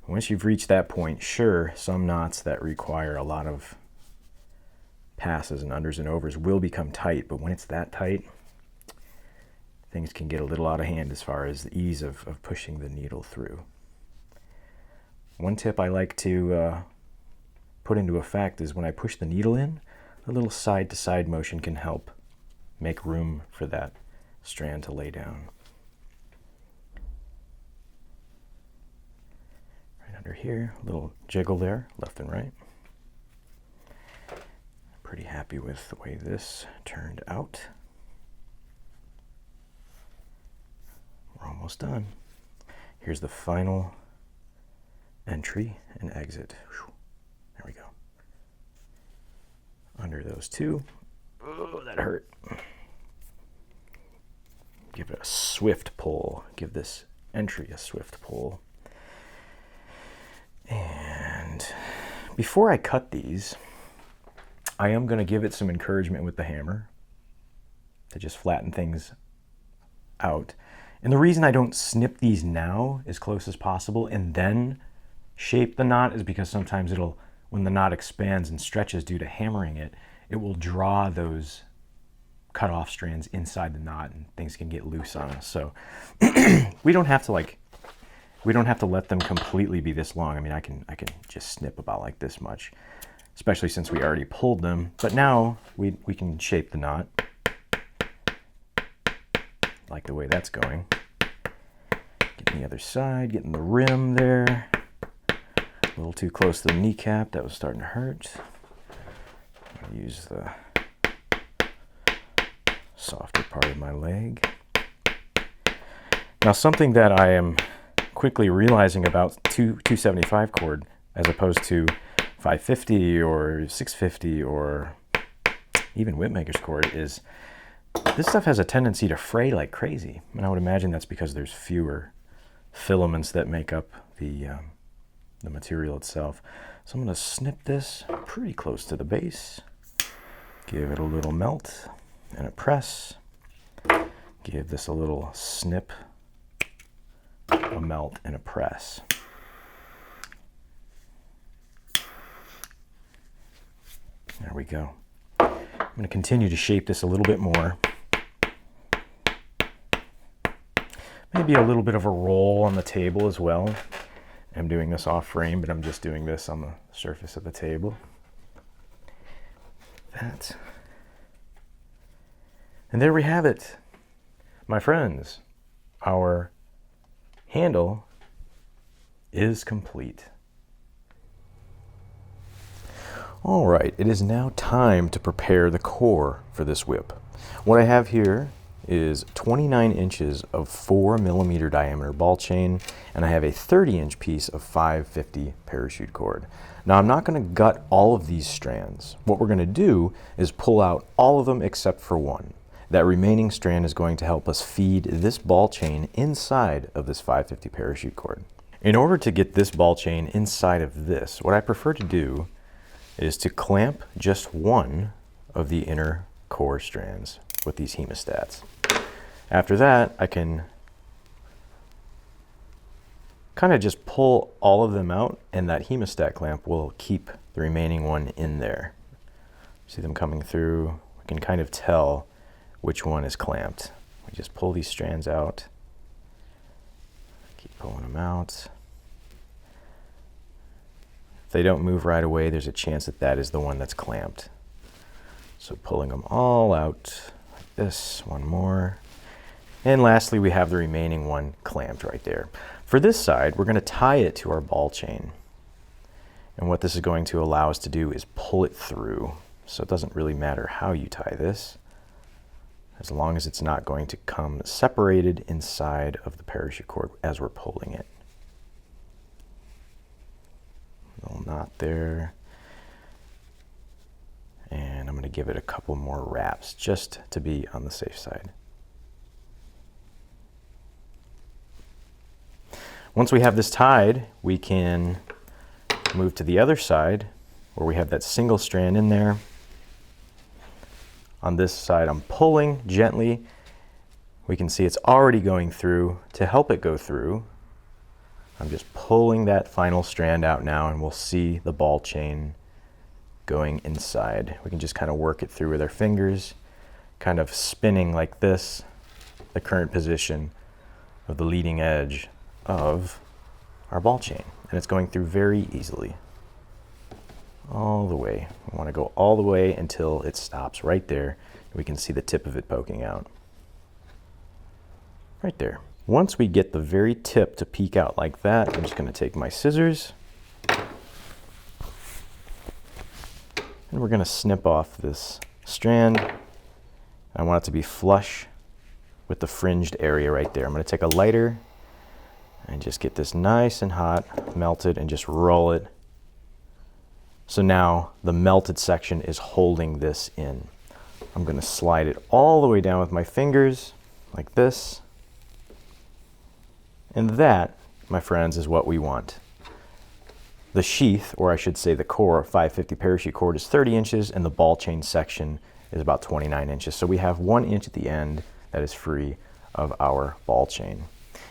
Once you've reached that point, sure, some knots that require a lot of passes and unders and overs will become tight, but when it's that tight, things can get a little out of hand as far as the ease of pushing the needle through. One tip I like to put into effect is when I push the needle in, a little side-to-side motion can help make room for that strand to lay down. Right under here, a little jiggle there, left and right. Pretty happy with the way this turned out. We're almost done. Here's the final entry and exit. Whew. There we go. Under those two. Oh, that hurt. Give it a swift pull. Give this entry a swift pull. And before I cut these, I am going to give it some encouragement with the hammer to just flatten things out. And the reason I don't snip these now as close as possible and then shape the knot is because sometimes it'll, when the knot expands and stretches due to hammering it, it will draw those cut off strands inside the knot and things can get loose on us. So we don't have to let them completely be this long. I mean, I can just snip about like this much, especially since we already pulled them. But now we can shape the knot. Like the way that's going. Getting the other side, getting the rim there. A little too close to the kneecap, that was starting to hurt. I'll use the softer part of my leg. Now something that I am quickly realizing about 275 cord as opposed to 550 or 650 or even Whipmaker's cord is this stuff has a tendency to fray like crazy. And I would imagine that's because there's fewer filaments that make up the material itself. So I'm going to snip this pretty close to the base. Give it a little melt and a press. Give this a little snip, a melt, and a press. There we go. I'm going to continue to shape this a little bit more. Maybe a little bit of a roll on the table as well. I'm doing this off frame, but I'm just doing this on the surface of the table. That. And there we have it. My friends, our handle is complete. All right, it is now time to prepare the core for this whip. What I have here is 29 inches of 4mm diameter ball chain, and I have a 30-inch piece of 550 parachute cord. Now I'm not going to gut all of these strands. What we're going to do is pull out all of them except for one. That remaining strand is going to help us feed this ball chain inside of this 550 parachute cord. In order to get this ball chain inside of this, what I prefer to do is to clamp just one of the inner core strands with these hemostats. After that, I can kind of just pull all of them out, and that hemostat clamp will keep the remaining one in there. See them coming through? We can kind of tell which one is clamped. We just pull these strands out, keep pulling them out. If they don't move right away, there's a chance that that is the one that's clamped. So pulling them all out like this, one more. And lastly, we have the remaining one clamped right there. For this side, we're going to tie it to our ball chain. And what this is going to allow us to do is pull it through. So it doesn't really matter how you tie this, as long as it's not going to come separated inside of the parachute cord as we're pulling it. Little knot there. And I'm going to give it a couple more wraps just to be on the safe side. Once we have this tied, we can move to the other side where we have that single strand in there. On this side, I'm pulling gently. We can see it's already going through. To help it go through, I'm just pulling that final strand out now, and we'll see the ball chain going inside. We can just kind of work it through with our fingers, kind of spinning like this, the current position of the leading edge of our ball chain. And it's going through very easily, all the way. We want to go all the way until it stops right there. We can see the tip of it poking out. Right there. Once we get the very tip to peek out like that, I'm just going to take my scissors and we're going to snip off this strand. I want it to be flush with the fringed area right there. I'm going to take a lighter and just get this nice and hot, melted, and just roll it. So now the melted section is holding this in. I'm going to slide it all the way down with my fingers like this. And that, my friends, is what we want. The sheath, or I should say the core, 550 parachute cord is 30 inches, and the ball chain section is about 29 inches. So we have 1 inch at the end that is free of our ball chain.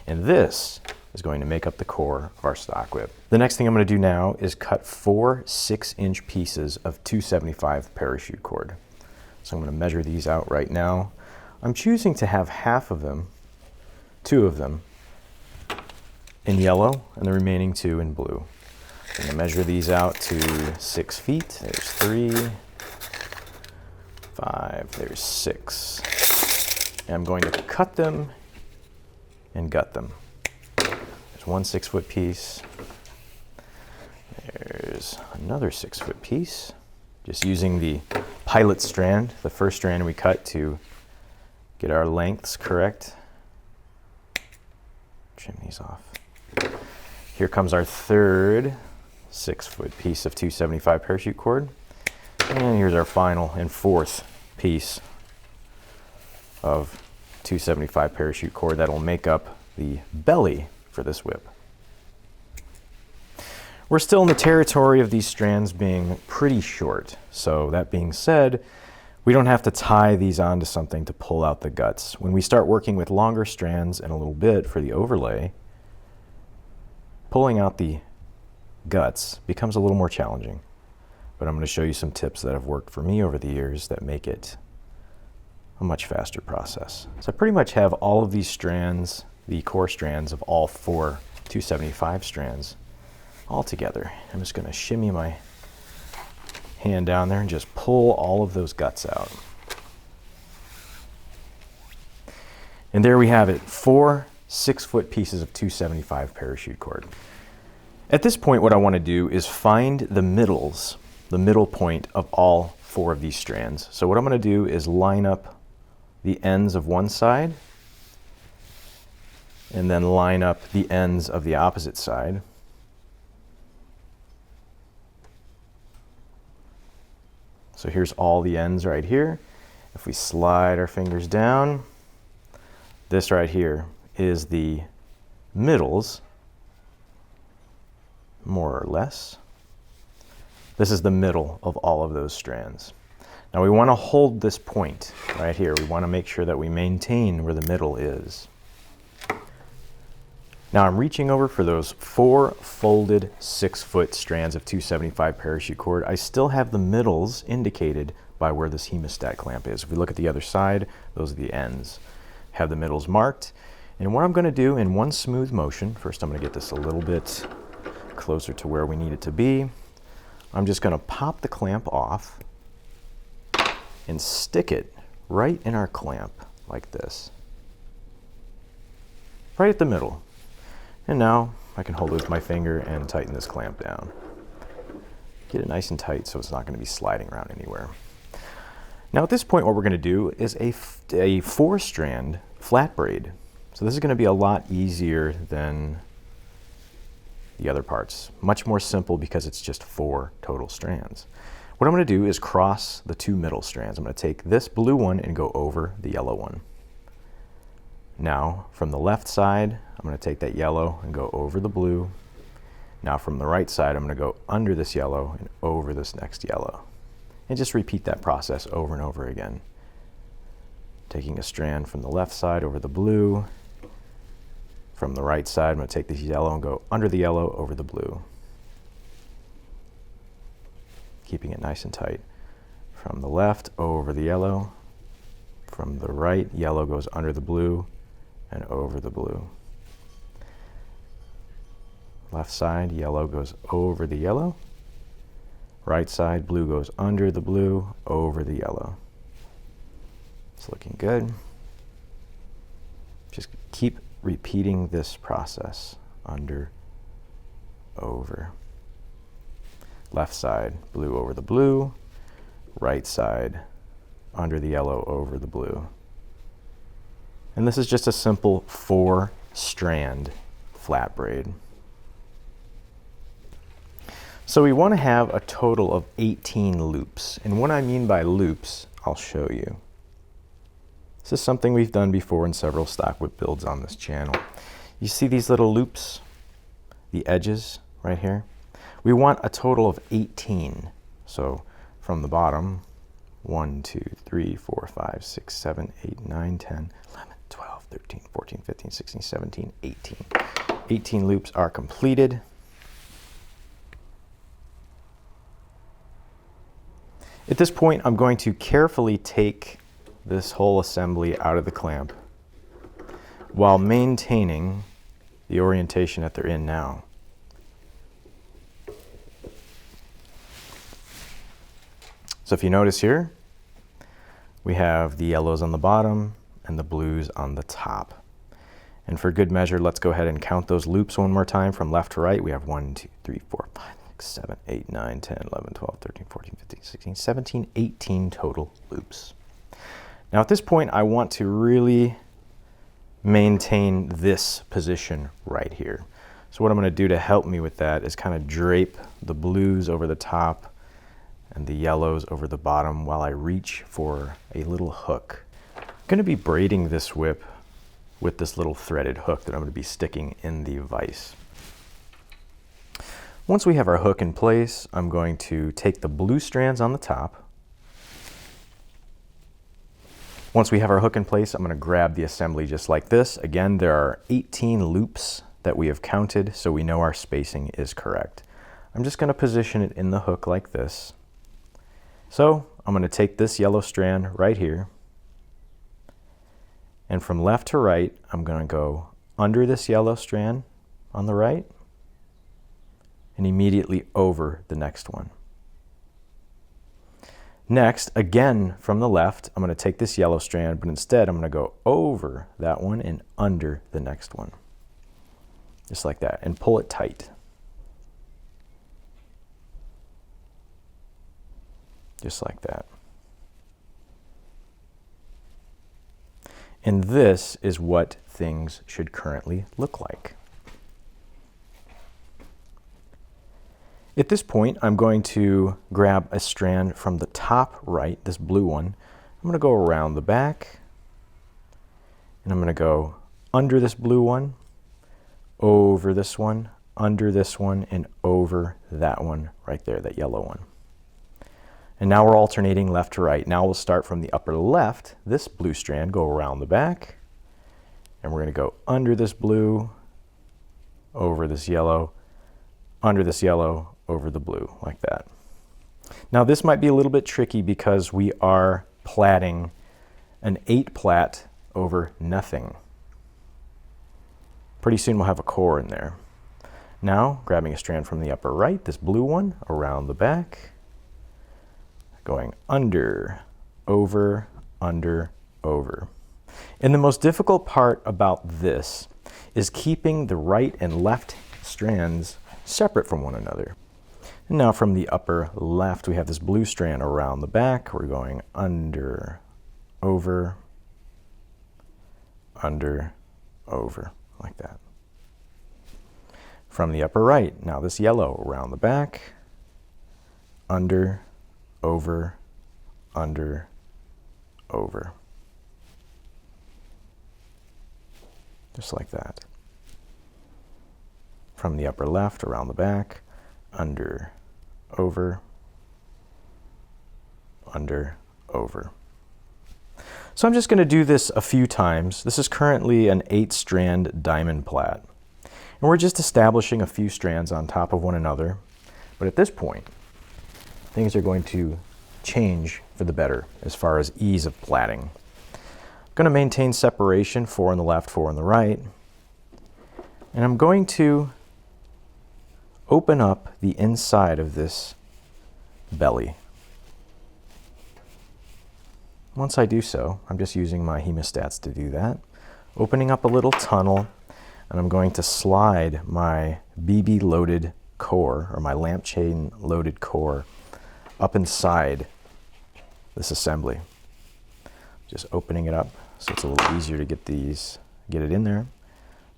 And this is going to make up the core of our stock whip. The next thing I'm going to do now is cut 4 6-inch pieces of 275 parachute cord. So I'm going to measure these out right now. I'm choosing to have half of them, 2 of them, in yellow and the remaining 2 in blue. I'm going to measure these out to 6 feet. There's 3, 5, there's 6. And I'm going to cut them and gut them. There's one 6-foot piece. There's another 6-foot piece. Just using the pilot strand, the first strand we cut to get our lengths correct. Trim these off. Here comes our third 6-foot piece of 275 parachute cord. And here's our final and fourth piece of 275 parachute cord that'll make up the belly for this whip. We're still in the territory of these strands being pretty short. So that being said, we don't have to tie these onto something to pull out the guts. When we start working with longer strands and a little bit for the overlay, pulling out the guts becomes a little more challenging. But I'm going to show you some tips that have worked for me over the years that make it a much faster process. So I pretty much have all of these strands, the core strands of all 4 275 strands, all together. I'm just going to shimmy my hand down there and just pull all of those guts out. And there we have it, 4 6-foot pieces of 275 parachute cord. At this point, what I want to do is find the middles the middle point of all 4 of these strands. So what I'm going to do is line up the ends of one side and then line up the ends of the opposite side. So here's all the ends right here. If we slide our fingers down, this right here is the middles, more or less. This is the middle of all of those strands. Now we want to hold this point right here. We want to make sure that we maintain where the middle is. Now I'm reaching over for those 4 folded 6-foot strands of 275 parachute cord. I still have the middles indicated by where this hemostat clamp is. If we look at the other side, those are the ends. Have the middles marked. And what I'm going to do in one smooth motion, first I'm going to get this a little bit closer to where we need it to be. I'm just going to pop the clamp off and stick it right in our clamp like this. Right at the middle. And now I can hold it with my finger and tighten this clamp down. Get it nice and tight so it's not going to be sliding around anywhere. Now at this point what we're going to do is a 4-strand flat braid. So this is going to be a lot easier than the other parts. Much more simple because it's just 4 total strands. What I'm going to do is cross the 2 middle strands. I'm going to take this blue one and go over the yellow one. Now from the left side, I'm going to take that yellow and go over the blue. Now from the right side, I'm going to go under this yellow and over this next yellow. And just repeat that process over and over again. Taking a strand from the left side over the blue. From the right side, I'm going to take this yellow and go under the yellow over the blue. Keeping it nice and tight. From the left over the yellow. From the right, yellow goes under the blue and over the blue. Left side, yellow goes over the yellow. Right side, blue goes under the blue, over the yellow. It's looking good. Just keep repeating this process. Under, over. Left side, blue over the blue. Right side, under the yellow, over the blue. And this is just a simple 4-strand flat braid. So we want to have a total of 18 loops. And what I mean by loops, I'll show you. This is something we've done before in several stock whip builds on this channel. You see these little loops, the edges right here? We want a total of 18. So from the bottom, 1, 2, 3, 4, 5, 6, 7, 8, 9, 10, 11, 12, 13, 14, 15, 16, 17, 18. 18 loops are completed. At this point, I'm going to carefully take this whole assembly out of the clamp while maintaining the orientation that they're in now. So if you notice here, we have the yellows on the bottom and the blues on the top. And for good measure, let's go ahead and count those loops one more time from left to right. We have 1, 2, 3, 4, 5, 6, 7, 8, 9, 10, 11, 12, 13, 14, 15, 16, 17, 18 total loops. Now at this point, I want to really maintain this position right here. So what I'm going to do to help me with that is kind of drape the blues over the top and the yellows over the bottom while I reach for a little hook. I'm going to be braiding this whip with this little threaded hook that I'm going to be sticking in the vise. Once we have our hook in place, I'm going to take the blue strands on the top. Once we have our hook in place, I'm going to grab the assembly just like this. Again, there are 18 loops that we have counted, so we know our spacing is correct. I'm just going to position it in the hook like this. So I'm going to take this yellow strand right here, and from left to right, I'm going to go under this yellow strand on the right and immediately over the next one. Next, again from the left, I'm going to take this yellow strand, but instead I'm going to go over that one and under the next one. Just like that, and pull it tight. just like that. And this is what things should currently look like. At this point, I'm going to grab a strand from the top right, this blue one. I'm going to go around the back, and I'm going to go under this blue one, over this one, under this one, and over that one right there, that yellow one. And now we're alternating left to right. Now we'll start from the upper left, this blue strand, go around the back, and we're going to go under this blue, over this yellow, under this yellow, over the blue, like that. Now this might be a little bit tricky because we are platting an 8 plat over nothing. Pretty soon we'll have a core in there. Now, grabbing a strand from the upper right, this blue one, around the back, going under, over, under, over. And the most difficult part about this is keeping the right and left strands separate from one another. And now from the upper left, we have this blue strand around the back. We're going under, over, over, like that. From the upper right, now this yellow around the back, under, over, over. Just like that. From the upper left, around the back, under, over, over. So I'm just going to do this a few times. This is currently an 8-strand diamond plat. And we're just establishing a few strands on top of one another. But at this point, things are going to change for the better as far as ease of platting. I'm going to maintain separation, 4 on the left, 4 on the right. And I'm going to open up the inside of this belly. Once I do so, I'm just using my hemostats to do that, opening up a little tunnel, and I'm going to slide my BB loaded core, or my lamp chain loaded core, up inside this assembly. Just opening it up so it's a little easier to get it in there.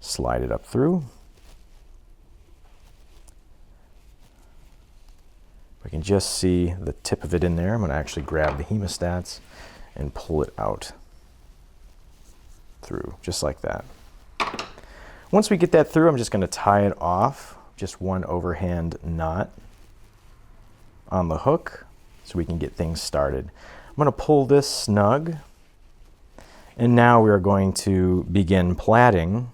Slide it up through. I can just see the tip of it in there. I'm going to actually grab the hemostats and pull it out through, just like that. Once we get that through, I'm just going to tie it off, just one overhand knot on the hook so we can get things started. I'm going to pull this snug, and now we are going to begin platting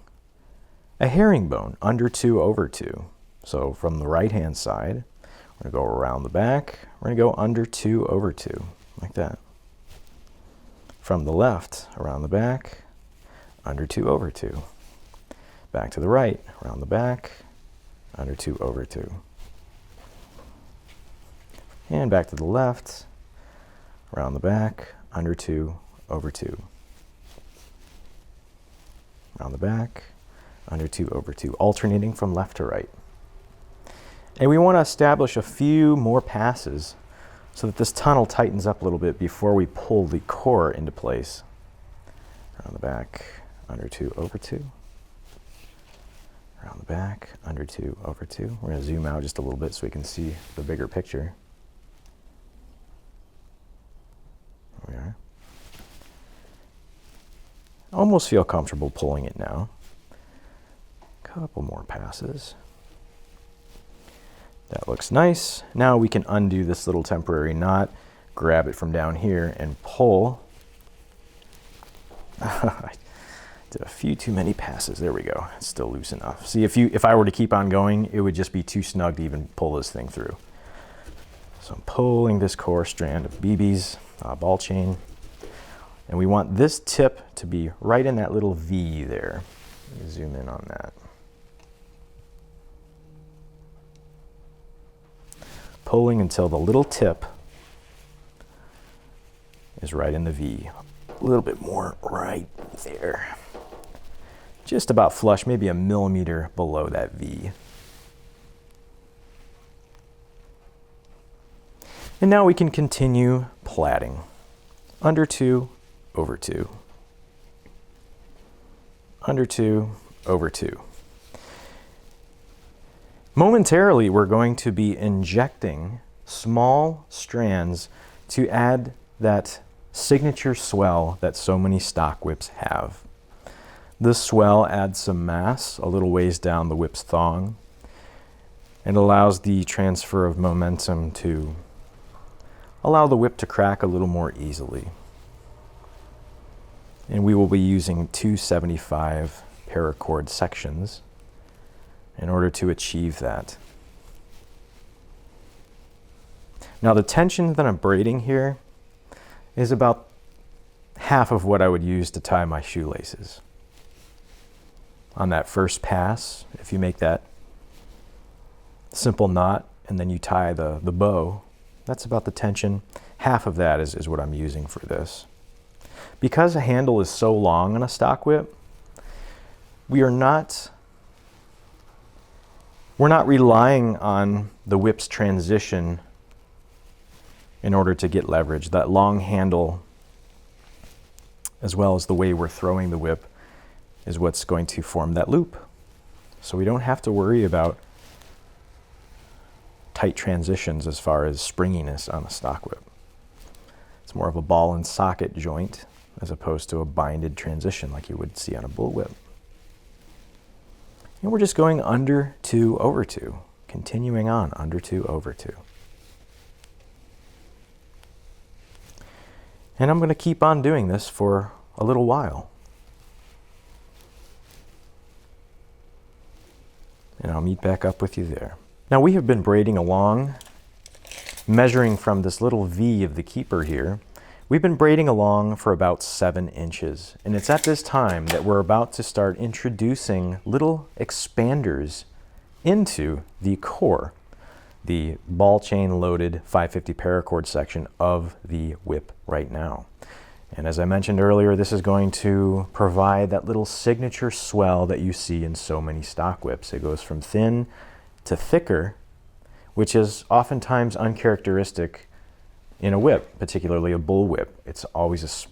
a herringbone, under 2, over 2. So from the right hand side, we're going to go around the back, we're going to go under 2, over 2, like that. From the left, around the back, under 2, over 2. Back to the right, around the back, under 2, over 2. And back to the left, around the back, under 2, over 2. Around the back, under 2, over 2, alternating from left to right. And we want to establish a few more passes so that this tunnel tightens up a little bit before we pull the core into place. Around the back, under 2, over 2. Around the back, under 2, over 2. We're going to zoom out just a little bit so we can see the bigger picture. There we are. Almost feel comfortable pulling it now. Couple more passes. That looks nice. Now we can undo this little temporary knot, grab it from down here, and pull. I did a few too many passes. There we go. It's still loose enough. See, if I were to keep on going, it would just be too snug to even pull this thing through. So I'm pulling this core strand of BB's ball chain, and we want this tip to be right in that little V there. Let me zoom in on that. Pulling until the little tip is right in the V. A little bit more right there. Just about flush, maybe a millimeter below that V. And now we can continue platting. Under 2, over 2. Under 2, over 2. Momentarily, we're going to be injecting small strands to add that signature swell that so many stock whips have. This swell adds some mass a little ways down the whip's thong and allows the transfer of momentum to allow the whip to crack a little more easily. And we will be using 275 paracord sections in order to achieve that. Now the tension that I'm braiding here is about half of what I would use to tie my shoelaces. On that first pass, if you make that simple knot and then you tie the bow, that's about the tension. Half of that is what I'm using for this. Because a handle is so long on a stock whip, we're not relying on the whip's transition in order to get leverage. That long handle, as well as the way we're throwing the whip, is what's going to form that loop. So we don't have to worry about tight transitions as far as springiness on a stock whip. It's more of a ball and socket joint as opposed to a binded transition like you would see on a bullwhip. And we're just going under 2, over 2, continuing on under 2, over 2. And I'm going to keep on doing this for a little while. And I'll meet back up with you there. Now we have been braiding along, measuring from this little V of the keeper here. We've been braiding along for about 7 inches. And it's at this time that we're about to start introducing little expanders into the core, the ball chain loaded 550 paracord section of the whip right now. And as I mentioned earlier, this is going to provide that little signature swell that you see in so many stock whips. It goes from thin to thicker, which is oftentimes uncharacteristic in a whip, particularly a bull whip. It's always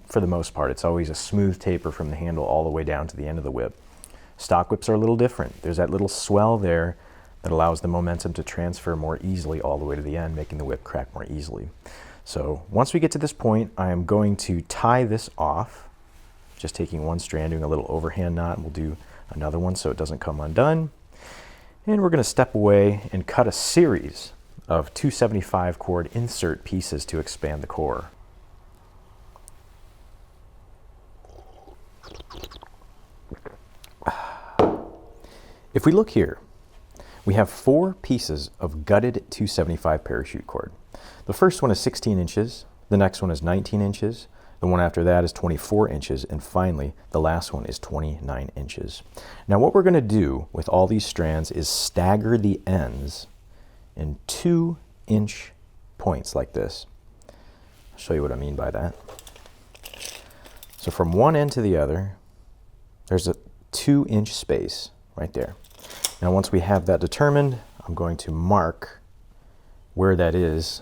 for the most part, it's always a smooth taper from the handle all the way down to the end of the whip. Stock whips are a little different. There's that little swell there that allows the momentum to transfer more easily all the way to the end, making the whip crack more easily. So once we get to this point, I am going to tie this off, just taking one strand, doing a little overhand knot, and we'll do another one so it doesn't come undone. And we're going to step away and cut a series of 275 cord insert pieces to expand the core. If we look here, we have 4 pieces of gutted 275 parachute cord. The first one is 16 inches, the next one is 19 inches, the one after that is 24 inches, and finally, the last one is 29 inches. Now what we're going to do with all these strands is stagger the ends in 2-inch points like this. I'll show you what I mean by that. So from one end to the other, there's a 2-inch space right there. Now once we have that determined, I'm going to mark where that is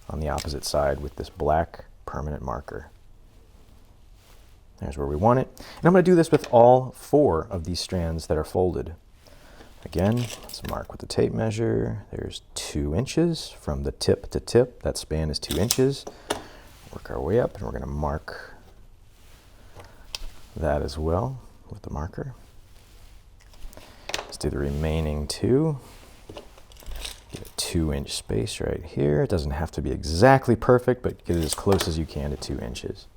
on the opposite side with this black permanent marker. There's where we want it. And I'm going to do this with all 4 of these strands that are folded. Again, let's mark with the tape measure. There's 2 inches from the tip to tip. That span is 2 inches. Work our way up, and we're going to mark that as well with the marker. Let's do the remaining 2. Get a 2-inch space right here. It doesn't have to be exactly perfect, but get it as close as you can to 2 inches.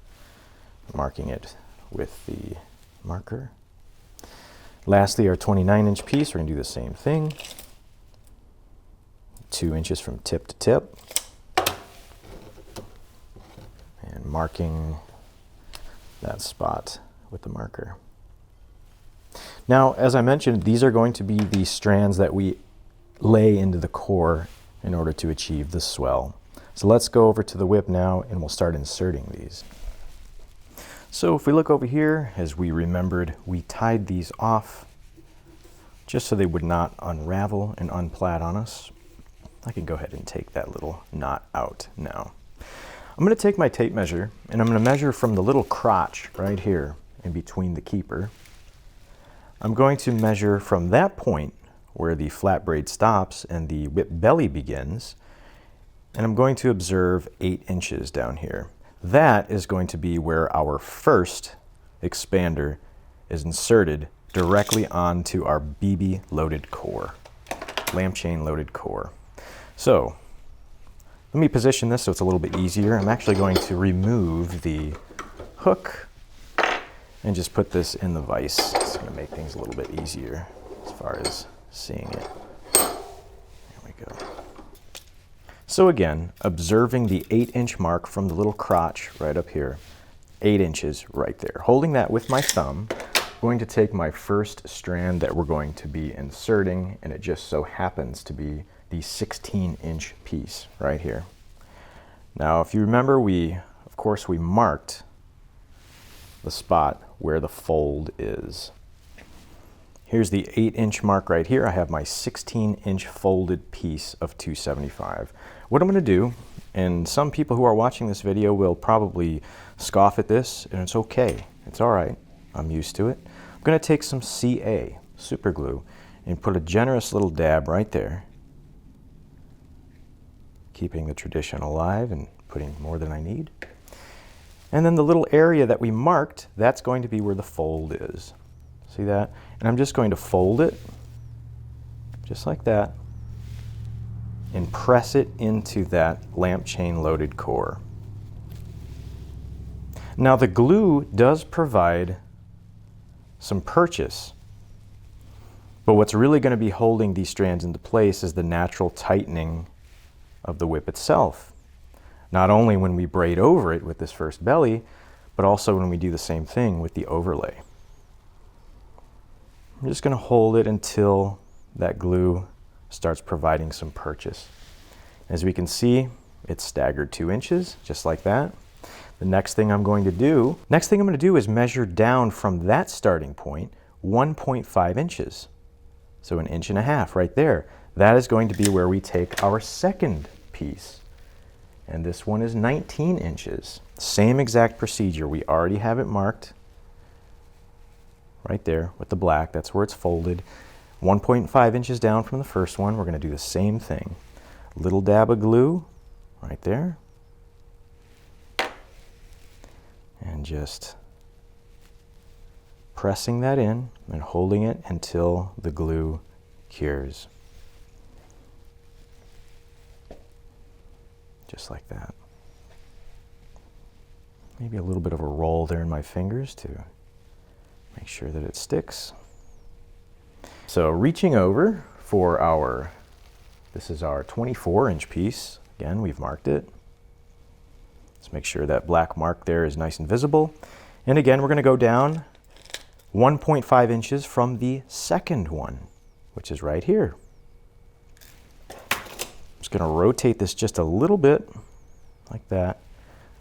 Marking it with the marker. Lastly, our 29-inch piece, we're going to do the same thing. 2 inches from tip to tip. And marking that spot with the marker. Now, as I mentioned, these are going to be the strands that we lay into the core in order to achieve the swell. So let's go over to the whip now and we'll start inserting these. So if we look over here, as we remembered, we tied these off just so they would not unravel and unplait on us. I can go ahead and take that little knot out now. I'm going to take my tape measure and I'm going to measure from the little crotch right here in between the keeper. I'm going to measure from that point where the flat braid stops and the whip belly begins, and I'm going to observe 8 inches down here. That is going to be where our first expander is inserted directly onto our BB loaded core, lamp chain loaded core. So let me position this so it's a little bit easier. I'm actually going to remove the hook and just put this in the vise. It's going to make things a little bit easier as far as seeing it. There we go. So again, observing the 8-inch mark from the little crotch right up here, 8 inches right there. Holding that with my thumb, I'm going to take my first strand that we're going to be inserting, and it just so happens to be the 16-inch piece right here. Now, if you remember, of course, we marked the spot where the fold is. Here's the 8-inch mark right here. I have my 16-inch folded piece of 275. What I'm going to do, and some people who are watching this video will probably scoff at this, and it's okay. It's all right. I'm used to it. I'm going to take some CA, super glue, and put a generous little dab right there, keeping the tradition alive and putting more than I need. And then the little area that we marked, that's going to be where the fold is. See that? And I'm just going to fold it, just like that, and press it into that lamp chain loaded core. Now the glue does provide some purchase, but what's really going to be holding these strands into place is the natural tightening of the whip itself. Not only when we braid over it with this first belly, but also when we do the same thing with the overlay. I'm just going to hold it until that glue starts providing some purchase. As we can see, it's staggered 2 inches, just like that. The next thing I'm going to do is measure down from that starting point 1.5 inches. So 1.5 inches right there. That is going to be where we take our second piece. And this one is 19 inches. Same exact procedure. We already have it marked right there with the black. That's where it's folded. 1.5 inches down from the first one. We're going to do the same thing. Little dab of glue right there. And just pressing that in and holding it until the glue cures. Just like that. Maybe a little bit of a roll there in my fingers to make sure that it sticks. So reaching over for this is our 24-inch piece. Again, we've marked it. Let's make sure that black mark there is nice and visible. And again, we're going to go down 1.5 inches from the second one, which is right here. I'm just going to rotate this just a little bit, like that.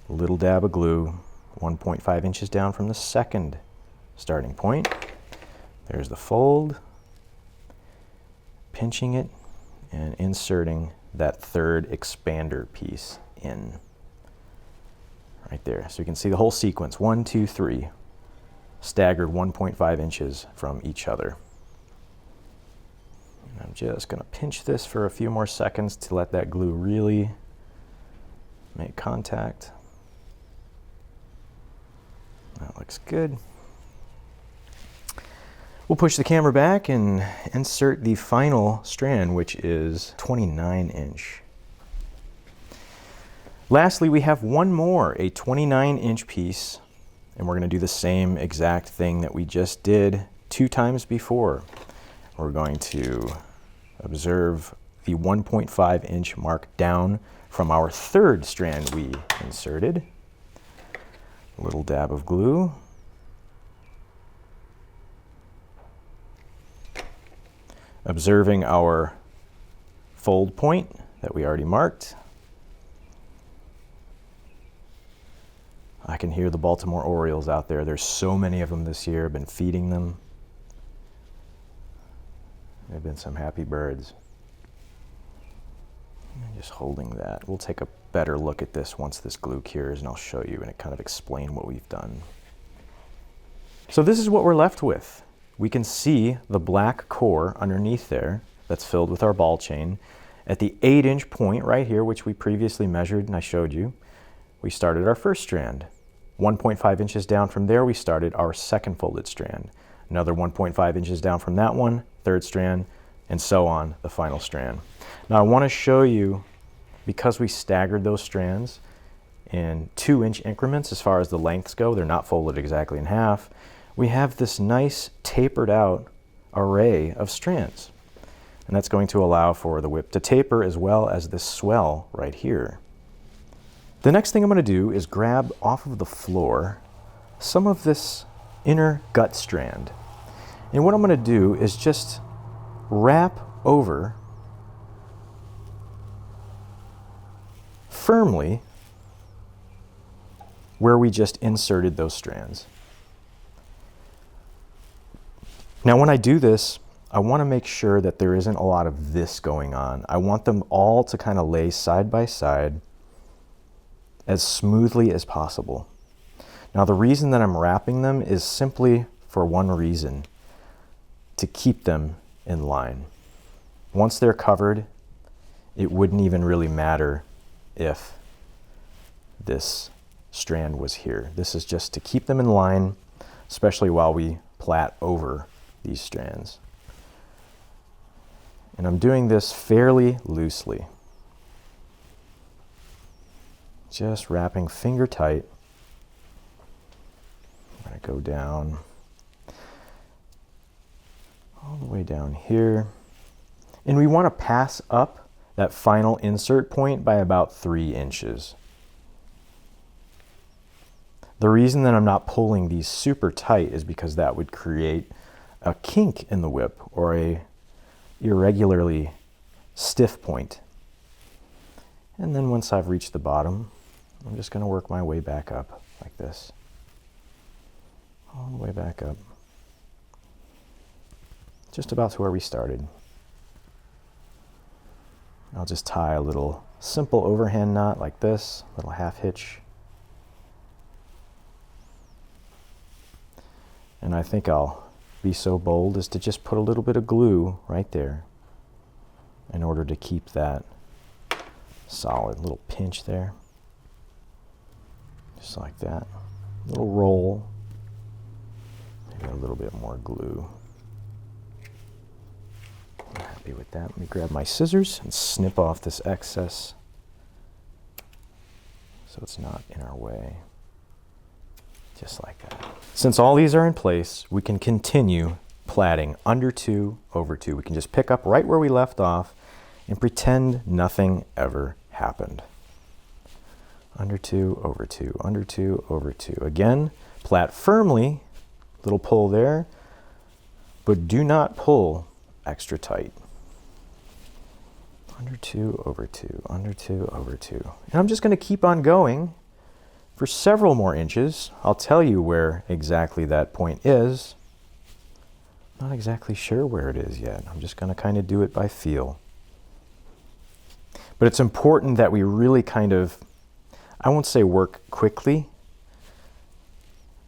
A little dab of glue, 1.5 inches down from the second starting point. There's the fold. Pinching it and inserting that third expander piece in. Right there. So you can see the whole sequence, 1, 2, 3, staggered 1.5 inches from each other. And I'm just going to pinch this for a few more seconds to let that glue really make contact. That looks good. We'll push the camera back and insert the final strand, which is 29-inch. Lastly, we have one more, a 29-inch piece, and we're going to do the same exact thing that we just did 2 times before. We're going to observe the 1.5-inch mark down from our third strand we inserted. A little dab of glue. Observing our fold point that we already marked. I can hear the Baltimore Orioles out there. There's so many of them this year. I've been feeding them. They've been some happy birds. And just holding that. We'll take a better look at this once this glue cures, and I'll show you and kind of explain what we've done. So this is what we're left with. We can see the black core underneath there that's filled with our ball chain. At the 8-inch point right here, which we previously measured and I showed you, we started our first strand. 1.5 inches down from there, we started our second folded strand. Another 1.5 inches down from that one, third strand, and so on, the final strand. Now I want to show you, because we staggered those strands in 2-inch increments as far as the lengths go, they're not folded exactly in half, we have this nice tapered out array of strands. And that's going to allow for the whip to taper as well as this swell right here. The next thing I'm going to do is grab off of the floor some of this inner gut strand. And what I'm going to do is just wrap over firmly where we just inserted those strands. Now when I do this, I want to make sure that there isn't a lot of this going on. I want them all to kind of lay side by side as smoothly as possible. Now the reason that I'm wrapping them is simply for one reason: to keep them in line. Once they're covered, it wouldn't even really matter if this strand was here. This is just to keep them in line, especially while we plait over these strands. And I'm doing this fairly loosely. Just wrapping finger tight. I'm going to go down all the way down here. And we want to pass up that final insert point by about 3 inches. The reason that I'm not pulling these super tight is because that would create a kink in the whip or a irregularly stiff point. And then once I've reached the bottom, I'm just going to work my way back up like this. All the way back up. Just about to where we started. I'll just tie a little simple overhand knot like this, little half hitch. And I think I'll be so bold as to just put a little bit of glue right there in order to keep that solid. Little pinch there. Just like that. Little roll. Maybe a little bit more glue. I'm happy with that. Let me grab my scissors and snip off this excess so it's not in our way. Just like that. Since all these are in place, we can continue plaiting under 2 over 2. We can just pick up right where we left off and pretend nothing ever happened. Under 2 over 2, under 2 over 2. Again, plait firmly, little pull there, but do not pull extra tight. Under 2 over 2, under 2 over 2. And I'm just going to keep on going for several more inches. I'll tell you where exactly that point is. Not exactly sure where it is yet. I'm just going to kind of do it by feel. But it's important that we really kind of, I won't say work quickly,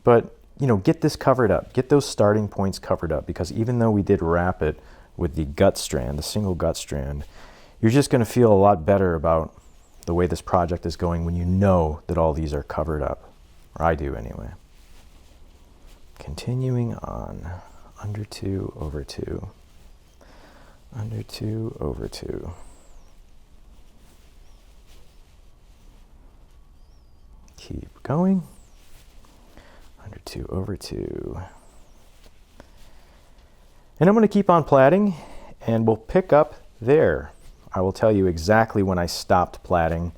but get this covered up. Get those starting points covered up, because even though we did wrap it with the gut strand, the single gut strand, you're just going to feel a lot better about the way this project is going when you know that all these are covered up. Or I do anyway. Continuing on. Under 2 over 2. Under 2 over 2. Keep going. Under 2 over 2. And I'm going to keep on plaiting, and we'll pick up there. I will tell you exactly when I stopped plaiting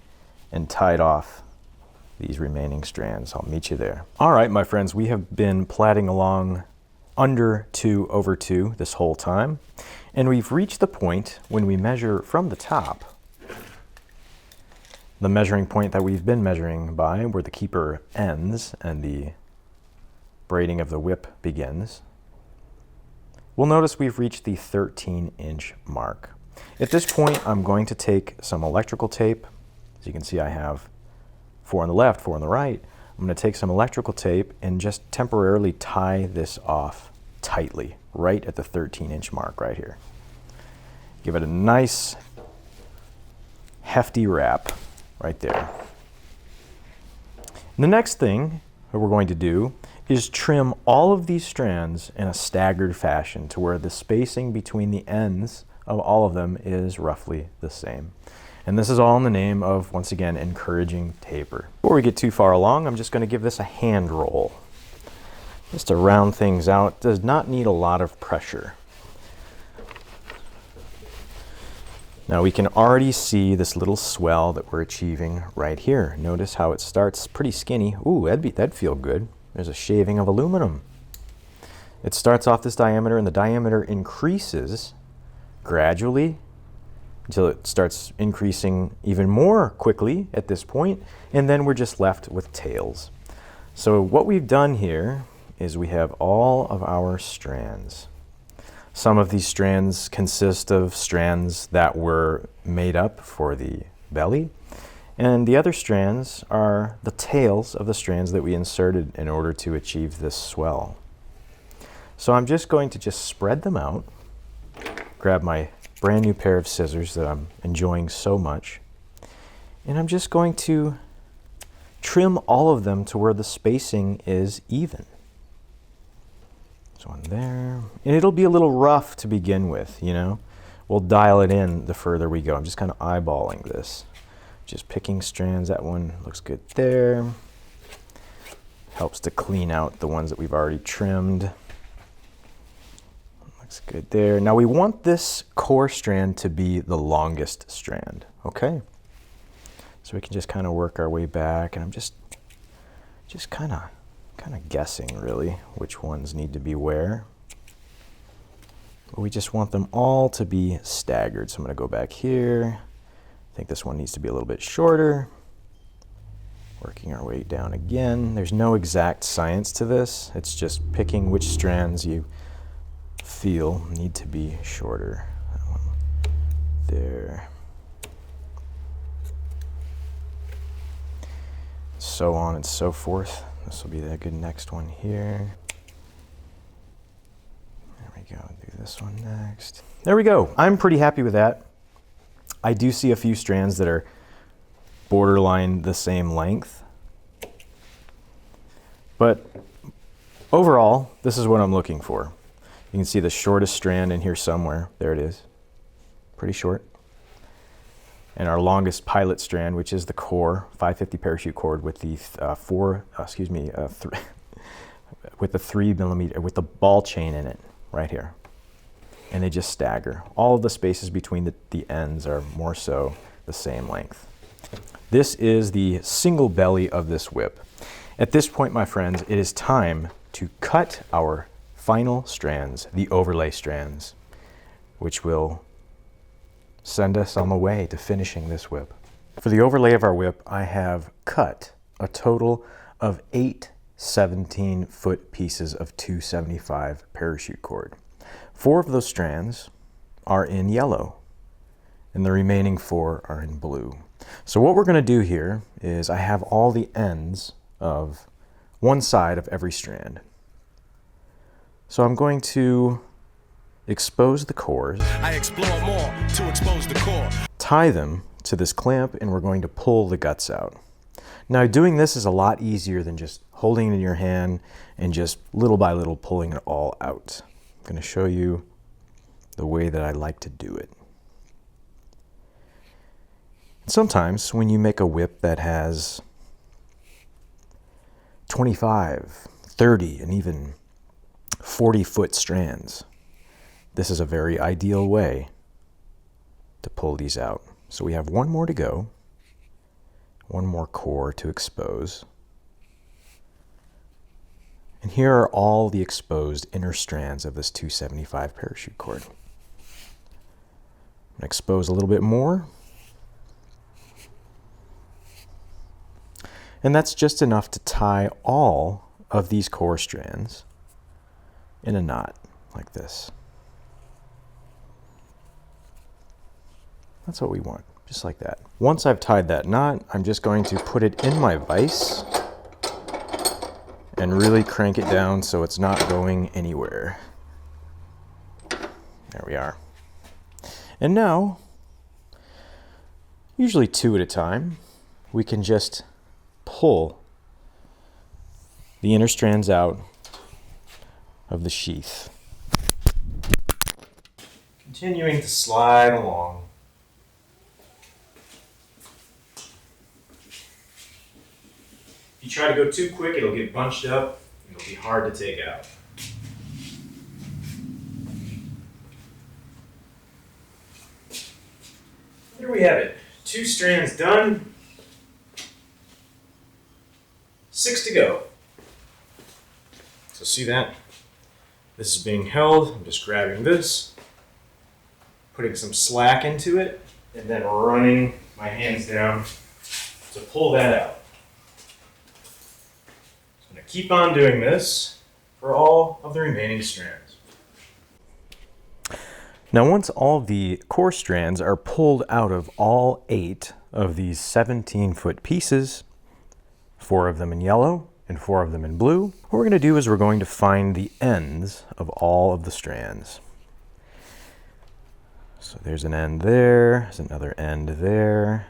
and tied off these remaining strands. I'll meet you there. All right, my friends, we have been plaiting along under 2 over 2 this whole time, and we've reached the point when we measure from the top, the measuring point that we've been measuring by, where the keeper ends and the braiding of the whip begins. We'll notice we've reached the 13-inch mark. At this point, I'm going to take some electrical tape. As you can see, I have 4 on the left, 4 on the right. I'm going to take some electrical tape and just temporarily tie this off tightly, right at the 13-inch mark right here. Give it a nice, hefty wrap right there. And the next thing that we're going to do is trim all of these strands in a staggered fashion to where the spacing between the ends of all of them is roughly the same. And this is all in the name of, once again, encouraging taper. Before we get too far along, I'm just going to give this a hand roll, just to round things out. It does not need a lot of pressure. Now we can already see this little swell that we're achieving right here. Notice how it starts pretty skinny. Ooh, that'd feel good. There's a shaving of aluminum. It starts off this diameter, and the diameter increases gradually until it starts increasing even more quickly at this point, and then we're just left with tails. So what we've done here is we have all of our strands. Some of these strands consist of strands that were made up for the belly, and the other strands are the tails of the strands that we inserted in order to achieve this swell. So I'm just going to spread them out, grab my brand new pair of scissors that I'm enjoying so much, and I'm just going to trim all of them to where the spacing is even. So one there, and it'll be a little rough to begin with, you know. We'll dial it in the further we go. I'm just kind of eyeballing this, just picking strands. That one looks good there. Helps to clean out the ones that we've already trimmed. Looks good there. Now we want this core strand to be the longest strand, okay? So we can just kind of work our way back, and I'm just kind of guessing really which ones need to be where. But we just want them all to be staggered. So I'm going to go back here. I think this one needs to be a little bit shorter. Working our way down again. There's no exact science to this. It's just picking which strands you feel need to be shorter. That one there. So on and so forth. This will be the good next one here. There we go. Do this one next. There we go. I'm pretty happy with that. I do see a few strands that are borderline the same length. But overall, this is what I'm looking for. You can see the shortest strand in here somewhere. There it is. Pretty short. And our longest pilot strand, which is the core, 550 parachute cord with the 3mm, with the ball chain in it, right here. And they just stagger. All of the spaces between the ends are more so the same length. This is the single belly of this whip. At this point, my friends, it is time to cut our final strands, the overlay strands, which will send us on the way to finishing this whip. For the overlay of our whip, I have cut a total of 8 17-foot pieces of 275 parachute cord. 4 of those strands are in yellow, and the remaining 4 are in blue. So what we're going to do here is I have all the ends of one side of every strand. So I'm going to expose the cores. I explore more to expose the core. Tie them to this clamp, and we're going to pull the guts out. Now doing this is a lot easier than just holding it in your hand and just little by little pulling it all out. I'm going to show you the way that I like to do it. Sometimes when you make a whip that has 25, 30, and even 40-foot strands, this is a very ideal way to pull these out. So we have one more to go, one more core to expose. And here are all the exposed inner strands of this 275 parachute cord. I'm going to expose a little bit more. And that's just enough to tie all of these core strands in a knot like this. That's what we want, just like that. Once I've tied that knot, I'm just going to put it in my vise and really crank it down so it's not going anywhere. There we are. And now, usually 2 at a time, we can just pull the inner strands out of the sheath. Continuing to slide along. If you try to go too quick, it'll get bunched up and it'll be hard to take out. There we have it. 2 strands done. 6 to go. So see that? This is being held. I'm just grabbing this, putting some slack into it, and then running my hands down to pull that out. So I'm going to keep on doing this for all of the remaining strands. Now once all the core strands are pulled out of all 8 of these 17-foot pieces, 4 of them in yellow and 4 of them in blue, what we're going to do is we're going to find the ends of all of the strands. So there's an end there, there's another end there.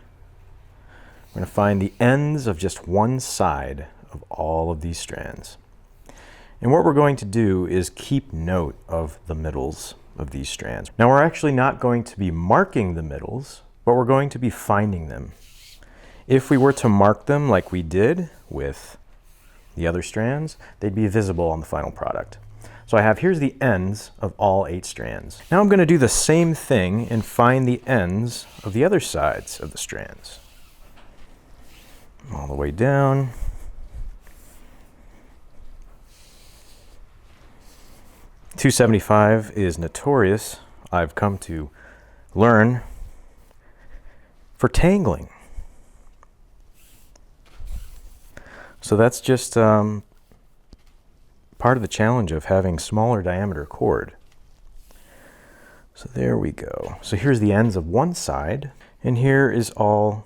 We're going to find the ends of just one side of all of these strands. And what we're going to do is keep note of the middles of these strands. Now we're actually not going to be marking the middles, but we're going to be finding them. If we were to mark them like we did with the other strands, they'd be visible on the final product. So I have, here's the ends of all 8 strands. Now I'm going to do the same thing and find the ends of the other sides of the strands. All the way down. .275 is notorious, I've come to learn, for tangling. So that's just part of the challenge of having smaller diameter cord. So there we go. So here's the ends of one side, and here is all,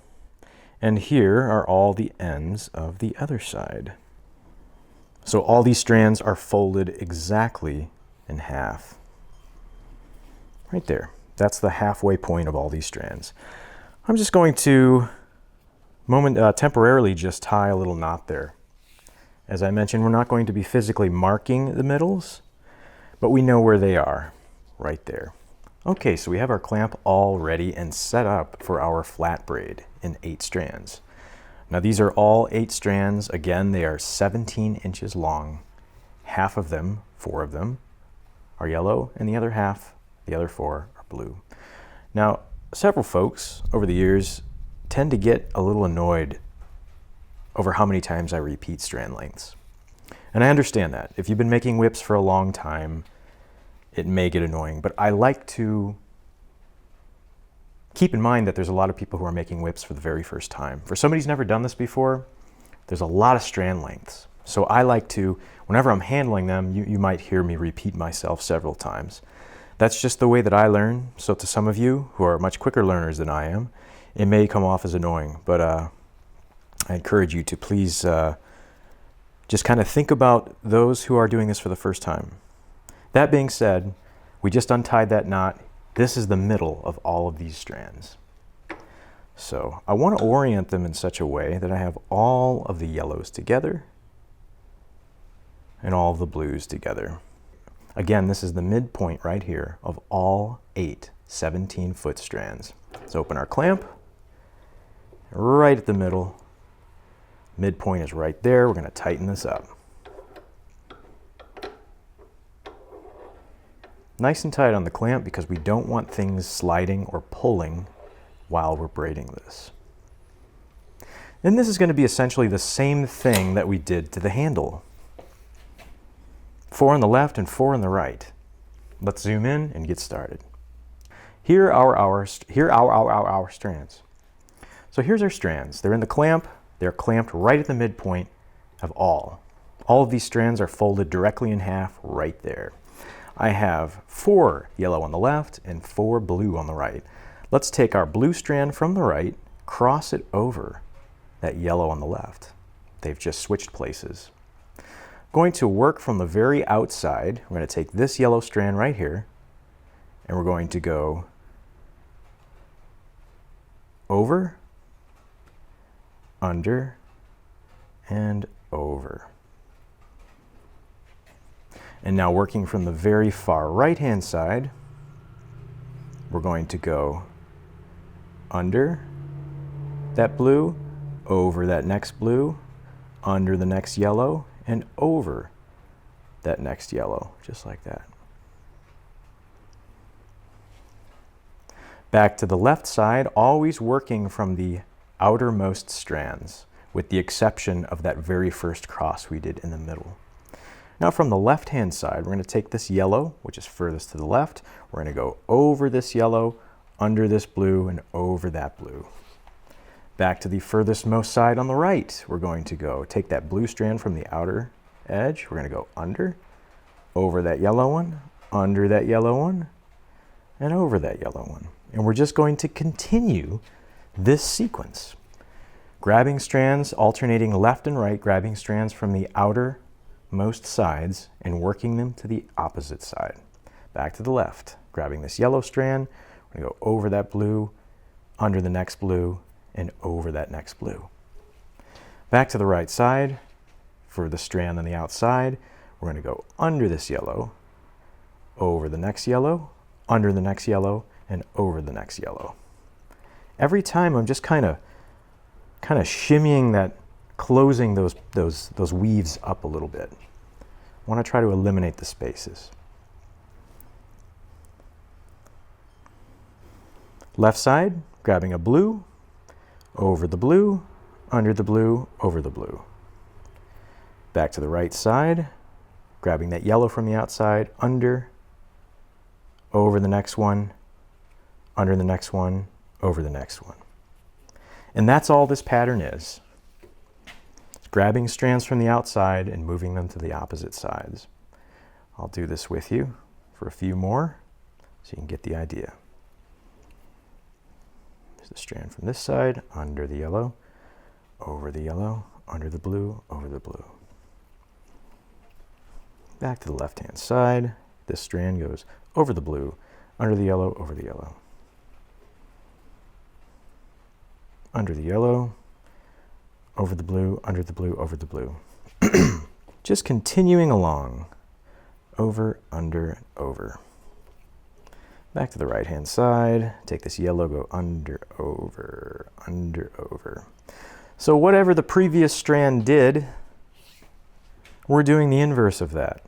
and here are all the ends of the other side. So all these strands are folded exactly in half. Right there. That's the halfway point of all these strands. I'm just going to temporarily just tie a little knot there. As I mentioned, we're not going to be physically marking the middles, but we know where they are, right there. Okay, so we have our clamp all ready and set up for our flat braid in 8 strands. Now these are all 8 strands. Again, they are 17 inches long. Half of them, 4 of them, are yellow, and the other half, the other 4, are blue. Now, several folks over the years tend to get a little annoyed over how many times I repeat strand lengths. And I understand that. If you've been making whips for a long time, it may get annoying, but I like to keep in mind that there's a lot of people who are making whips for the very first time. For somebody who's never done this before, there's a lot of strand lengths. So I like to, whenever I'm handling them, you might hear me repeat myself several times. That's just the way that I learn. So to some of you who are much quicker learners than I am, it may come off as annoying, but I encourage you to please just kind of think about those who are doing this for the first time. That being said, we just untied that knot. This is the middle of all of these strands. So I want to orient them in such a way that I have all of the yellows together and all of the blues together. Again, this is the midpoint right here of all 8 17-foot strands. Let's open our clamp. Right at the middle. Midpoint is right there. We're going to tighten this up. Nice and tight on the clamp because we don't want things sliding or pulling while we're braiding this. And this is going to be essentially the same thing that we did to the handle. 4 on the left and 4 on the right. Let's zoom in and get started. Here are our strands. So here's our strands. They're in the clamp. They're clamped right at the midpoint of all. All of these strands are folded directly in half right there. I have 4 yellow on the left and 4 blue on the right. Let's take our blue strand from the right, cross it over that yellow on the left. They've just switched places. Going to work from the very outside. We're going to take this yellow strand right here, and we're going to go over, under, and over. And now working from the very far right-hand side, we're going to go under that blue, over that next blue, under the next yellow, and over that next yellow, just like that. Back to the left side, always working from the outermost strands, with the exception of that very first cross we did in the middle. Now from the left-hand side, we're going to take this yellow, which is furthest to the left. We're going to go over this yellow, under this blue, and over that blue. Back to the furthest most side on the right, we're going to go take that blue strand from the outer edge. We're going to go under, over that yellow one, under that yellow one, and over that yellow one. And we're just going to continue this sequence. Grabbing strands, alternating left and right, grabbing strands from the outermost sides and working them to the opposite side. Back to the left, grabbing this yellow strand, we're going to go over that blue, under the next blue, and over that next blue. Back to the right side, for the strand on the outside, we're going to go under this yellow, over the next yellow, under the next yellow, and over the next yellow. Every time I'm just kind of shimmying that, closing those weaves up a little bit. I want to try to eliminate the spaces. Left side, grabbing a blue, over the blue, under the blue, over the blue. Back to the right side, grabbing that yellow from the outside, under, over the next one, under the next one, over the next one. And that's all this pattern is. It's grabbing strands from the outside and moving them to the opposite sides. I'll do this with you for a few more so you can get the idea. There's the strand from this side, under the yellow, over the yellow, under the blue, over the blue. Back to the left-hand side, this strand goes over the blue, under the yellow, over the yellow. Under the yellow, over the blue, under the blue, over the blue. Just continuing along, over, under, over. Back to the right-hand side, take this yellow, go under, over, under, over. So whatever the previous strand did, we're doing the inverse of that.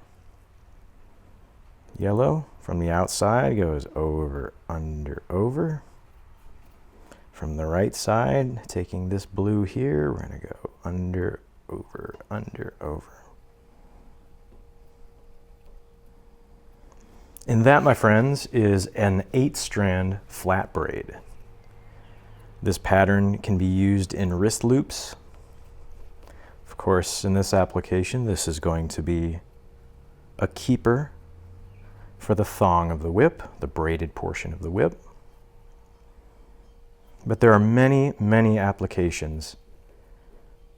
Yellow from the outside goes over, under, over. From the right side, taking this blue here, we're going to go under, over, under, over. And that, my friends, is an 8-strand flat braid. This pattern can be used in wrist loops. Of course, in this application, this is going to be a keeper for the thong of the whip, the braided portion of the whip. But there are many, many applications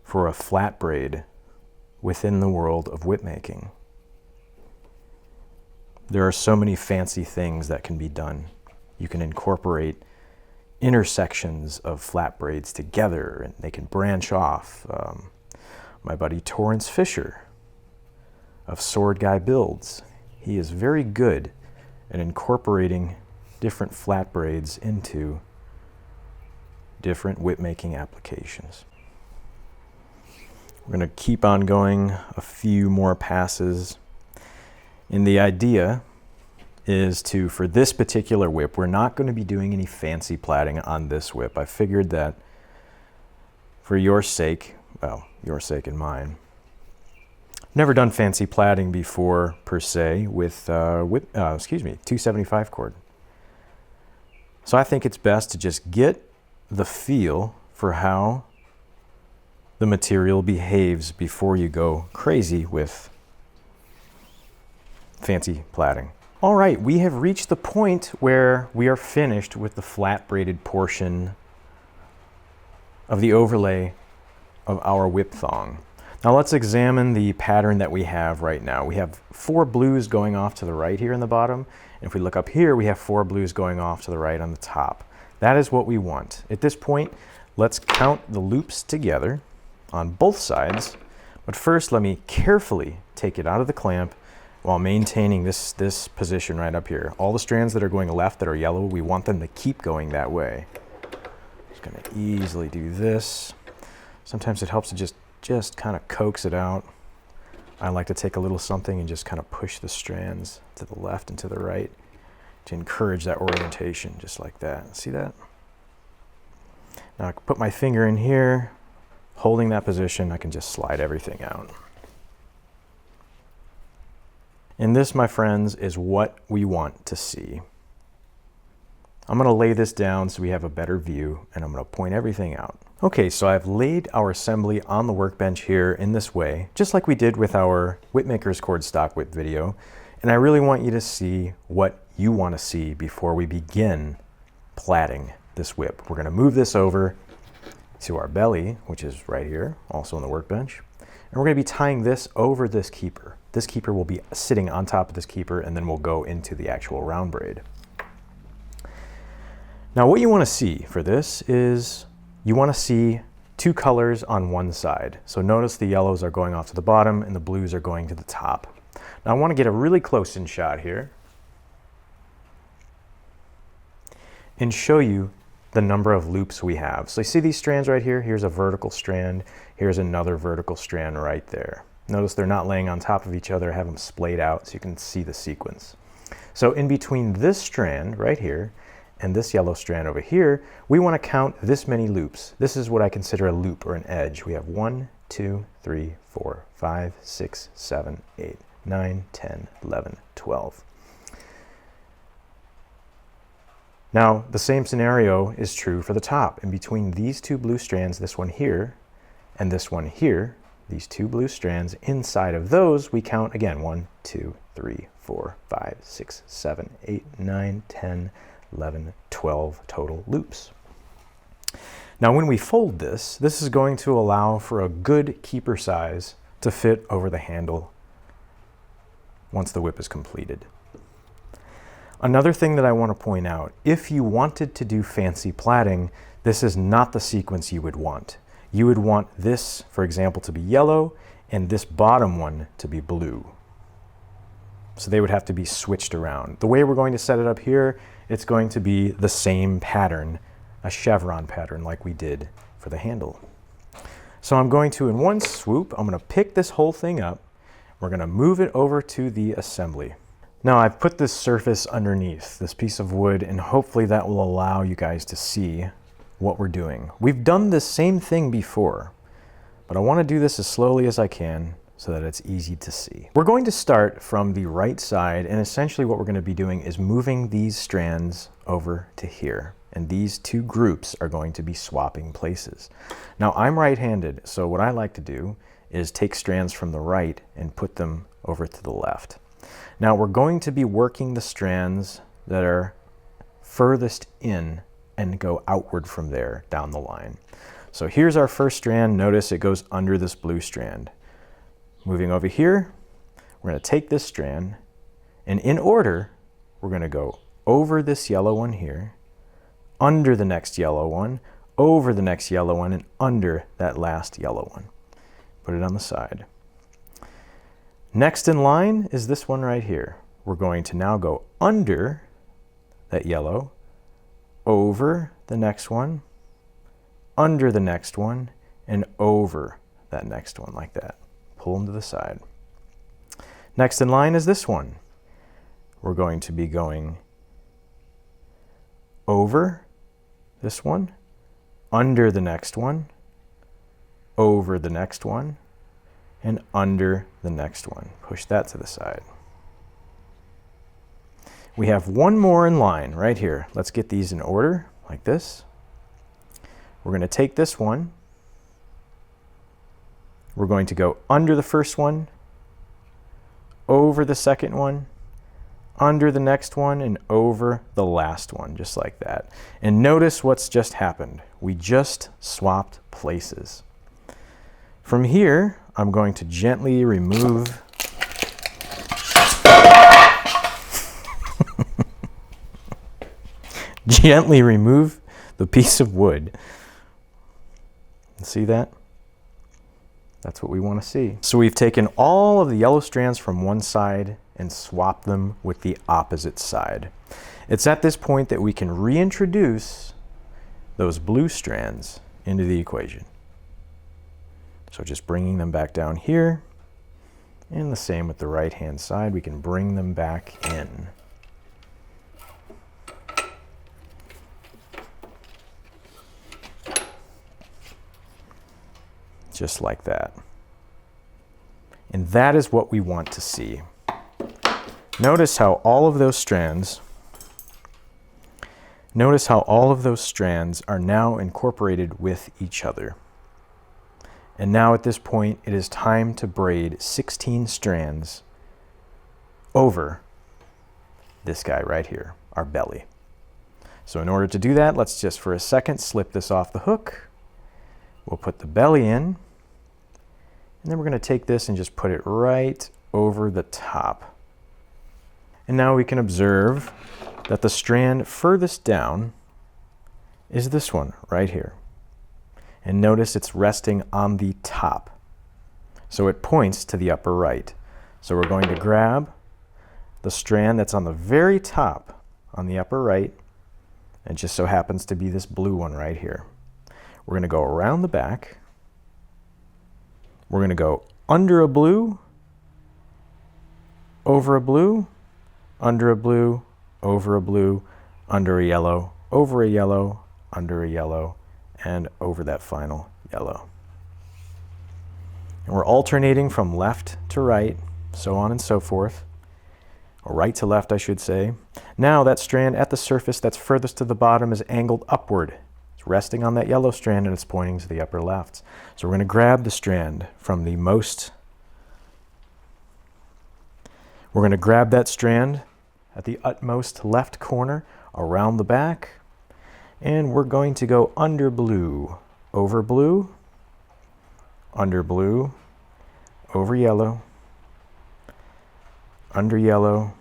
for a flat braid within the world of whip making. There are so many fancy things that can be done. You can incorporate intersections of flat braids together and they can branch off. My buddy Torrance Fisher of Sword Guy Builds, he is very good at incorporating different flat braids into different whip making applications. We're going to keep on going a few more passes. And the idea is to, for this particular whip, we're not going to be doing any fancy plaiting on this whip. I figured that for your sake, well, your sake and mine, never done fancy plaiting before per se with 275 cord. So I think it's best to just get the feel for how the material behaves before you go crazy with fancy plaiting. All right, we have reached the point where we are finished with the flat braided portion of the overlay of our whip thong. Now let's examine the pattern that we have right now. We have 4 blues going off to the right here in the bottom. And if we look up here, we have 4 blues going off to the right on the top. That is what we want. At this point, let's count the loops together on both sides. But first, let me carefully take it out of the clamp while maintaining this position right up here. All the strands that are going left that are yellow, we want them to keep going that way. Just gonna easily do this. Sometimes it helps to just kind of coax it out. I like to take a little something and just kind of push the strands to the left and to the right to encourage that orientation, just like that. See that? Now I can put my finger in here, holding that position, I can just slide everything out. And this, my friends, is what we want to see. I'm going to lay this down so we have a better view, and I'm going to point everything out. Okay, so I've laid our assembly on the workbench here in this way, just like we did with our Whipmaker's cord stock whip video. And I really want you to see what you want to see before we begin platting this whip. We're going to move this over to our belly, which is right here, also on the workbench. And we're going to be tying this over this keeper. This keeper will be sitting on top of this keeper, and then we'll go into the actual round braid. Now what you want to see for this is you want to see 2 colors on one side. So notice the yellows are going off to the bottom and the blues are going to the top. Now I want to get a really close in shot here and show you the number of loops we have. So you see these strands right here? Here's a vertical strand. Here's another vertical strand right there. Notice they're not laying on top of each other. I have them splayed out so you can see the sequence. So in between this strand right here and this yellow strand over here, we want to count this many loops. This is what I consider a loop or an edge. We have 1, 2, 3, 4, 5, 6, 7, 8, 9, 10, 11, 12. Now, the same scenario is true for the top. In between these 2 blue strands, this one here and this one here, these 2 blue strands, inside of those, we count again 1, 2, 3, 4, 5, 6, 7, 8, 9, 10, 11, 12 total loops. Now when we fold this, this is going to allow for a good keeper size to fit over the handle once the whip is completed. Another thing that I want to point out, if you wanted to do fancy platting, this is not the sequence you would want. You would want this, for example, to be yellow and this bottom one to be blue. So they would have to be switched around. The way we're going to set it up here, it's going to be the same pattern, a chevron pattern like we did for the handle. So I'm going to, in one swoop, I'm going to pick this whole thing up. We're going to move it over to the assembly. Now I've put this surface underneath this piece of wood, and hopefully that will allow you guys to see what we're doing. We've done this same thing before, but I want to do this as slowly as I can so that it's easy to see. We're going to start from the right side, and essentially what we're going to be doing is moving these strands over to here. And these 2 groups are going to be swapping places. Now I'm right-handed, so what I like to do is take strands from the right and put them over to the left. Now we're going to be working the strands that are furthest in and go outward from there down the line. So here's our first strand. Notice it goes under this blue strand. Moving over here, we're going to take this strand, and in order, we're going to go over this yellow one here, under the next yellow one, over the next yellow one, and under that last yellow one. Put it on the side. Next in line is this one right here. We're going to now go under that yellow, over the next one, under the next one, and over that next one like that. Pull them to the side. Next in line is this one. We're going to be going over this one, under the next one, over the next one, and under the next one. Push that to the side. We have one more in line right here. Let's get these in order like this. We're going to take this one. We're going to go under the first one, over the second one, under the next one, and over the last one, just like that. And notice what's just happened. We just swapped places. From here, I'm going to gently remove gently remove the piece of wood. See that? That's what we want to see. So we've taken all of the yellow strands from one side and swapped them with the opposite side. It's at this point that we can reintroduce those blue strands into the equation. So just bringing them back down here, and the same with the right-hand side, we can bring them back in. Just like that. And that is what we want to see. Notice how all of those strands are now incorporated with each other. And now at this point, it is time to braid 16 strands over this guy right here, our belly. So in order to do that, let's just for a second slip this off the hook. We'll put the belly in, and then we're going to take this and just put it right over the top. And now we can observe that the strand furthest down is this one right here. And notice it's resting on the top. So it points to the upper right. So we're going to grab the strand that's on the very top on the upper right. It just so happens to be this blue one right here. We're going to go around the back. We're going to go under a blue, over a blue, under a blue, over a blue, under a yellow, over a yellow, under a yellow, and over that final yellow. And we're alternating from left to right, so on and so forth, or right to left, I should say. Now that strand at the surface that's furthest to the bottom is angled upward. It's resting on that yellow strand and it's pointing to the upper left. So we're going to grab the strand from the most. We're going to grab that strand at the utmost left corner around the back, and we're going to go under blue, over blue, under blue, over yellow, under yellow,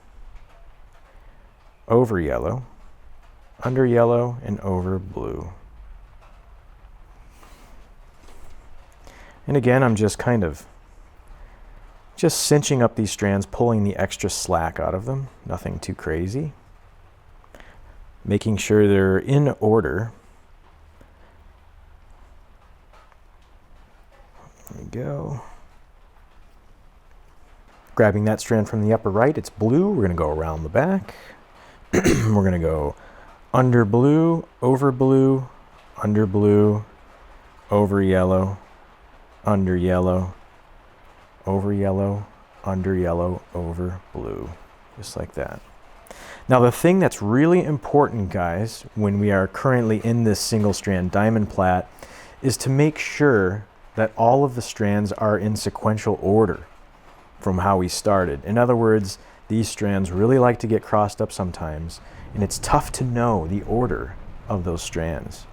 over yellow, under yellow, and over blue. And again, I'm just cinching up these strands, pulling the extra slack out of them, nothing too crazy. Making sure they're in order. There we go. Grabbing that strand from the upper right, it's blue. We're going to go around the back. We're going to go under blue, over blue, under blue, over yellow, under yellow, over yellow, under yellow, over blue. Just like that. Now the thing that's really important, guys, when we are currently in this single strand diamond plait is to make sure that all of the strands are in sequential order from how we started. In other words, these strands really like to get crossed up sometimes, and it's tough to know the order of those strands.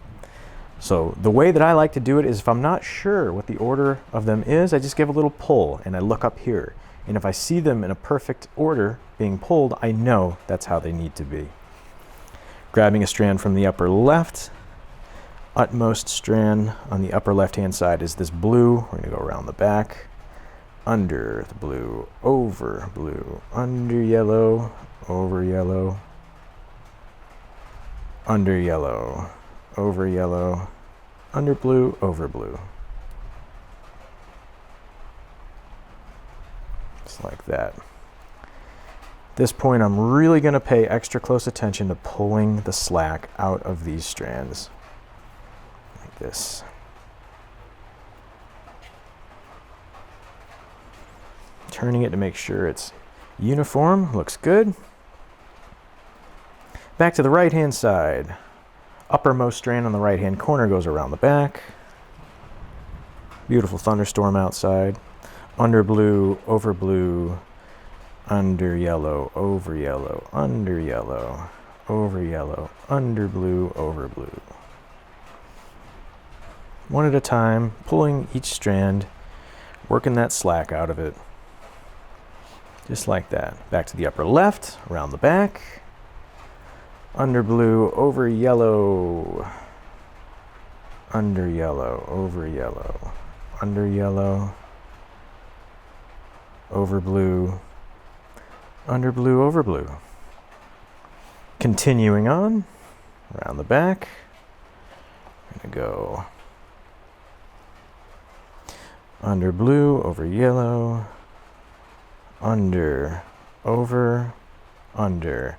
So the way that I like to do it is if I'm not sure what the order of them is, I just give a little pull and I look up here. And if I see them in a perfect order being pulled, I know that's how they need to be. Grabbing a strand from the upper left, utmost strand on the upper left-hand side is this blue. We're going to go around the back, under the blue, over blue, under yellow, over yellow, under yellow, over yellow, under blue, over blue. Just like that. At this point, I'm really going to pay extra close attention to pulling the slack out of these strands. Like this. Turning it to make sure it's uniform. Looks good. Back to the right-hand side. Uppermost strand on the right-hand corner goes around the back. Beautiful thunderstorm outside. Under blue, over blue, under yellow, over yellow, under yellow, over yellow, under blue, over blue. One at a time, pulling each strand, working that slack out of it. Just like that. Back to the upper left, around the back. Under blue, over yellow. Under yellow, over yellow. Under yellow, over blue. Under blue, over blue. Continuing on, around the back. I'm going to go under blue, over yellow, under, over, under,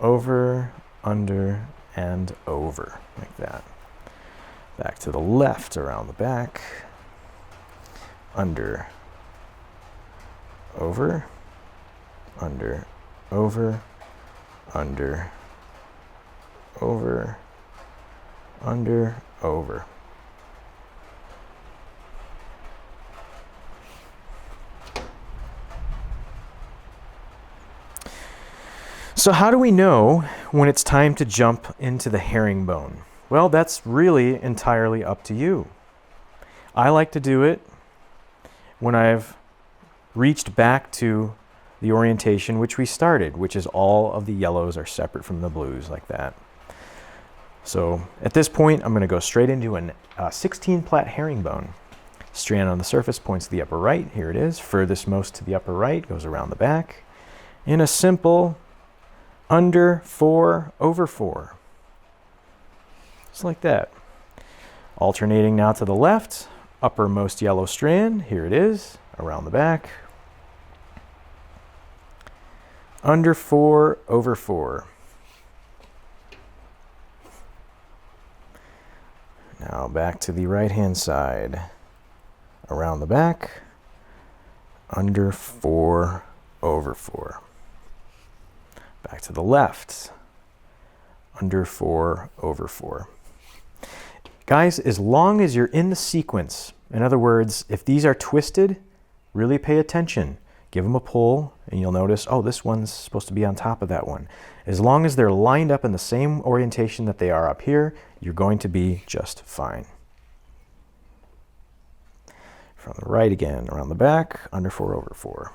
over, under, and over, like that. Back to the left, around the back, under, over, under, over, under, over, under, over. So how do we know when it's time to jump into the herringbone? Well, that's really entirely up to you. I like to do it when I've reached back to the orientation which we started, which is all of the yellows are separate from the blues, like that. So at this point, I'm going to go straight into a 16 plat herringbone. Strand on the surface points to the upper right. Here it is. Furthest most to the upper right goes around the back in a simple under 4 over 4. Just like that. Alternating now to the left, uppermost yellow strand. Here it is, around the back. Under 4 over 4. Now back to the right hand side. Around the back. Under 4 over 4. Back to the left. Under 4 over 4. Guys, as long as you're in the sequence, in other words, if these are twisted, really pay attention. Give them a pull, and you'll notice, oh, this one's supposed to be on top of that one. As long as they're lined up in the same orientation that they are up here, you're going to be just fine. From the right again, around the back, under 4 over 4.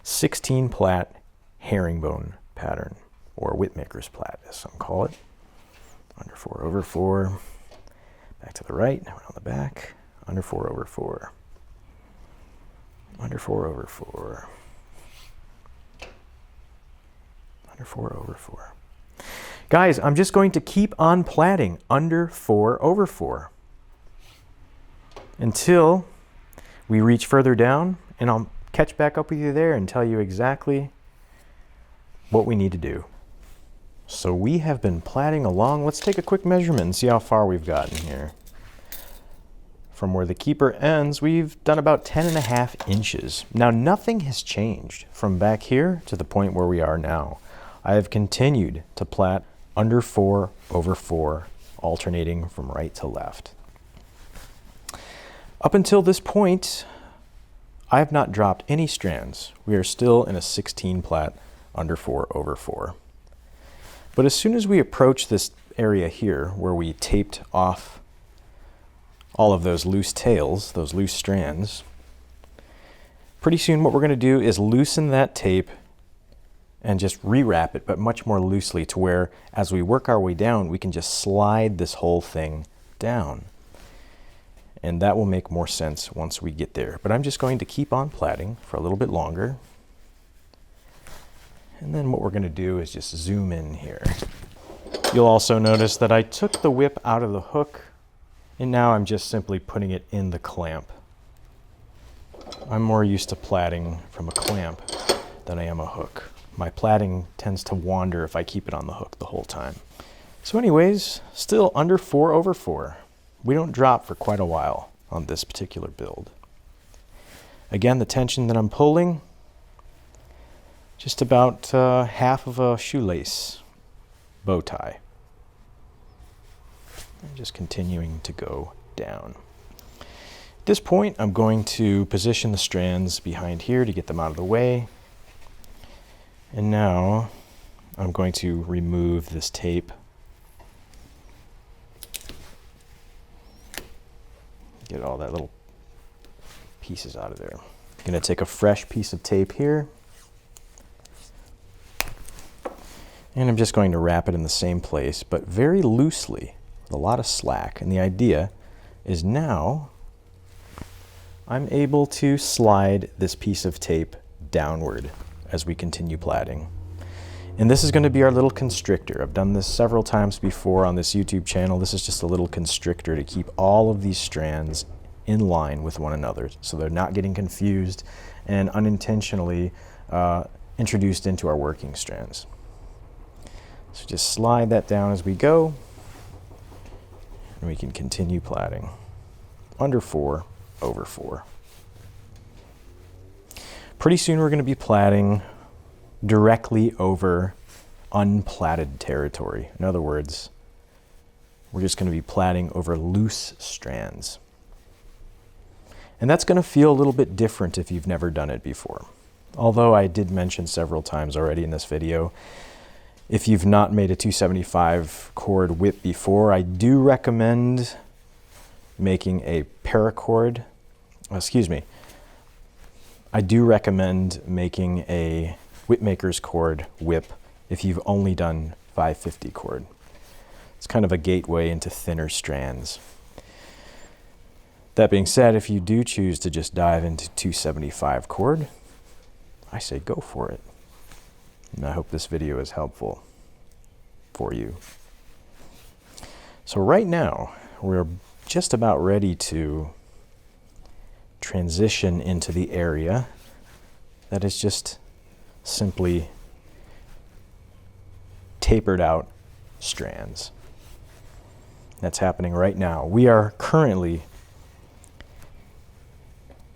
16 plat herringbone pattern, or Whipmaker's plat, as some call it. Under 4 over 4. Back to the right, around the back, under 4 over 4. Under 4 over 4. Under 4 over 4. Guys, I'm just going to keep on platting under 4 over 4 until we reach further down, and I'll catch back up with you there and tell you exactly what we need to do. So we have been platting along. Let's take a quick measurement and see how far we've gotten here. From where the keeper ends, we've done about 10.5 inches. Now nothing has changed from back here to the point where we are now. I have continued to plat under 4 over 4, alternating from right to left. Up until this point, I have not dropped any strands. We are still in a 16 plat under 4 over 4. But as soon as we approach this area here where we taped off all of those loose tails, those loose strands, pretty soon what we're going to do is loosen that tape and just rewrap it, but much more loosely, to where as we work our way down, we can just slide this whole thing down. And that will make more sense once we get there. But I'm just going to keep on platting for a little bit longer. And then what we're going to do is just zoom in here. You'll also notice that I took the whip out of the hook, and now I'm just simply putting it in the clamp. I'm more used to platting from a clamp than I am a hook. My platting tends to wander if I keep it on the hook the whole time. So anyways, still under 4 over 4. We don't drop for quite a while on this particular build. Again, the tension that I'm pulling, just about half of a shoelace bow tie. And just continuing to go down. At this point, I'm going to position the strands behind here to get them out of the way, And now I'm going to remove this tape. Get all that little pieces out of there. I'm going to take a fresh piece of tape here. And I'm just going to wrap it in the same place, but very loosely, with a lot of slack. And the idea is now I'm able to slide this piece of tape downward as we continue plaiting. And this is going to be our little constrictor. I've done this several times before on this YouTube channel. This is just a little constrictor to keep all of these strands in line with one another so they're not getting confused and unintentionally introduced into our working strands. So just slide that down as we go, and we can continue plaiting. Under 4, over 4. Pretty soon we're going to be plaiting directly over unplaited territory. In other words, we're just going to be plaiting over loose strands. And that's going to feel a little bit different if you've never done it before. Although I did mention several times already in this video, if you've not made a 275 cord whip before, I do recommend making a paracord. I do recommend making a Whipmaker's cord whip if you've only done 550 cord. It's kind of a gateway into thinner strands. That being said, if you do choose to just dive into 275 cord, I say go for it. And I hope this video is helpful for you. So right now, we're just about ready to transition into the area that is just simply tapered out strands. That's happening right now. We are currently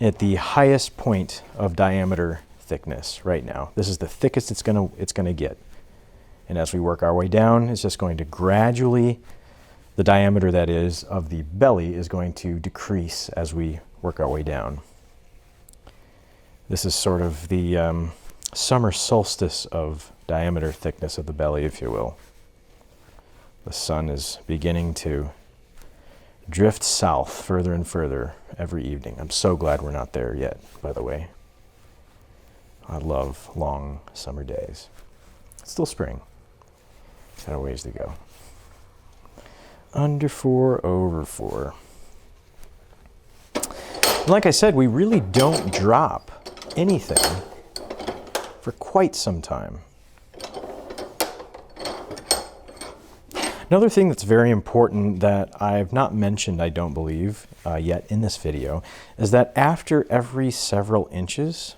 at the highest point of diameter thickness right now. This is the thickest it's gonna get. And as we work our way down, it's just going to gradually, the diameter that is of the belly is going to decrease as we work our way down. This is sort of the summer solstice of diameter thickness of the belly, if you will. The sun is beginning to drift south further and further every evening. I'm so glad we're not there yet, by the way. I love long summer days. It's still spring. Got a ways to go. Under 4, over 4. Like I said, we really don't drop anything for quite some time. Another thing that's very important that I've not mentioned, I don't believe, yet in this video, is that after every several inches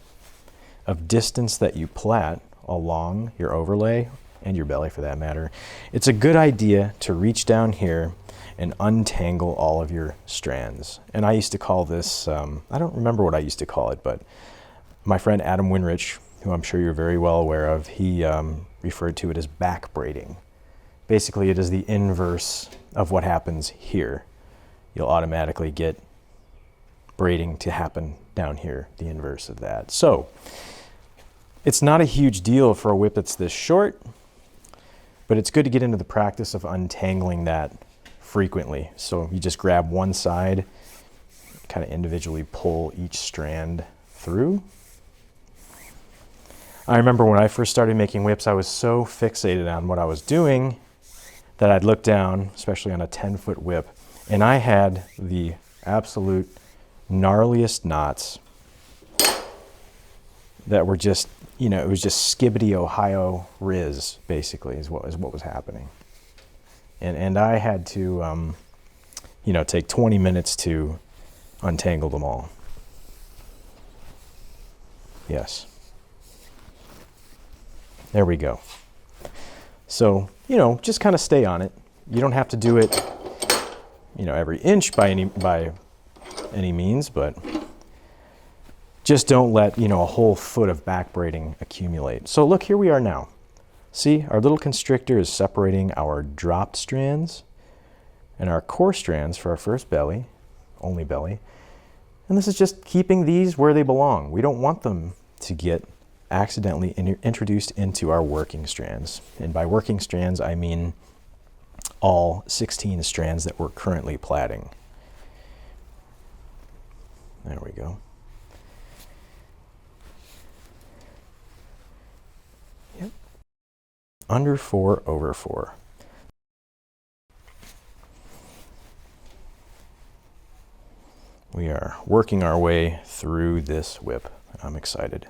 of distance that you plait along your overlay, and your belly for that matter, it's a good idea to reach down here and untangle all of your strands. And I used to call this, I don't remember what I used to call it, but my friend Adam Winrich, who I'm sure you're very well aware of, he referred to it as back braiding. Basically, it is the inverse of what happens here. You'll automatically get braiding to happen down here, the inverse of that. So it's not a huge deal for a whip that's this short, but it's good to get into the practice of untangling that frequently. So you just grab one side, kind of individually pull each strand through. I remember when I first started making whips, I was so fixated on what I was doing that I'd look down, especially on a 10-foot whip, and I had the absolute gnarliest knots that were just, you know, it was just Skibbity Ohio Riz, basically, is what was happening. And I had to, you know, take 20 minutes to untangle them all. Yes. There we go. So, you know, just kind of stay on it. You don't have to do it, you know, every inch by any means, but just don't let, you know, a whole foot of back braiding accumulate. So look, here we are now. See, our little constrictor is separating our dropped strands and our core strands for our first belly, only belly. And this is just keeping these where they belong. We don't want them to get accidentally introduced into our working strands. And by working strands, I mean all 16 strands that we're currently plaiting. There we go. Yep. Under 4/4. We are working our way through this whip. I'm excited.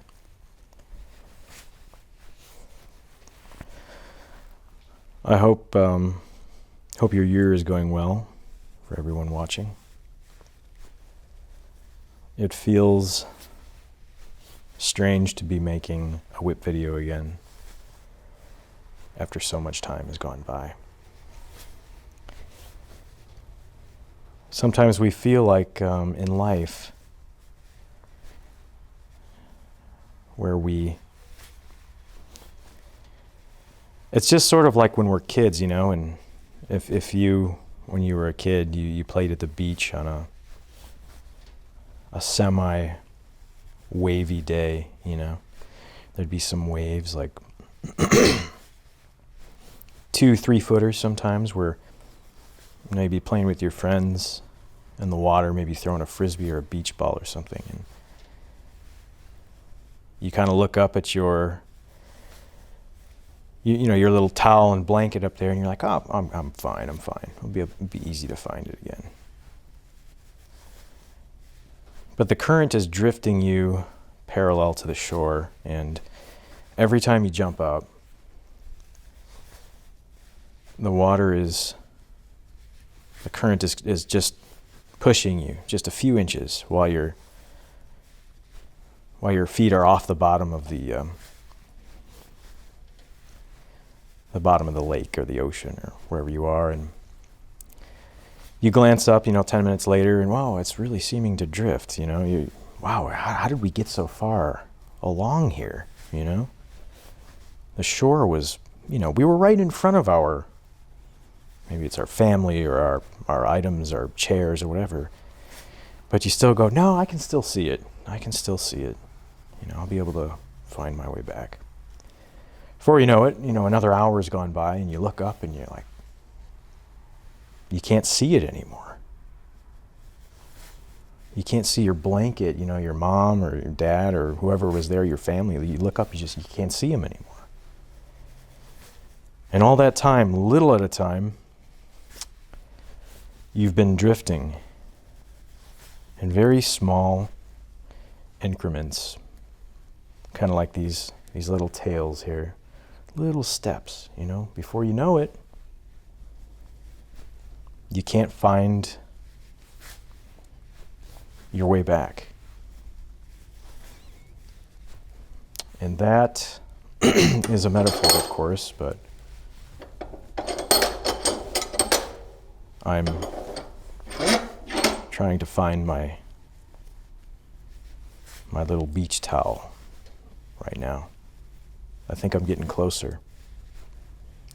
I hope your year is going well for everyone watching. It feels strange to be making a whip video again after so much time has gone by. Sometimes we feel like in life where it's just sort of like when we're kids, you know, and if you, when you were a kid, you played at the beach on a semi-wavy day, you know, there'd be some waves like 2-3 footers sometimes where you know, you'd be playing with your friends in the water, maybe throwing a frisbee or a beach ball or something, and you kind of look up at your you know, your little towel and blanket up there, and you're like, oh, I'm fine. It'll be easy to find it again. But the current is drifting you parallel to the shore, and every time you jump up, the current is just pushing you just a few inches while your feet are off the bottom of the bottom of the lake or the ocean or wherever you are, and you glance up, you know, 10 minutes later, and wow, it's really seeming to drift, you know. Wow, how did we get so far along here, you know? The shore was, you know, we were right in front of maybe it's our family or our items, our chairs or whatever, but you still go, no, I can still see it. You know, I'll be able to find my way back. Before you know it, you know, another hour's gone by, and you look up and you're like, you can't see it anymore. You can't see your blanket, you know, your mom or your dad or whoever was there, your family. You look up, you can't see them anymore. And all that time, little at a time, you've been drifting in very small increments, kind of like these little tails here. Little steps, you know, before you know it, you can't find your way back. And that is a metaphor, of course, but I'm trying to find my little beach towel right now. I think I'm getting closer.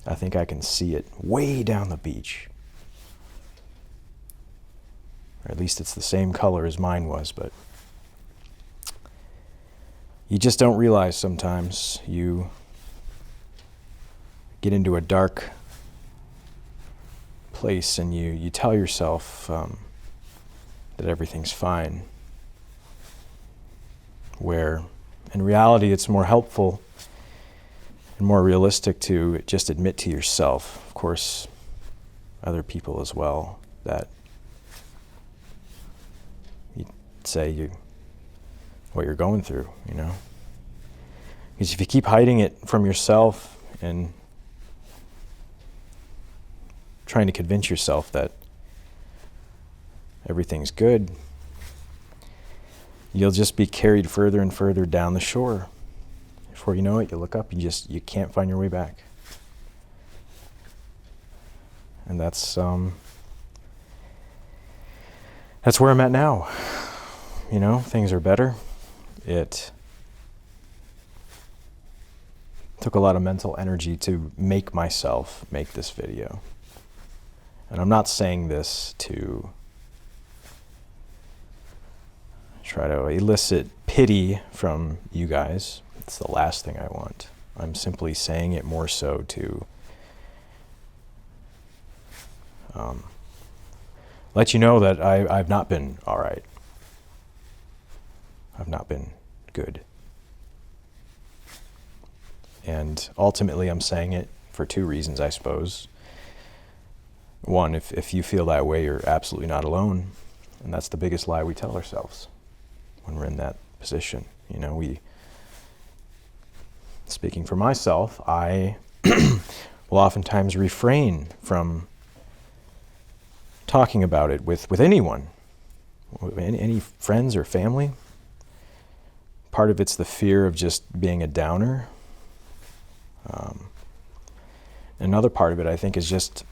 I think I can see it way down the beach. Or at least it's the same color as mine was, but you just don't realize sometimes. You get into a dark place and you tell yourself that everything's fine, where in reality it's more helpful and more realistic to just admit to yourself, of course, other people as well, that you say what you're going through, you know. Because if you keep hiding it from yourself and trying to convince yourself that everything's good, you'll just be carried further and further down the shore. Before you know it, you look up, you can't find your way back. And that's where I'm at now. You know, things are better. It took a lot of mental energy to make myself make this video. And I'm not saying this to try to elicit pity from you guys. It's the last thing I want. I'm simply saying it more so to let you know that I've not been all right. I've not been good. And ultimately, I'm saying it for two reasons, I suppose. One, if you feel that way, you're absolutely not alone. And that's the biggest lie we tell ourselves when we're in that position. You know, speaking for myself, I will oftentimes refrain from talking about it with anyone, any friends or family. Part of it's the fear of just being a downer. Another part of it, I think, is just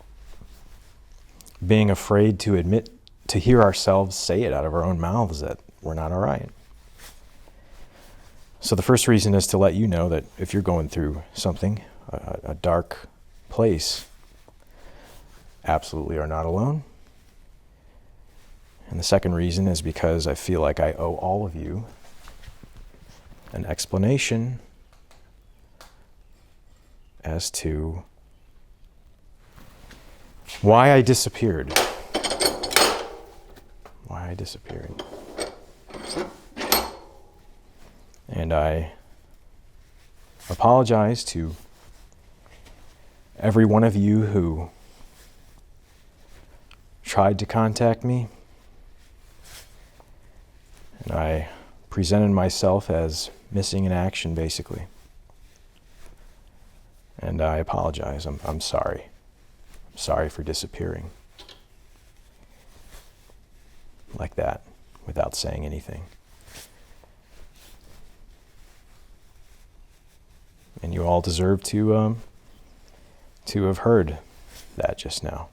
being afraid to hear ourselves say it out of our own mouths that we're not all right. So the first reason is to let you know that if you're going through something, a dark place, absolutely are not alone. And the second reason is because I feel like I owe all of you an explanation as to why I disappeared. Why I disappeared. And I apologize to every one of you who tried to contact me. And I presented myself as missing in action, basically. And I apologize. I'm sorry. I'm sorry for disappearing. Like that, without saying anything. And you all deserve to have heard that just now.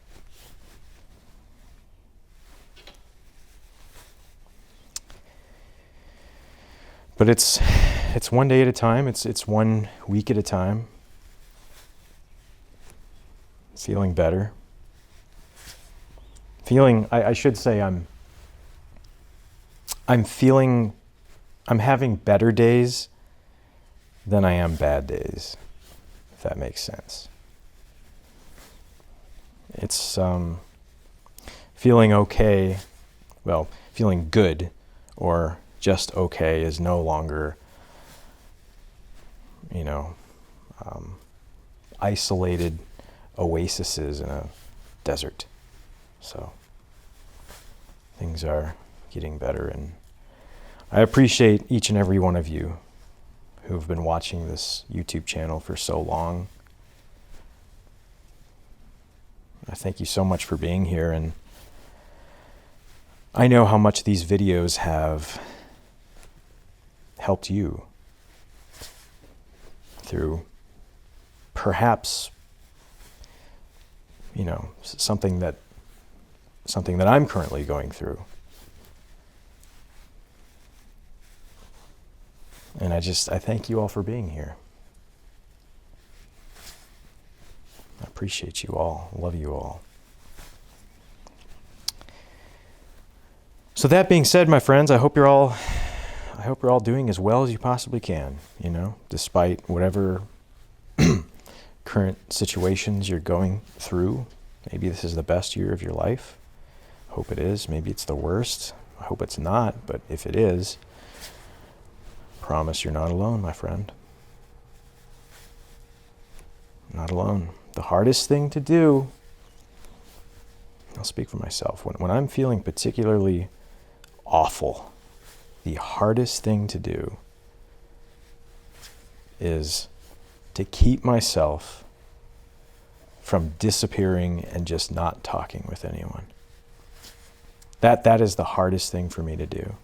But it's one day at a time. It's 1 week at a time. Feeling better. I should say I'm having better days than I am bad days, if that makes sense. It's feeling okay, well, feeling good or just okay is no longer, isolated oases in a desert. So things are getting better, and I appreciate each and every one of you who have been watching this YouTube channel for so long. I thank you so much for being here, and I know how much these videos have helped you through perhaps something that I'm currently going through. And I thank you all for being here. I appreciate you all. Love you all. So that being said, my friends, I hope you're all doing as well as you possibly can, despite whatever current situations you're going through. Maybe this is the best year of your life. I hope it is. Maybe it's the worst. I hope it's not, but if it is, promise you're not alone, my friend. Not alone. The hardest thing to do, I'll speak for myself, when I'm feeling particularly awful, the hardest thing to do is to keep myself from disappearing and just not talking with anyone. That is the hardest thing for me to do.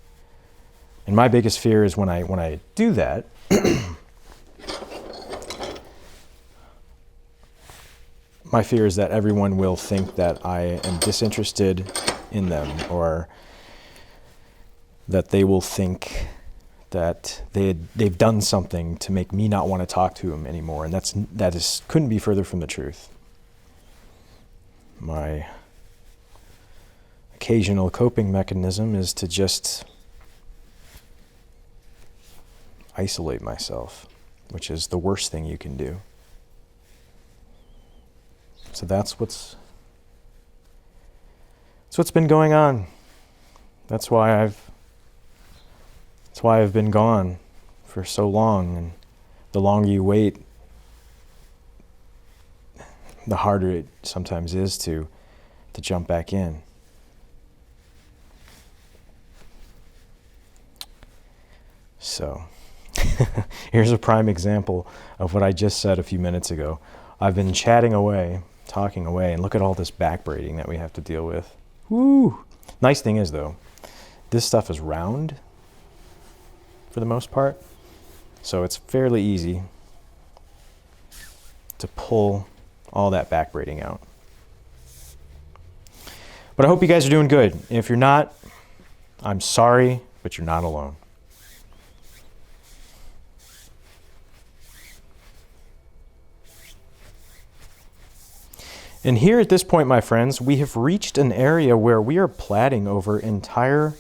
And my biggest fear is when I do that, my fear is that everyone will think that I am disinterested in them, or that they will think that they've done something to make me not want to talk to them anymore, and that couldn't be further from the truth. My occasional coping mechanism is to just isolate myself, which is the worst thing you can do. So that's what's been going on. That's why I've been gone for so long, and the longer you wait, the harder it sometimes is to jump back in. So here's a prime example of what I just said a few minutes ago. I've been chatting away, talking away, and look at all this back braiding that we have to deal with. Woo! Nice thing is, though, this stuff is round for the most part, so it's fairly easy to pull all that back braiding out. But I hope you guys are doing good. If you're not, I'm sorry, but you're not alone. And here at this point, my friends, we have reached an area where we are plaiting over entirely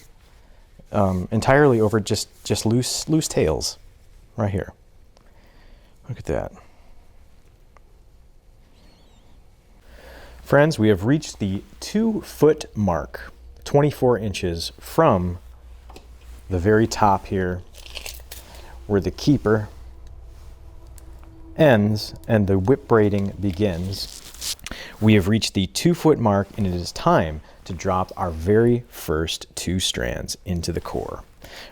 over just loose tails, right here. Look at that. Friends, we have reached the 2-foot mark, 24 inches from the very top here, where the keeper ends and the whip braiding begins. We have reached the 2-foot mark, and it is time to drop our very first 2 strands into the core.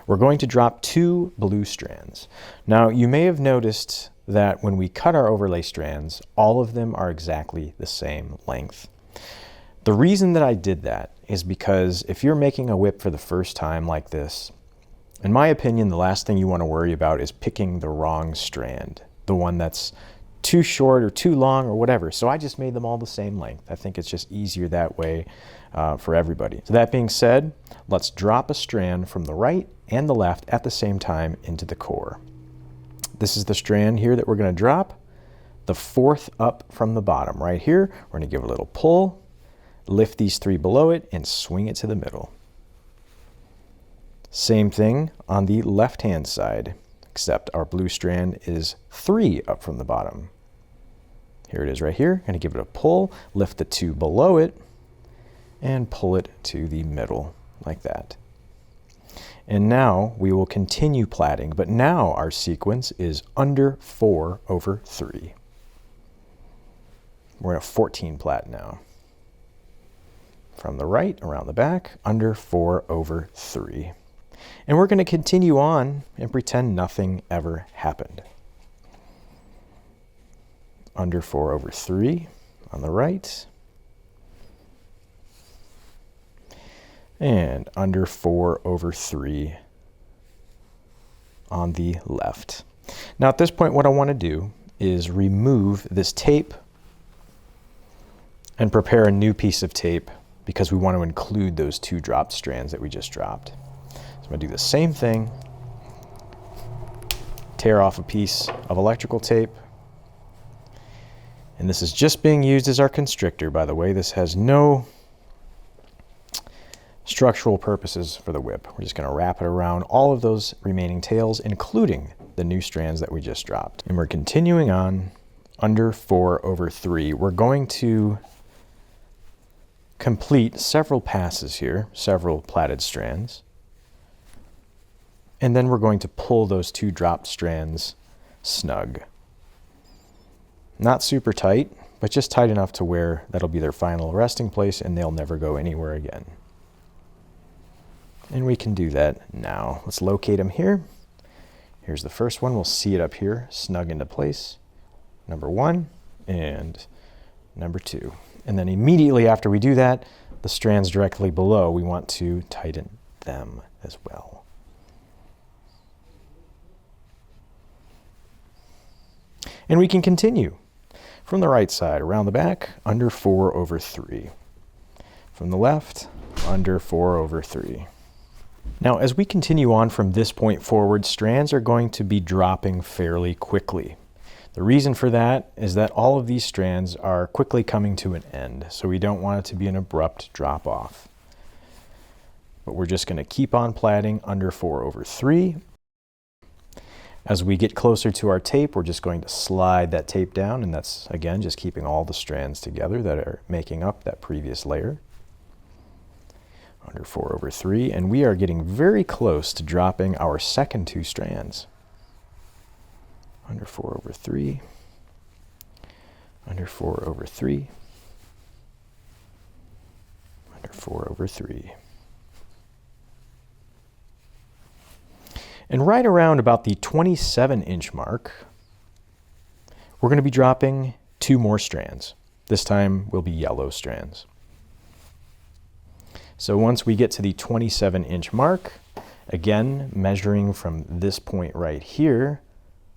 We're going to drop 2 blue strands. Now, you may have noticed that when we cut our overlay strands, all of them are exactly the same length. The reason that I did that is because if you're making a whip for the first time like this, in my opinion, the last thing you want to worry about is picking the wrong strand, the one that's too short or too long or whatever. So I just made them all the same length. I think it's just easier that way for everybody. So that being said, let's drop a strand from the right and the left at the same time into the core. This is the strand here that we're going to drop, the 4th up from the bottom right here. We're going to give it a little pull, lift these 3 below it, and swing it to the middle. Same thing on the left-hand side, except our blue strand is 3 up from the bottom. Here it is right here. Going to give it a pull, lift the 2 below it, and pull it to the middle like that. And now we will continue plaiting, but now our sequence is under 4/3. We're at a 14 plait now. From the right around the back, under 4/3. And we're going to continue on and pretend nothing ever happened. Under 4/3 on the right. And under 4/3 on the left. Now at this point, what I want to do is remove this tape and prepare a new piece of tape because we want to include those 2 dropped strands that we just dropped. So I'm going to do the same thing, tear off a piece of electrical tape, and this is just being used as our constrictor, by the way. This has no structural purposes for the whip. We're just going to wrap it around all of those remaining tails, including the new strands that we just dropped. And we're continuing on under 4/3. We're going to complete several passes here, several plaited strands. And then we're going to pull those 2 dropped strands snug. Not super tight, but just tight enough to where that'll be their final resting place and they'll never go anywhere again. And we can do that now. Let's locate them here. Here's the first one. We'll see it up here, snug into place. Number 1 and number 2. And then immediately after we do that, the strands directly below, we want to tighten them as well. And we can continue from the right side around the back, under 4/3. From the left, under 4/3. Now, as we continue on from this point forward, strands are going to be dropping fairly quickly. The reason for that is that all of these strands are quickly coming to an end, so we don't want it to be an abrupt drop off. But we're just going to keep on plaiting under 4/3. As we get closer to our tape, we're just going to slide that tape down, and that's, again, just keeping all the strands together that are making up that previous layer. Under 4/3, and we are getting very close to dropping our second 2 strands. Under 4/3, under 4/3, under 4/3. And right around about the 27-inch mark, we're going to be dropping 2 more strands. This time will be yellow strands. So once we get to the 27-inch mark, again, measuring from this point right here,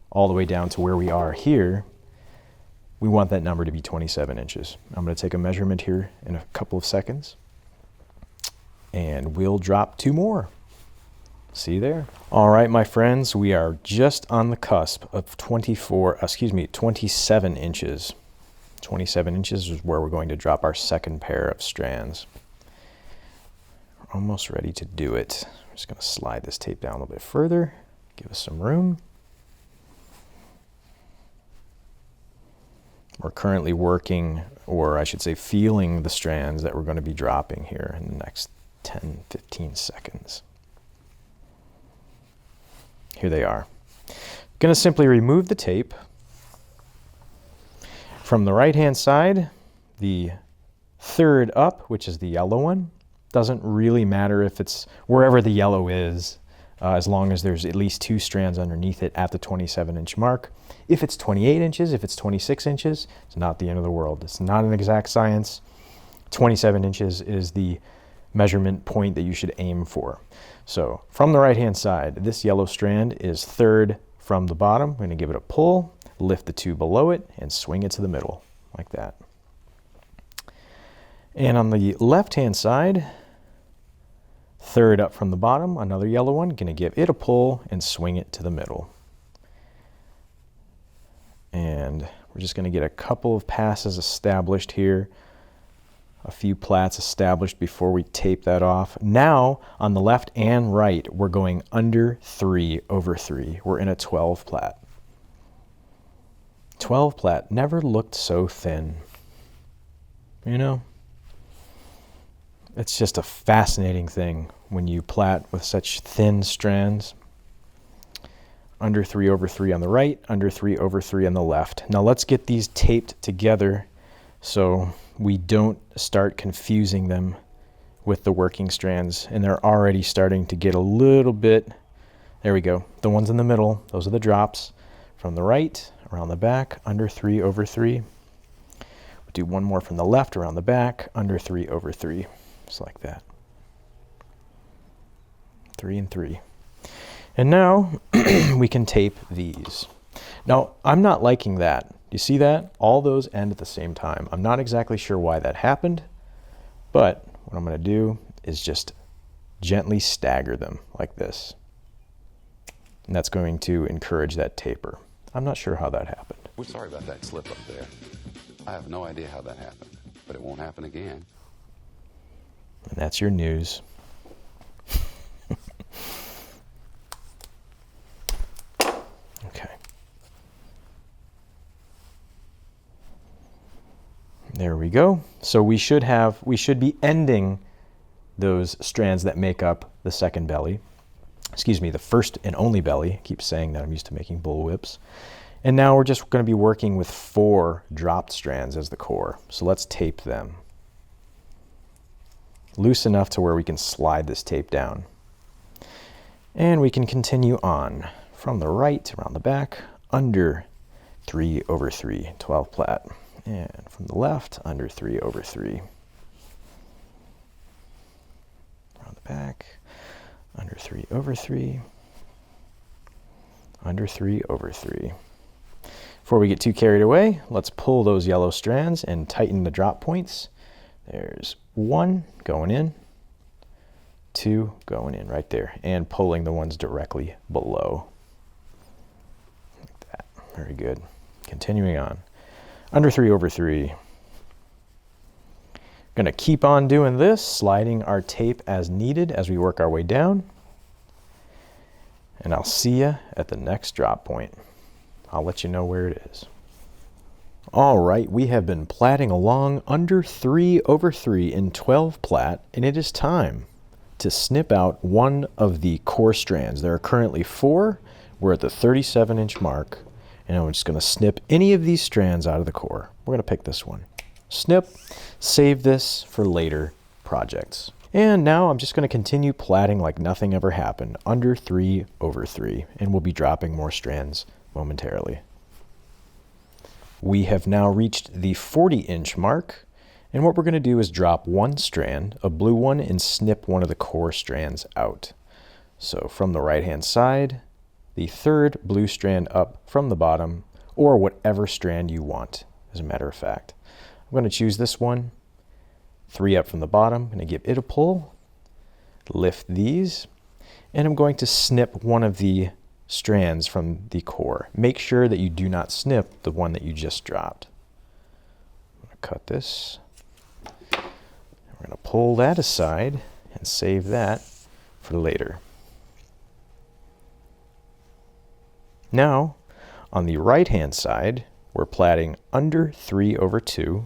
all the way down to where we are here, we want that number to be 27 inches. I'm going to take a measurement here in a couple of seconds, and we'll drop 2 more. See there? All right, my friends, we are just on the cusp of 27 inches. 27 inches is where we're going to drop our second pair of strands. We're almost ready to do it. I'm just going to slide this tape down a little bit further, give us some room. We're currently working, or I should say feeling, the strands that we're going to be dropping here in the next 10-15 seconds. Here they are. I'm going to simply remove the tape. From the right-hand side, the third up, which is the yellow one, doesn't really matter if it's wherever the yellow is, as long as there's at least 2 strands underneath it at the 27-inch mark. If it's 28 inches, if it's 26 inches, it's not the end of the world. It's not an exact science. 27 inches is the measurement point that you should aim for. So from the right-hand side, this yellow strand is third from the bottom. We're going to give it a pull, lift the 2 below it, and swing it to the middle, like that. And on the left-hand side, third up from the bottom, another yellow one, going to give it a pull and swing it to the middle. And we're just going to get a couple of passes established here, a few plats established before we tape that off. Now, on the left and right, we're going under 3/3. We're in a 12 plat. 12 plat never looked so thin. You know? It's just a fascinating thing when you plat with such thin strands. Under 3/3 on the right, under 3/3 on the left. Now let's get these taped together so we don't start confusing them with the working strands. And they're already starting to get a little bit, there we go. The ones in the middle, those are the drops. From the right, around the back, under 3/3. We'll do one more from the left, around the back, under 3/3. Just like that. 3 and 3. And now we can tape these. Now, I'm not liking that. You see that? All those end at the same time. I'm not exactly sure why that happened, but what I'm going to do is just gently stagger them like this. And that's going to encourage that taper. I'm not sure how that happened. We're sorry about that slip up there. I have no idea how that happened, but it won't happen again. And that's your news. Okay. There we go. So we should be ending those strands that make up the second belly. Excuse me, the first and only belly. I keep saying that, I'm used to making bull whips. And now we're just going to be working with 4 dropped strands as the core. So let's tape them. Loose enough to where we can slide this tape down. And we can continue on from the right around the back, under 3/3, 12 plat. And from the left, under 3/3. Around the back, under 3/3, under 3/3. Before we get too carried away, let's pull those yellow strands and tighten the drop points. There's 1 going in, 2 going in right there, and pulling the ones directly below. Like that. Very good. Continuing on. Under 3/3. Going to keep on doing this, sliding our tape as needed as we work our way down. And I'll see you at the next drop point. I'll let you know where it is. All right, we have been platting along under 3/3 in 12 plat, and it is time to snip out one of the core strands. There are currently 4. We're at the 37-inch mark, and I'm just going to snip any of these strands out of the core. We're going to pick this one. Snip, save this for later projects. And now I'm just going to continue platting like nothing ever happened, under 3/3, and we'll be dropping more strands momentarily. We have now reached the 40-inch mark, and what we're going to do is drop one strand, a blue one, and snip one of the core strands out. So from the right-hand side, the 3rd blue strand up from the bottom, or whatever strand you want, as a matter of fact. I'm going to choose this one, 3 up from the bottom. I'm going to give it a pull, lift these, and I'm going to snip one of the strands from the core. Make sure that you do not snip the one that you just dropped. I'm going to cut this. We're going to pull that aside and save that for later. Now, on the right-hand side, we're platting under 3/2.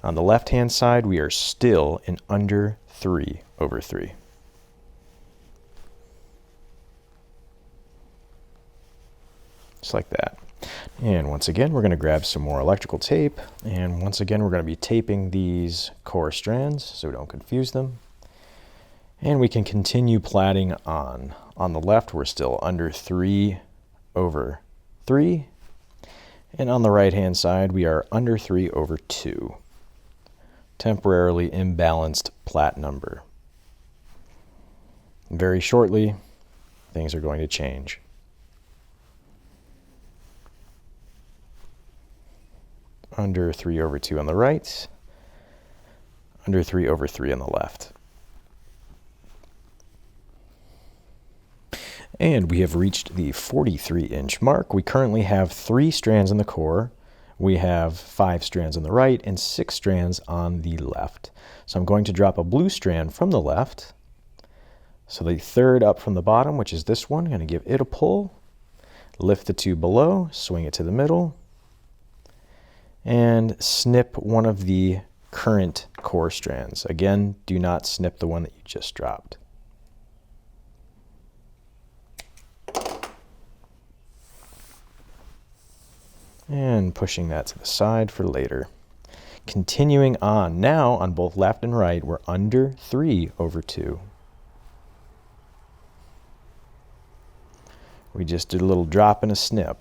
On the left-hand side, we are still in under 3/3. Just like that. And once again, we're going to grab some more electrical tape. And once again, we're going to be taping these core strands so we don't confuse them. And we can continue platting on. On the left, we're still under 3/3. And on the right-hand side, we are under 3/2. Temporarily imbalanced plat number. Very shortly, things are going to change. Under 3/2 on the right, under 3/3 on the left. And we have reached the 43-inch mark. We currently have 3 strands in the core. We have 5 strands on the right and 6 strands on the left. So I'm going to drop a blue strand from the left. So the 3rd up from the bottom, which is this one, I'm going to give it a pull, lift the 2 below, swing it to the middle, and snip one of the current core strands. Again, do not snip the one that you just dropped. And pushing that to the side for later. Continuing on, now on both left and right, we're under 3/2. We just did a little drop and a snip.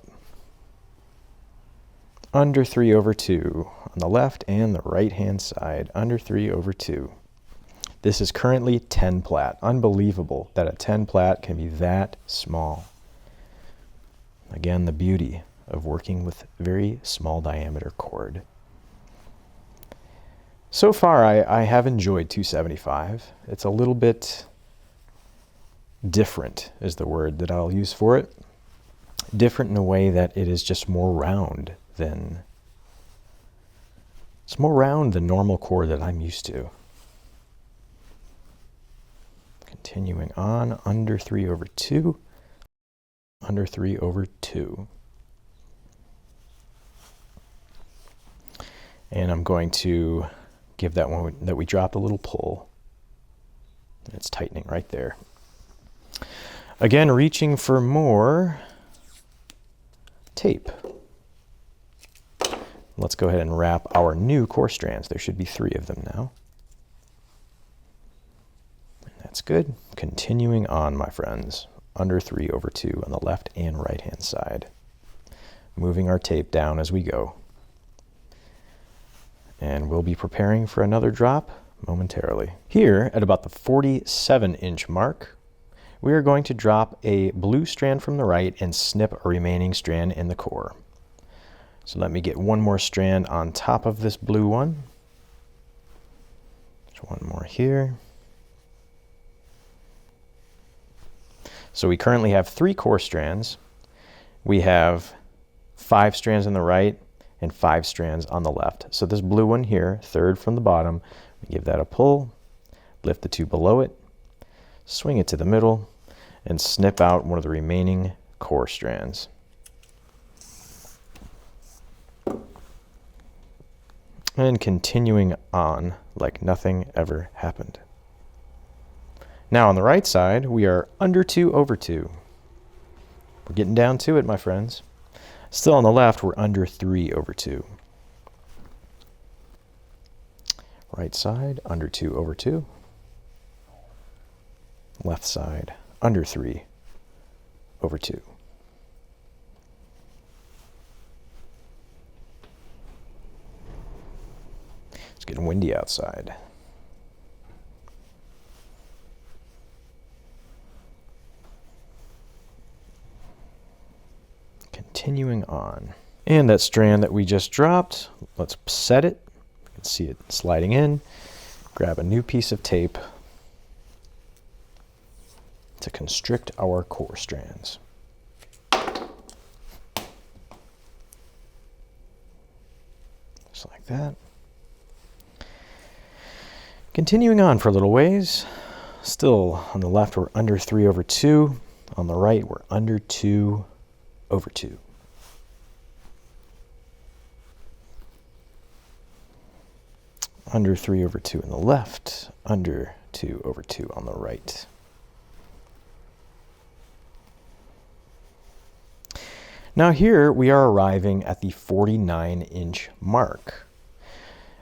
Under 3/2 on the left and the right-hand side, under 3/2. This is currently 10 plat. Unbelievable that a 10 plat can be that small. Again, the beauty of working with very small diameter cord. So far, I have enjoyed 275. It's a little bit different is the word that I'll use for it. Different in a way that it is just more round than, it's more round than normal cord that I'm used to. Continuing on, under 3/2, under 3/2. And I'm going to give that one that we dropped a little pull. It's tightening right there. Again, reaching for more tape. Let's go ahead and wrap our new core strands. There should be 3 of them now. And that's good. Continuing on, my friends. Under 3/2 on the left and right hand side. Moving our tape down as we go. And we'll be preparing for another drop momentarily. Here, at about the 47-inch mark, we are going to drop a blue strand from the right and snip a remaining strand in the core. So let me get one more strand on top of this blue one. There's one more here. So we currently have 3 core strands. We have 5 strands on the right and 5 strands on the left. So this blue one here, 3rd from the bottom, we give that a pull, lift the 2 below it, swing it to the middle, and snip out one of the remaining core strands. And continuing on like nothing ever happened. Now on the right side, we are under 2 over 2. We're getting down to it, my friends. Still on the left, we're under 3 over 2. Right side, under 2 over 2. Left side, under 3 over 2. It's getting windy outside. Continuing on. And that strand that we just dropped, let's set it. You can see it sliding in. Grab a new piece of tape to constrict our core strands. Just like that. Continuing on for a little ways. Still on the left, we're under 3 over 2. On the right, we're under 2 over 2. Under 3 over 2 on the left, under 2 over 2 on the right. Now here we are arriving at the 49-inch mark.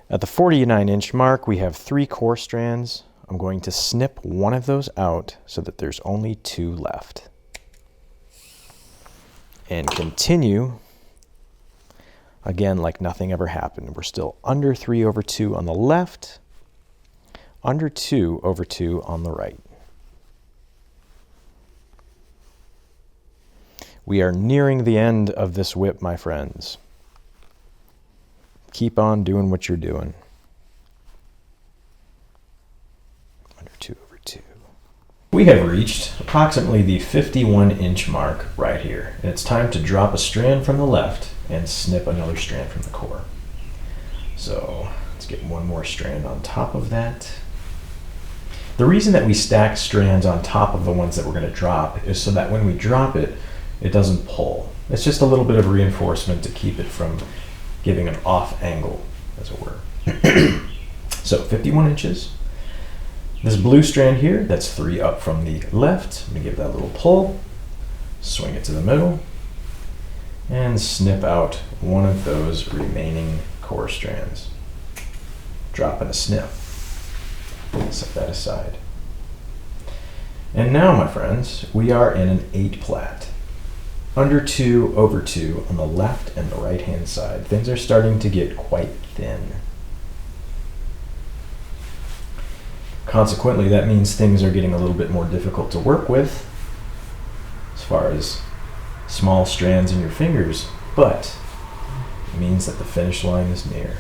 At the 49-inch mark, we have 3 core strands. I'm going to snip one of those out so that there's only 2 left. And continue, again, like nothing ever happened. We're still under 3 over 2 on the left, under 2 over 2 on the right. We are nearing the end of this whip, my friends. Keep on doing what you're doing. Under 2 over 2. We have reached approximately the 51-inch mark right here. And it's time to drop a strand from the left and snip another strand from the core. So let's get one more strand on top of that. The reason that we stack strands on top of the ones that we're going to drop is so that when we drop it, it doesn't pull. It's just a little bit of reinforcement to keep it from giving an off angle, as it were. So 51 inches. This blue strand here, that's 3 up from the left. I'm going to give that a little pull, swing it to the middle, and snip out one of those remaining core strands. Drop in a snip. Set that aside. And now, my friends, we are in an 8 plat. Under 2 over 2 on the left and the right hand side. Things are starting to get quite thin. Consequently, that means things are getting a little bit more difficult to work with as far as small strands in your fingers, but it means that the finish line is near.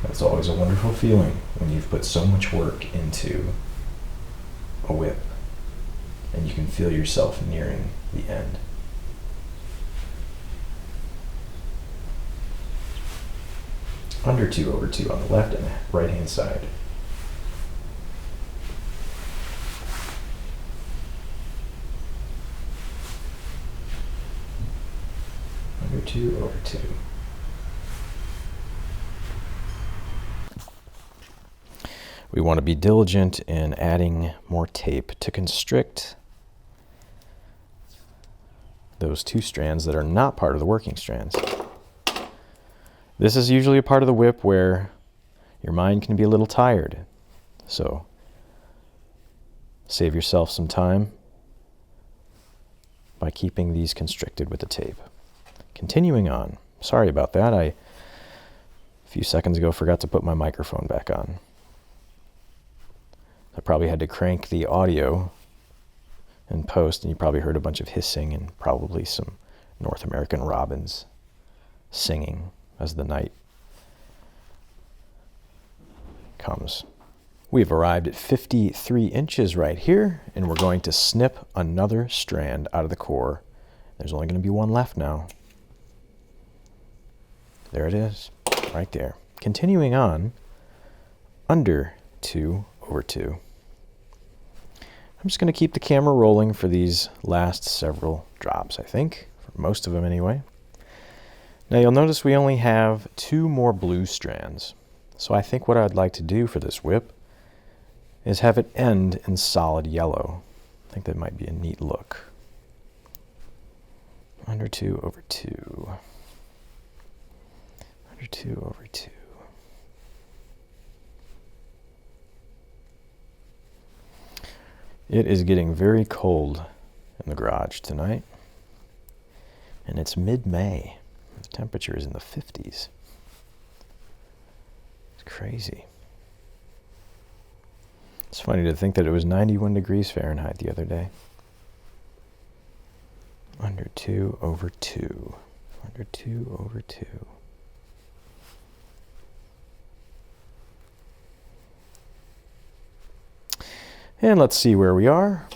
That's always a wonderful feeling when you've put so much work into a whip and you can feel yourself nearing the end. Under 2 over 2 on the left and right hand side. Under 2 over 2. We want to be diligent in adding more tape to constrict those 2 strands that are not part of the working strands. This is usually a part of the whip where your mind can be a little tired. So save yourself some time by keeping these constricted with the tape. Continuing on. Sorry about that. A few seconds ago forgot to put my microphone back on. I probably had to crank the audio in post, and you probably heard a bunch of hissing and probably some North American robins singing as the night comes. We've arrived at 53 inches right here, and we're going to snip another strand out of the core. There's only going to be one left now. There it is, right there. Continuing on, under 2 over 2. I'm just going to keep the camera rolling for these last several drops, I think, for most of them anyway. Now you'll notice we only have 2 more blue strands. So I think what I'd like to do for this whip is have it end in solid yellow. I think that might be a neat look. Under 2 over 2. Under 2 over 2. It is getting very cold in the garage tonight, and it's mid-May. The temperature is in the 50s. It's crazy. It's funny to think that it was 91 degrees Fahrenheit the other day. Under 2 over 2. Under 2 over 2. And let's see where we are.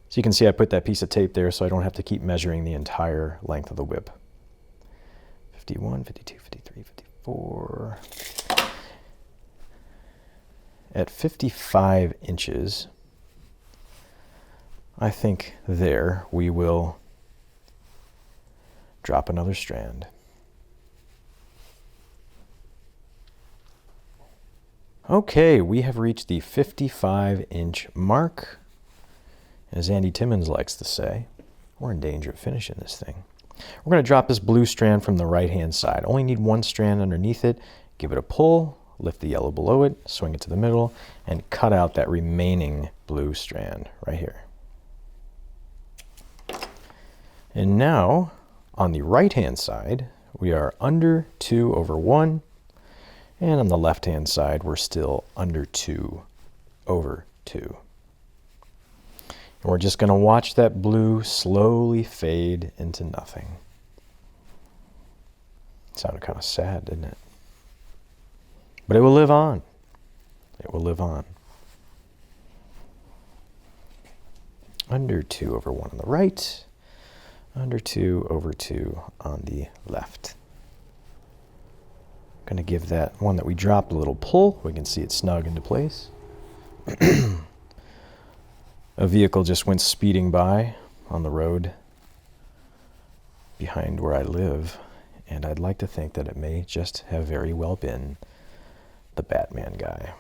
So you can see I put that piece of tape there so I don't have to keep measuring the entire length of the whip. 51, 52, 53, 54. At 55 inches, I think there we will drop another strand. Okay, we have reached the 55-inch mark. As Andy Timmons likes to say, we're in danger of finishing this thing. We're going to drop this blue strand from the right-hand side. Only need 1 strand underneath it. Give it a pull, lift the yellow below it, swing it to the middle, and cut out that remaining blue strand right here. And now, on the right-hand side, we are under 2 over 1. And on the left-hand side, we're still under 2 over 2. And we're just going to watch that blue slowly fade into nothing. It sounded kind of sad, didn't it? But it will live on. It will live on. Under 2 over 1 on the right. Under 2 over 2 on the left. Going to give that one that we dropped a little pull. We can see it snug into place. A vehicle just went speeding by on the road behind where I live, and I'd like to think that it may just have very well been the Batman guy.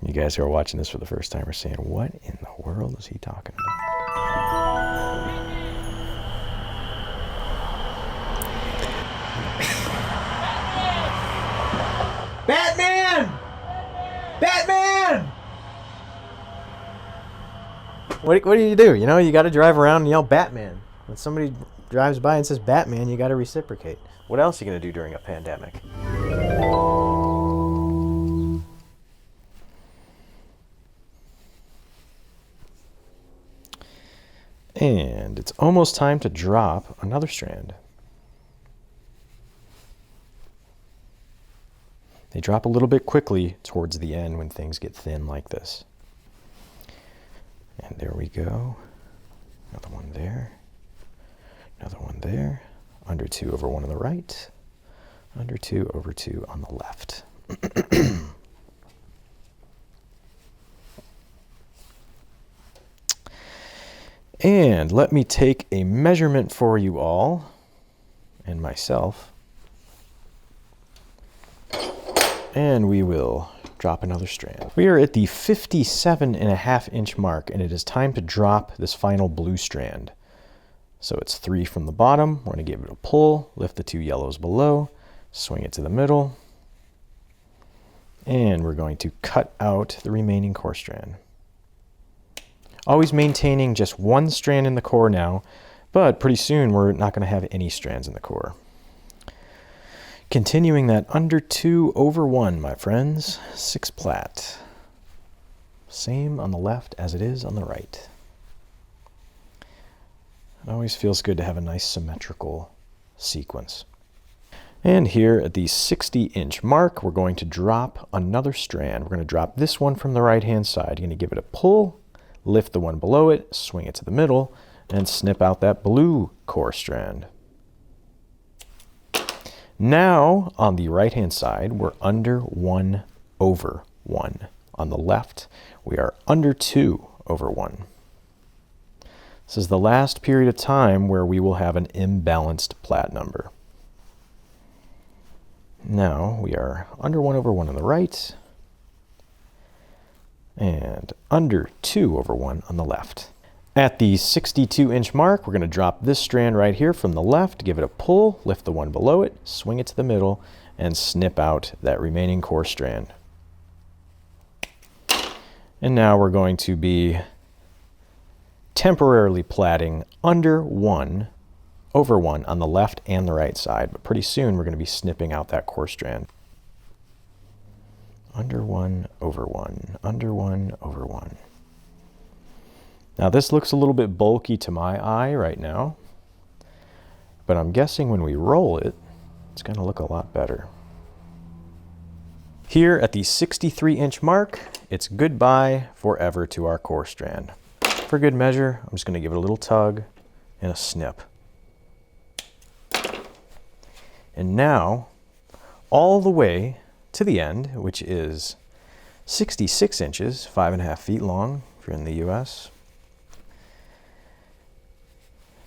You guys who are watching this for the first time are saying, what in the world is he talking about? Batman! Batman! What do you do? You know, you got to drive around and yell Batman. When somebody drives by and says Batman, you got to reciprocate. What else are you going to do during a pandemic? And it's almost time to drop another strand. They drop a little bit quickly towards the end when things get thin like this. And there we go. Another one there. Another one there. Under 2 over 1 on the right. Under 2 over 2 on the left. And let me take a measurement for you all and myself. And we will drop another strand. We are at the 57.5-inch mark, and it is time to drop this final blue strand. So it's 3 from the bottom. We're going to give it a pull, lift the 2 yellows below, swing it to the middle, and we're going to cut out the remaining core strand. Always maintaining just 1 strand in the core now, but pretty soon we're not going to have any strands in the core. Continuing that under 2 over 1, my friends, 6 plat. Same on the left as it is on the right. It always feels good to have a nice symmetrical sequence. And here at the 60-inch mark, we're going to drop another strand. We're going to drop this one from the right-hand side. You're going to give it a pull, lift the one below it, swing it to the middle, and snip out that blue core strand. Now, on the right-hand side, we're under 1 over 1. On the left, we are under 2 over 1. This is the last period of time where we will have an imbalanced Platt number. Now we are under 1 over 1 on the right, and under 2 over 1 on the left. At the 62-inch mark, we're going to drop this strand right here from the left, give it a pull, lift the one below it, swing it to the middle, and snip out that remaining core strand. And now we're going to be temporarily plaiting under 1 over 1 on the left and the right side, but pretty soon we're going to be snipping out that core strand. Under 1 over 1, under 1 over 1. Now this looks a little bit bulky to my eye right now, but I'm guessing when we roll it, it's going to look a lot better. Here at the 63-inch mark, it's goodbye forever to our core strand. For good measure, I'm just going to give it a little tug and a snip. And now, all the way to the end, which is 66 inches, 5.5 feet long if you're in the US,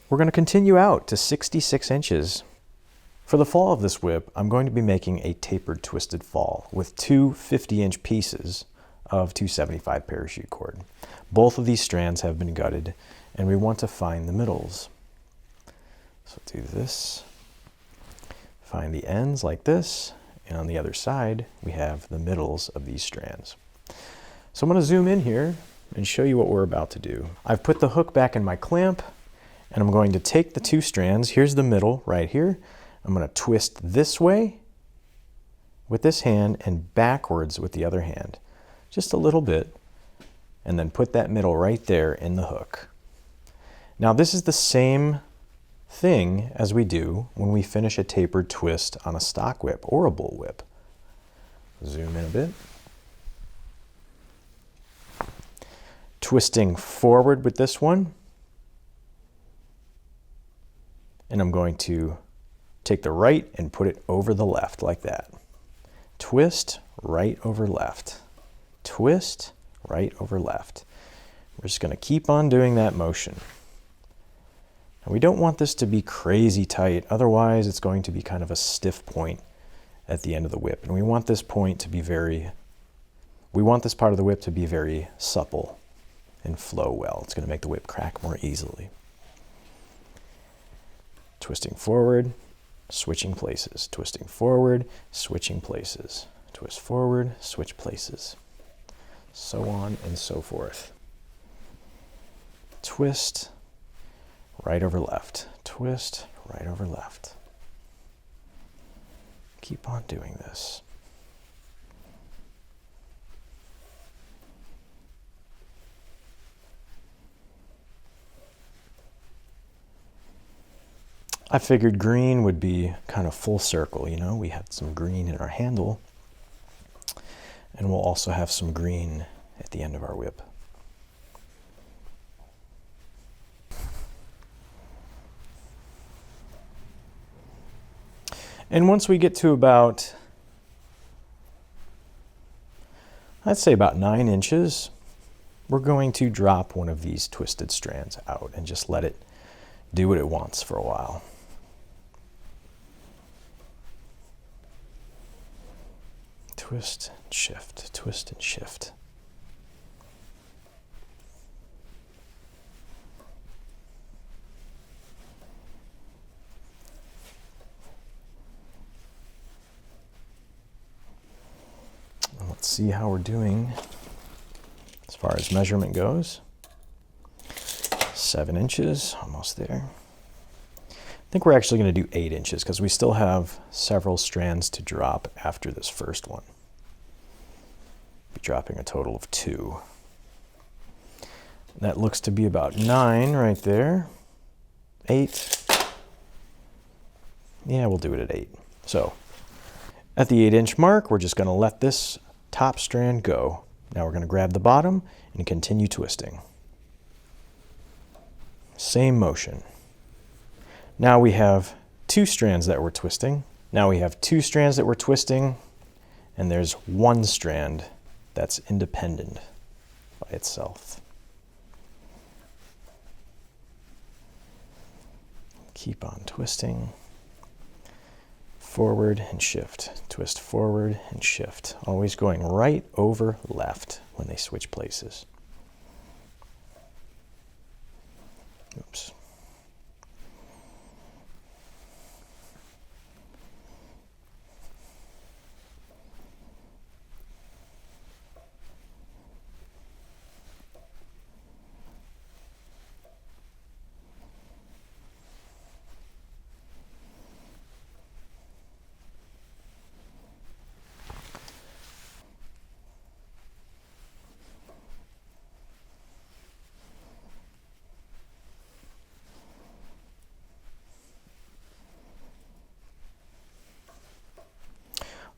we're going to continue out to 66 inches. For the fall of this whip, I'm going to be making a tapered twisted fall with two 50-inch pieces of 275 parachute cord. Both of these strands have been gutted, and we want to find the middles. So do this, find the ends like this, and on the other side, we have the middles of these strands. So I'm going to zoom in here and show you what we're about to do. I've put the hook back in my clamp, and I'm going to take the two strands. Here's the middle right here. I'm going to twist this way with this hand and backwards with the other hand, just a little bit, and then put that middle right there in the hook. Now this is the same thing as we do when we finish a tapered twist on a stock whip or a bull whip. Zoom in a bit. Twisting forward with this one, and I'm going to take the right and put it over the left like that. Twist, right over left. Twist, right over left. We're just going to keep on doing that motion. And we don't want this to be crazy tight, otherwise it's going to be kind of a stiff point at the end of the whip. And we want this point to be we want this part of the whip to be very supple and flow well. It's going to make the whip crack more easily. Twisting forward, switching places. Twisting forward, switching places. Twist forward, switch places. So on and so forth. Twist, right over left. Twist, right over left. Keep on doing this. I figured green would be kind of full circle, you know, we had some green in our handle, and we'll also have some green at the end of our whip. And once we get to about, I'd say about 9 inches, we're going to drop one of these twisted strands out and just let it do what it wants for a while. Twist and shift, twist and shift. And let's see how we're doing as far as measurement goes. 7 inches, almost there. I think we're actually going to do 8 inches because we still have several strands to drop after this first one. Be dropping a total of 2. That looks to be about 9 right there. 8. Yeah, we'll do it at 8. So at the 8-inch mark, we're just going to let this top strand go. Now we're going to grab the bottom and continue twisting. Same motion. Now we have 2 strands that we're twisting. Now we have 2 strands that we're twisting, and there's one strand that's independent by itself. Keep on twisting. Forward and shift. Twist forward and shift. Always going right over left when they switch places. Oops.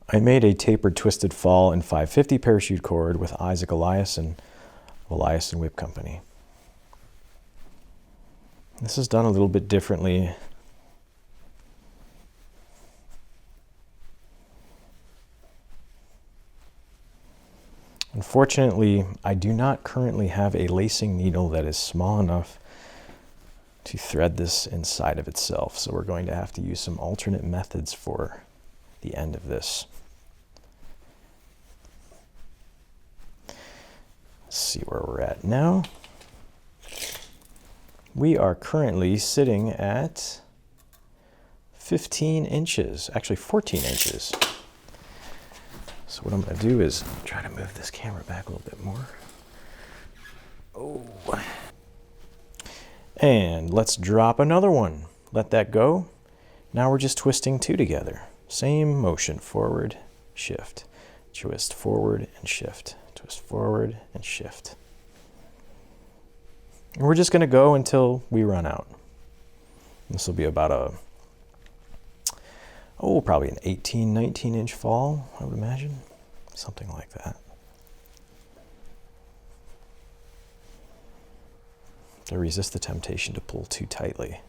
I made a tapered twisted fall in 550 parachute cord with Isaac Eliason of Eliason Whip Company. This is done a little bit differently. Unfortunately, I do not currently have a lacing needle that is small enough to thread this inside of itself, so we're going to have to use some alternate methods for the end of this. Let's see where we're at now. We are currently sitting at 15 inches, actually 14 inches. So what I'm going to do is try to move this camera back a little bit more. Oh. And let's drop another one. Let that go. Now we're just twisting two together. Same motion, forward, shift, twist forward and shift, twist forward and shift. And we're just going to go until we run out. This will be about probably an 18, 19 inch fall, I would imagine. Something like that. To resist the temptation to pull too tightly.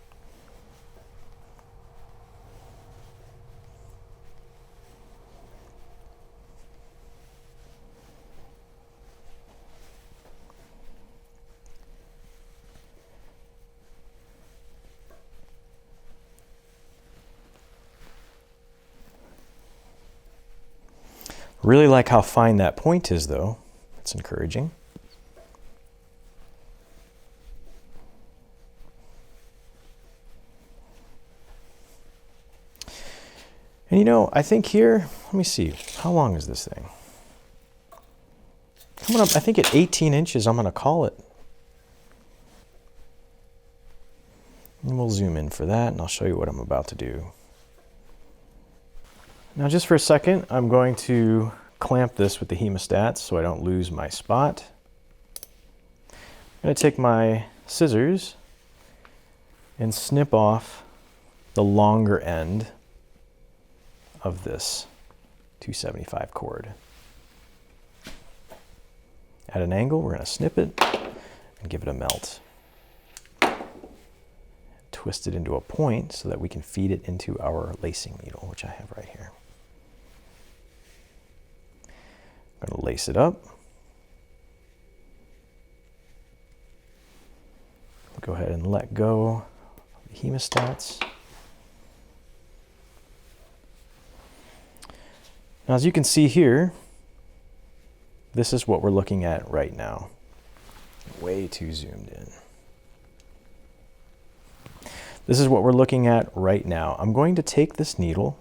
Really like how fine that point is, though. It's encouraging. And you know, I think here, let me see, how long is this thing? Coming up, I think at 18 inches, I'm going to call it. And we'll zoom in for that, and I'll show you what I'm about to do. Now just for a second, I'm going to clamp this with the hemostats so I don't lose my spot. I'm going to take my scissors and snip off the longer end of this 275 cord. At an angle, we're going to snip it and give it a melt. Twist it into a point so that we can feed it into our lacing needle, which I have right here. I'm going to lace it up. Go ahead and let go of the hemostats. Now, as you can see here, this is what we're looking at right now. Way too zoomed in. This is what we're looking at right now. I'm going to take this needle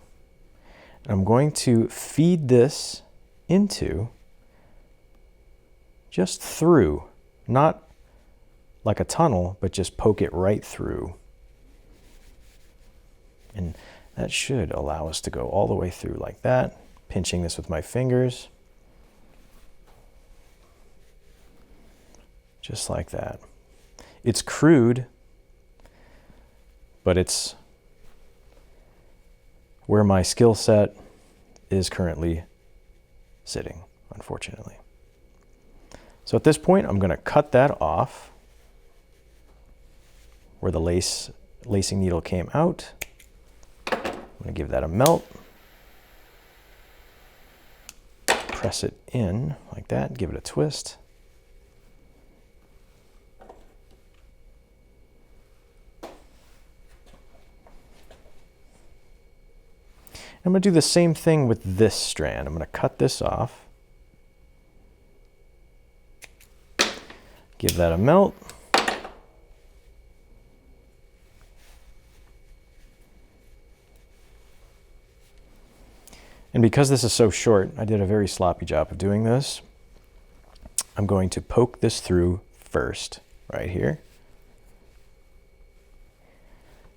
and I'm going to feed this into, just through, not like a tunnel, but just poke it right through. And that should allow us to go all the way through like that, pinching this with my fingers. Just like that. It's crude, but it's where my skill set is currently sitting, unfortunately. So at this point, I'm going to cut that off where the lacing needle came out. I'm going to give that a melt. press it in like that, give it a twist. I'm going to do the same thing with this strand. I'm going to cut this off. Give that a melt. And because this is so short, I did a very sloppy job of doing this. I'm going to poke this through first, right here.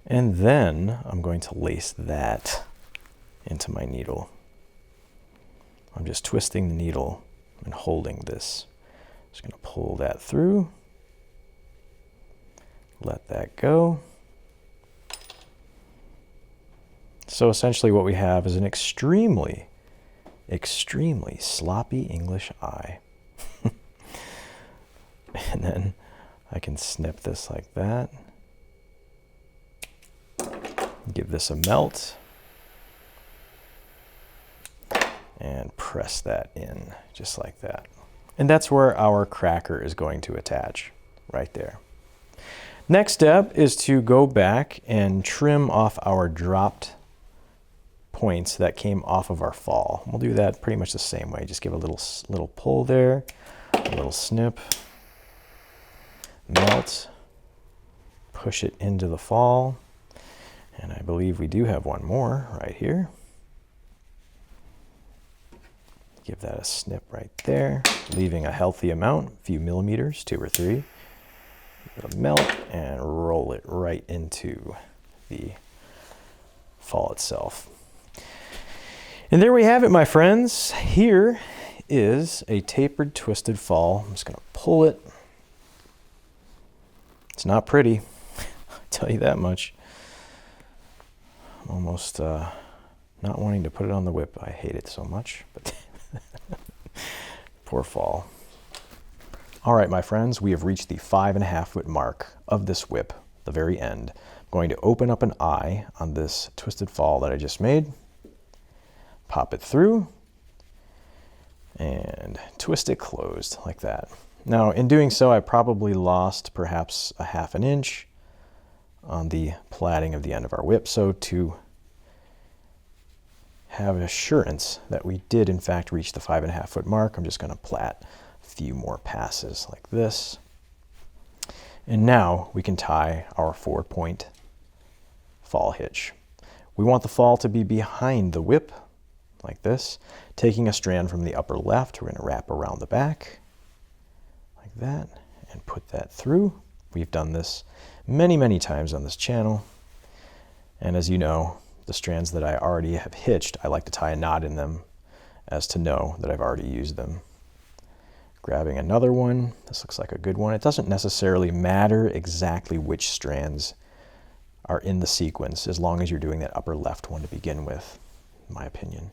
And then I'm going to lace that into my needle. I'm just twisting the needle and holding this. Just going to pull that through. Let that go. So essentially what we have is an extremely, extremely sloppy English eye. And then I can snip this like that. Give this a melt. And press that in just like that. And that's where our cracker is going to attach, right there. Next step is to go back and trim off our dropped points that came off of our fall. We'll do that pretty much the same way. Just give a little pull there, a little snip, melt, push it into the fall. And I believe we do have one more right here. Give that a snip right there, leaving a healthy amount, a few millimeters, 2 or 3. Give it a melt and roll it right into the fall itself. And there we have it, my friends. Here is a tapered, twisted fall. I'm just going to pull it. It's not pretty, I'll tell you that much. I'm almost not wanting to put it on the whip. I hate it so much, but poor fall. All right, my friends, we have reached the 5.5 foot mark of this whip, the very end. I'm going to open up an eye on this twisted fall that I just made, pop it through, and twist it closed like that. Now, in doing so, I probably lost perhaps a 1/2 inch on the platting of the end of our whip. So to have assurance that we did in fact reach the 5.5 foot mark, I'm just going to plat a few more passes like this. And now we can tie our 4-point fall hitch. We want the fall to be behind the whip like this. Taking a strand from the upper left, we're going to wrap around the back like that and put that through. We've done this many, many times on this channel. And as you know, the strands that I already have hitched, I like to tie a knot in them as to know that I've already used them. Grabbing another one, this looks like a good one. It doesn't necessarily matter exactly which strands are in the sequence as long as you're doing that upper left one to begin with, in my opinion.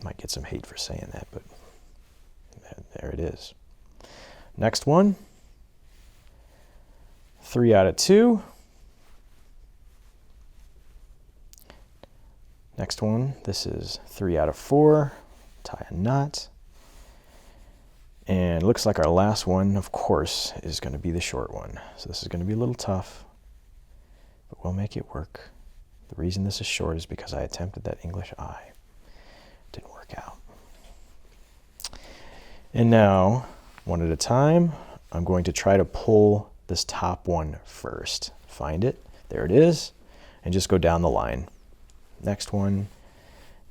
Might get some hate for saying that, but there it is. Next one, 3 out of 2. Next one, this is 3 out of 4, tie a knot. And it looks like our last one, of course, is going to be the short one. So this is going to be a little tough, but we'll make it work. The reason this is short is because I attempted that English eye. Didn't work out. And now, one at a time, I'm going to try to pull this top one first. Find it, there it is, and just go down the line. Next one,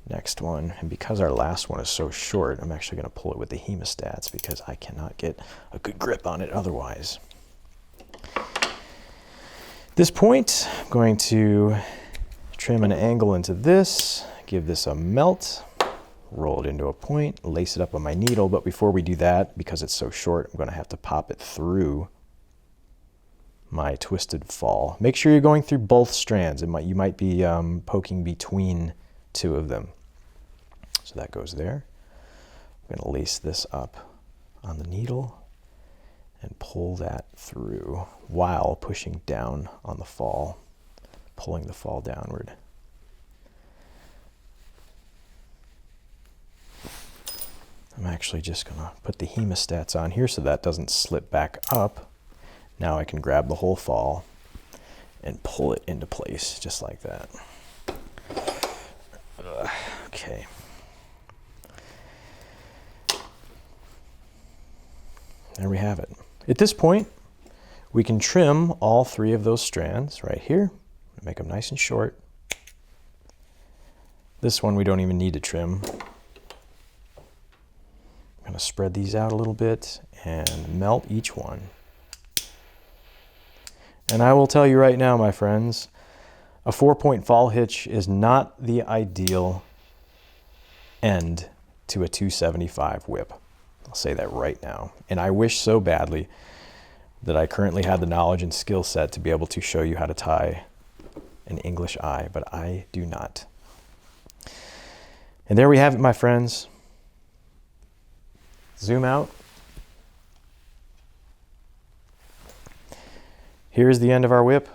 and because our last one is so short, I'm actually going to pull it with the hemostats because I cannot get a good grip on it otherwise. At this point, I'm going to trim an angle into this, give this a melt, roll it into a point, lace it up on my needle, but before we do that, because it's so short, I'm going to have to pop it through my twisted fall. Make sure you're going through both strands. You might be poking between 2 of them. So that goes there. I'm going to lace this up on the needle and pull that through while pushing down on the fall, pulling the fall downward. actually just going to put the hemostats on here so that doesn't slip back up. Now I can grab the whole fall and pull it into place just like that. Okay. There we have it. At this point, we can trim all 3 of those strands right here, make them nice and short. This one we don't even need to trim. I'm going to spread these out a little bit and melt each one. And I will tell you right now, my friends, a 4-point fall hitch is not the ideal end to a 275 whip. I'll say that right now. And I wish so badly that I currently had the knowledge and skill set to be able to show you how to tie an English eye, but I do not. And there we have it, my friends. Zoom out. Here's the end of our whip.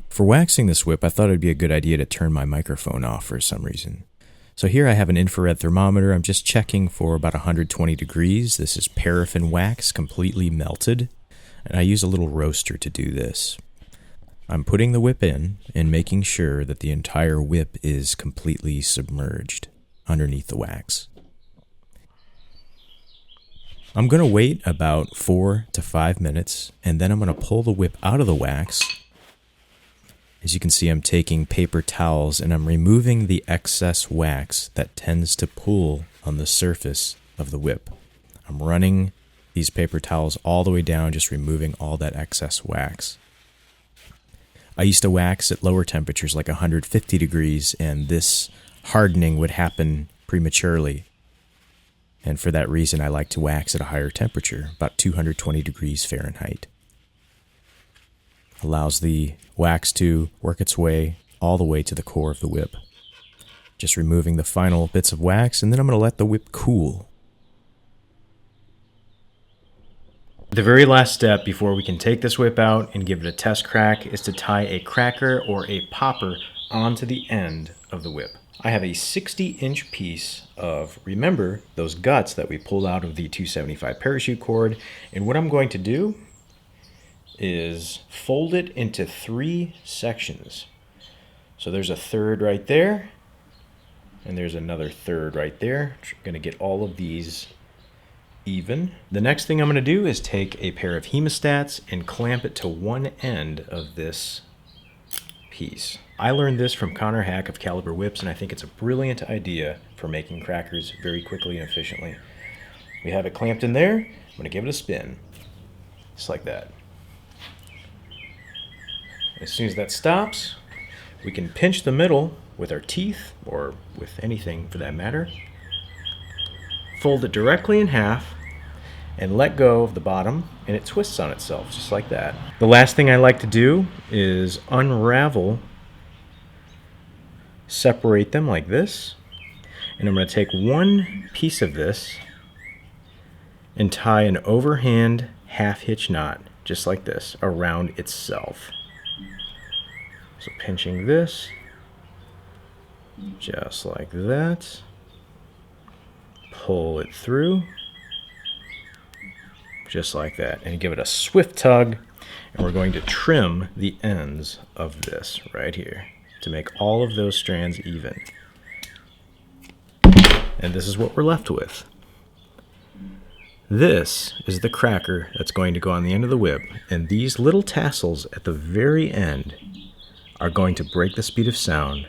For waxing this whip, I thought it'd be a good idea to turn my microphone off for some reason. So here I have an infrared thermometer. I'm just checking for about 120 degrees. This is paraffin wax, completely melted. And I use a little roaster to do this. I'm putting the whip in and making sure that the entire whip is completely submerged underneath the wax. I'm going to wait about 4 to 5 minutes, and then I'm going to pull the whip out of the wax. As you can see, I'm taking paper towels and I'm removing the excess wax that tends to pool on the surface of the whip. I'm running these paper towels all the way down, just removing all that excess wax. I used to wax at lower temperatures like 150 degrees, and this hardening would happen prematurely. And for that reason, I like to wax at a higher temperature, about 220 degrees Fahrenheit. Allows the wax to work its way all the way to the core of the whip. Just removing the final bits of wax, and then I'm going to let the whip cool. The very last step before we can take this whip out and give it a test crack is to tie a cracker or a popper onto the end of the whip. I have a 60-inch piece of, remember, those guts that we pulled out of the 275 parachute cord, and what I'm going to do is fold it into 3 sections. So there's a third right there, and there's another third right there. I'm going to get all of these even. The next thing I'm going to do is take a pair of hemostats and clamp it to one end of this piece. I learned this from Connor Hack of Caliber Whips, and I think it's a brilliant idea for making crackers very quickly and efficiently. We have it clamped in there. I'm going to give it a spin. Just like that. As soon as that stops, we can pinch the middle with our teeth, or with anything for that matter. Fold it directly in half, and let go of the bottom, and it twists on itself, just like that. The last thing I like to do is unravel, separate them like this, and I'm going to take one piece of this and tie an overhand half hitch knot, just like this, around itself. So pinching this, just like that, pull it through, just like that, and give it a swift tug, and we're going to trim the ends of this right here to make all of those strands even. And this is what we're left with. This is the cracker that's going to go on the end of the whip, and these little tassels at the very end are going to break the speed of sound,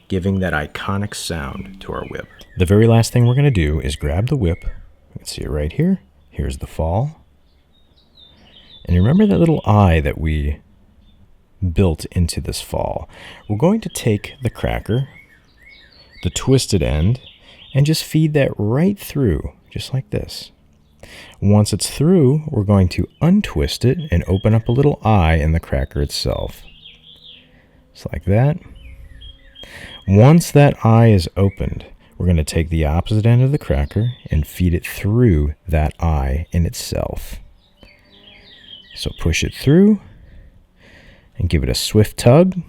giving that iconic sound to our whip. The very last thing we're going to do is grab the whip. You can see it right here. Here's the fall. And remember that little eye that we built into this fall? We're going to take the cracker, the twisted end, and just feed that right through, just like this. Once it's through, we're going to untwist it and open up a little eye in the cracker itself. Just like that. Once that eye is opened, we're going to take the opposite end of the cracker and feed it through that eye in itself. So push it through and give it a swift tug.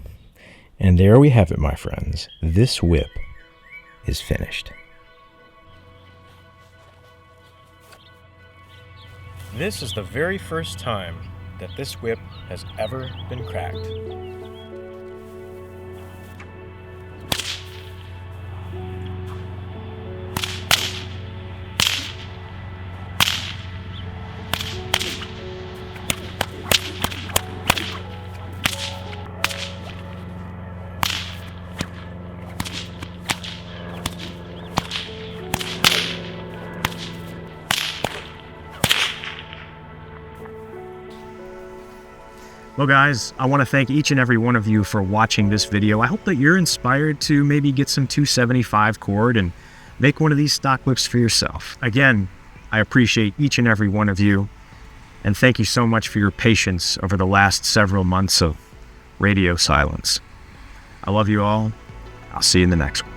And there we have it, my friends. This whip is finished. This is the very first time that this whip has ever been cracked. Well guys, I want to thank each and every one of you for watching this video. I hope that you're inspired to maybe get some 275 cord and make one of these stock whips for yourself. Again, I appreciate each and every one of you, and thank you so much for your patience over the last several months of radio silence. I love you all. I'll see you in the next one.